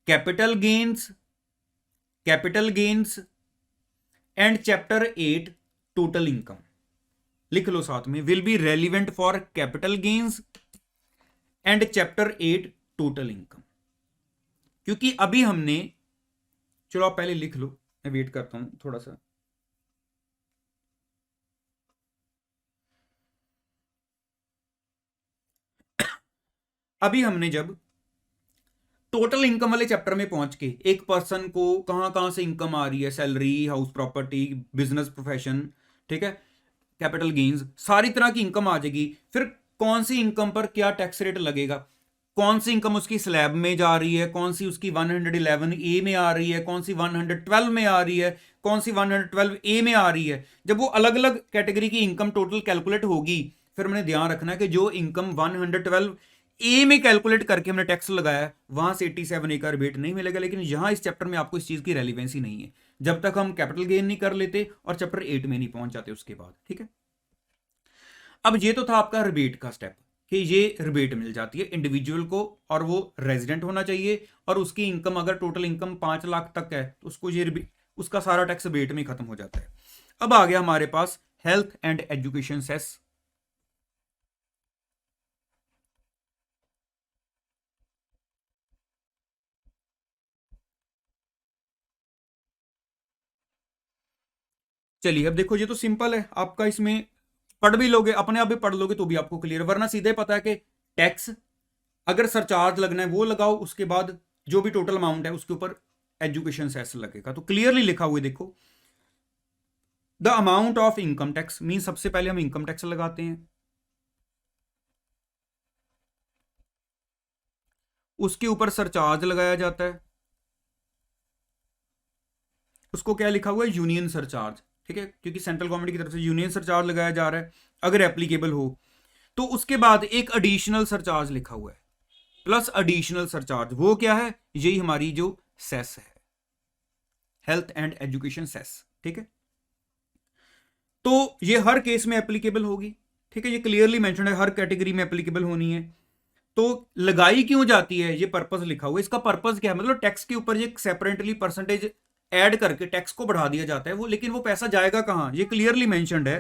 capital gains and chapter 8 total income. लिख लो साथ में, will be relevant for capital gains and chapter 8 total income. क्योंकि अभी हमने, चलो आप पहले लिख लो, मैं वेट करता हूं थोड़ा सा। अभी हमने जब टोटल इनकम वाले चैप्टर में पहुंच के एक पर्सन को कहां कहां से इनकम आ रही है, salary, house property, business profession, ठीक है, कैपिटल गेन्स, सारी तरह की इनकम आ जाएगी। फिर कौन सी इनकम पर क्या टैक्स रेट लगेगा, कौन सी इनकम उसकी स्लैब में जा रही है, कौन सी उसकी 111A में आ रही है, कौन सी 112 में आ रही है, कौन सी 112A में आ रही है। जब वो अलग अलग कैटेगरी की इनकम टोटल कैलकुलेट होगी, फिर हमने ध्यान रखना है कि जो इनकम 112A में कैलकुलेट करके हमने टैक्स लगाया वहां से 87A का रिबेट नहीं मिलेगा। लेकिन यहां इस चैप्टर में आपको इस चीज की रेलिवेंसी नहीं है जब तक हम कैपिटल गेन नहीं कर लेते और चैप्टर 8 में नहीं पहुंच जाते उसके बाद, ठीक है। अब ये तो था आपका रिबेट का स्टेप कि ये रिबेट मिल जाती है इंडिविजुअल को और वो रेजिडेंट होना चाहिए, और उसकी इनकम अगर टोटल इनकम 5 लाख तक है तो उसको ये उसका सारा टैक्स रिबेट में खत्म हो जाता है। अब आ गया हमारे पास हेल्थ एंड एजुकेशन सेस। चलिए अब देखो, ये तो सिंपल है आपका, इसमें पढ़ भी लोगे, अपने आप भी पढ़ लोगे तो भी आपको क्लियर, वरना सीधे पता है कि टैक्स अगर सरचार्ज लगना है वो लगाओ, उसके बाद जो भी टोटल अमाउंट है उसके ऊपर एजुकेशन सेस लगेगा। तो क्लियरली लिखा हुआ है देखो, the amount of income tax mean, सबसे पहले हम इनकम टैक्स लगाते हैं, उसके ऊपर सरचार्ज लगाया जाता है, उसको क्या लिखा हुआ है, यूनियन सरचार्ज, ठीक है, क्योंकि सेंट्रल गवर्नमेंट की तरफ से यूनियन सरचार्ज लगाया जा रहा है अगर एप्लीकेबल हो। तो उसके बाद एक एडिशनल सरचार्ज लिखा हुआ है, प्लस एडिशनल सरचार्ज, वो क्या है, यही हमारी जो सेस है, हेल्थ एंड एजुकेशन सेस, ठीक है। तो ये हर केस में एप्लीकेबल होगी, ठीक है, ये क्लियरली मेंशन है, हर कैटेगरी में एप्लीकेबल होनी है। तो लगाई क्यों जाती है, ये पर्पस लिखा हुआ है, इसका पर्पस क्या है, मतलब टैक्स के ऊपर ये सेपरेटली परसेंटेज ऐड करके टैक्स को बढ़ा दिया जाता है वो, लेकिन वो पैसा जाएगा कहां, ये क्लियरली मेंशनड है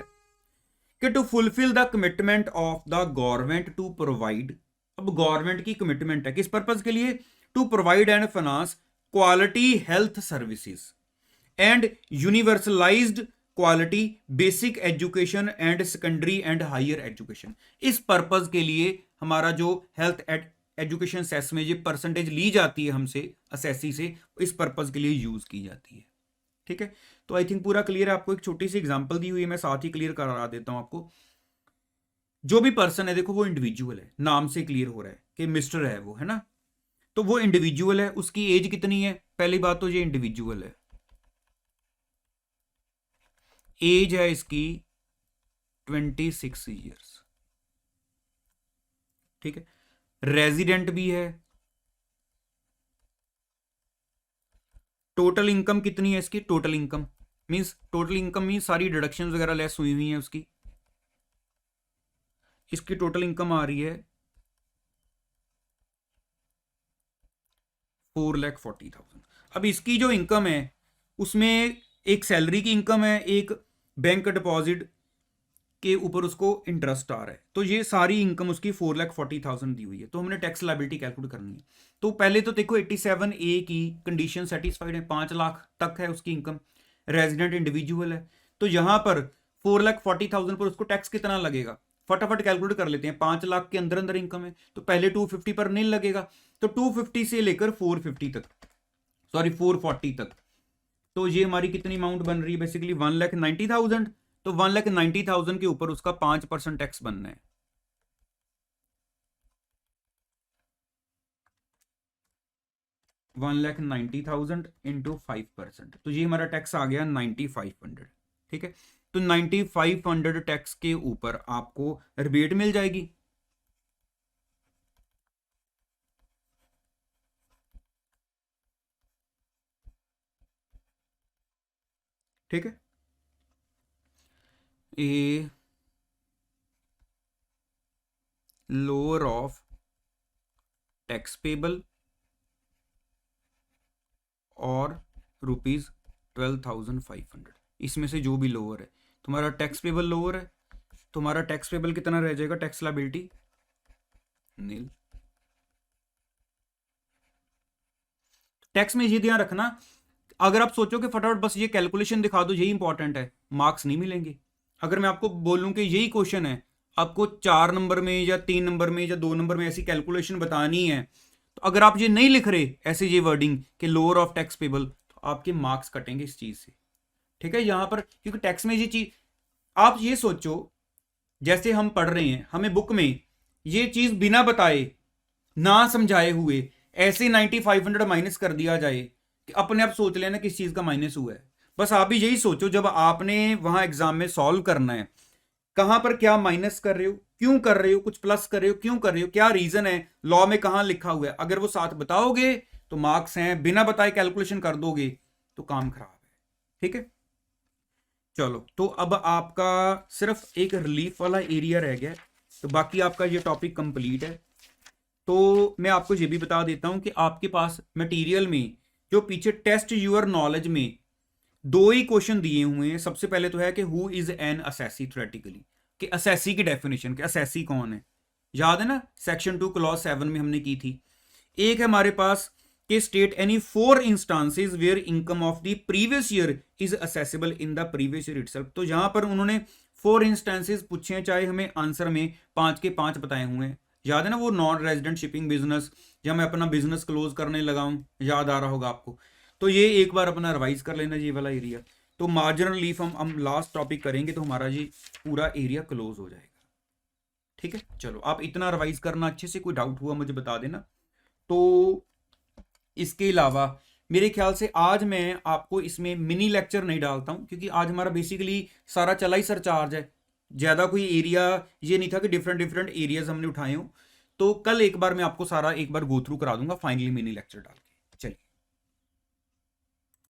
कि to fulfil the commitment of the government to provide. अब गवर्नमेंट की कमिटमेंट है किस पर्पज के लिए, to provide and finance quality health services and universalised quality basic education and secondary and higher education. इस purpose के लिए हमारा जो हेल्थ एजुकेशन सेस में ये परसेंटेज ली जाती है हमसे असेसी से, इस पर्पज के लिए यूज की जाती है, ठीक है। तो आई थिंक पूरा क्लियर है। आपको एक छोटी सी एग्जांपल दी हुई है, मैं साथ ही क्लियर करा देता हूं आपको। जो भी पर्सन है देखो वो इंडिविजुअल है, नाम से क्लियर हो रहा है कि मिस्टर है वो, है ना, तो वो इंडिविजुअल है, उसकी एज कितनी है, पहली बात तो ये इंडिविजुअल है, एज है इसकी 26 ईयर्स, ठीक है, रेजिडेंट भी है, टोटल इनकम कितनी है इसकी, टोटल इनकम मीन्स सारी डिडक्शन वगैरह लेस हुई हुई हैं उसकी, इसकी टोटल इनकम आ रही है 4,40,000। अब इसकी जो इनकम है उसमें एक सैलरी की इनकम है, एक बैंक डिपॉजिट के ऊपर उसको इंटरेस्ट आ रहा है, तो ये सारी इनकम उसकी 4,40,000 दी हुई है। तो हमने टैक्स लायबिलिटी कैलकुलेट करनी है। तो पहले तो देखो 87A की कंडीशन सेटिस्फाइड है, 5 लाख तक है उसकी इनकम, रेजिडेंट इंडिविजुअल है, तो यहां पर 4,40,000 पर उसको टैक्स कितना लगेगा, फटाफट कैलकुलेट कर लेते हैं। 5 लाख के अंदर अंदर इनकम है तो पहले 250 पर नहीं लगेगा, तो 250 से लेकर 440 तक, तो ये हमारी कितनी अमाउंट बन रही है, बेसिकली 1,90,000। तो 1,90,000 के ऊपर उसका 5% टैक्स बनना है। 1,90,000 इंटू 5%, तो ये हमारा टैक्स आ गया 9,500। ठीक है, तो 9,500 टैक्स के ऊपर आपको रिबेट मिल जाएगी। ठीक है, a lower of tax payable और ₹12,500, इसमें से जो भी लोअर है, तुम्हारा टैक्स पेबल लोअर है, तुम्हारा टैक्स पेबल कितना रह जाएगा, टैक्स लायबिलिटी नील। टैक्स में ये ध्यान रखना, अगर आप सोचो कि फटाफट बस ये कैलकुलेशन दिखा दो यही इंपॉर्टेंट है, मार्क्स नहीं मिलेंगे। अगर मैं आपको बोलूं कि यही क्वेश्चन है, आपको 4 नंबर में या 3 नंबर में या 2 नंबर में ऐसी कैलकुलेशन बतानी है, तो अगर आप ये नहीं लिख रहे ऐसे ये वर्डिंग कि लोअर ऑफ टैक्स पेबल, तो आपके मार्क्स कटेंगे इस चीज से। ठीक है, यहां पर क्योंकि टैक्स में ये चीज, आप ये सोचो जैसे हम पढ़ रहे हैं, हमें बुक में ये चीज बिना बताए ना समझाए हुए ऐसे 9,500 माइनस कर दिया जाए कि अपने आप सोच लेना किस चीज का माइनस हुआ है। बस आप भी यही सोचो जब आपने वहां एग्जाम में सॉल्व करना है, कहां पर क्या माइनस कर रहे हो, क्यों कर रहे हो, कुछ प्लस कर रहे हो, क्यों कर रहे हो, क्या रीजन है, लॉ में कहां लिखा हुआ है, अगर वो साथ बताओगे तो मार्क्स हैं, बिना बताए कैलकुलेशन कर दोगे तो काम खराब है। ठीक है, चलो तो अब आपका सिर्फ एक रिलीफ वाला एरिया रह गया, तो बाकी आपका ये टॉपिक कंप्लीट है। तो मैं आपको ये भी बता देता हूं कि आपके पास मटेरियल में जो पीछे टेस्ट यूर नॉलेज में 2 ही क्वेश्चन दिए हुए हैं। सबसे पहले तो है कि who is an assessee theoretically, कि असेसी की डेफिनेशन, कि असेसी कौन है, याद है ना, सेक्शन 2 क्लॉज 7 में हमने की थी। एक है हमारे पास कि state any 4 instances where income of the previous year is assessable in the previous year itself. तो यहां पर उन्होंने 4 इंस्टांसेस पूछे हैं, चाहे हमें आंसर में 5 के 5 बताए हुए हैं। याद है ना वो नॉन रेजिडेंट शिपिंग बिजनेस, या मैं अपना बिजनेस क्लोज करने लगा हूं, याद आ रहा होगा आपको। तो ये एक बार अपना रिवाइज कर लेना ये वाला एरिया। तो मार्जिनल रिलीफ हम लास्ट टॉपिक करेंगे तो हमारा ये पूरा एरिया क्लोज हो जाएगा। ठीक है, चलो आप इतना रिवाइज करना अच्छे से, कोई डाउट हुआ मुझे बता देना। तो इसके अलावा मेरे ख्याल से आज मैं आपको इसमें मिनी लेक्चर नहीं डालता हूं, क्योंकि आज हमारा बेसिकली सारा चला ही सरचार्ज है, ज़्यादा कोई एरिया ये नहीं था कि डिफरेंट डिफरेंट एरियाज हमने उठाए हों। तो कल एक बार मैं आपको सारा एक बार गो थ्रू करा दूंगा फाइनली मिनी लेक्चर डाल।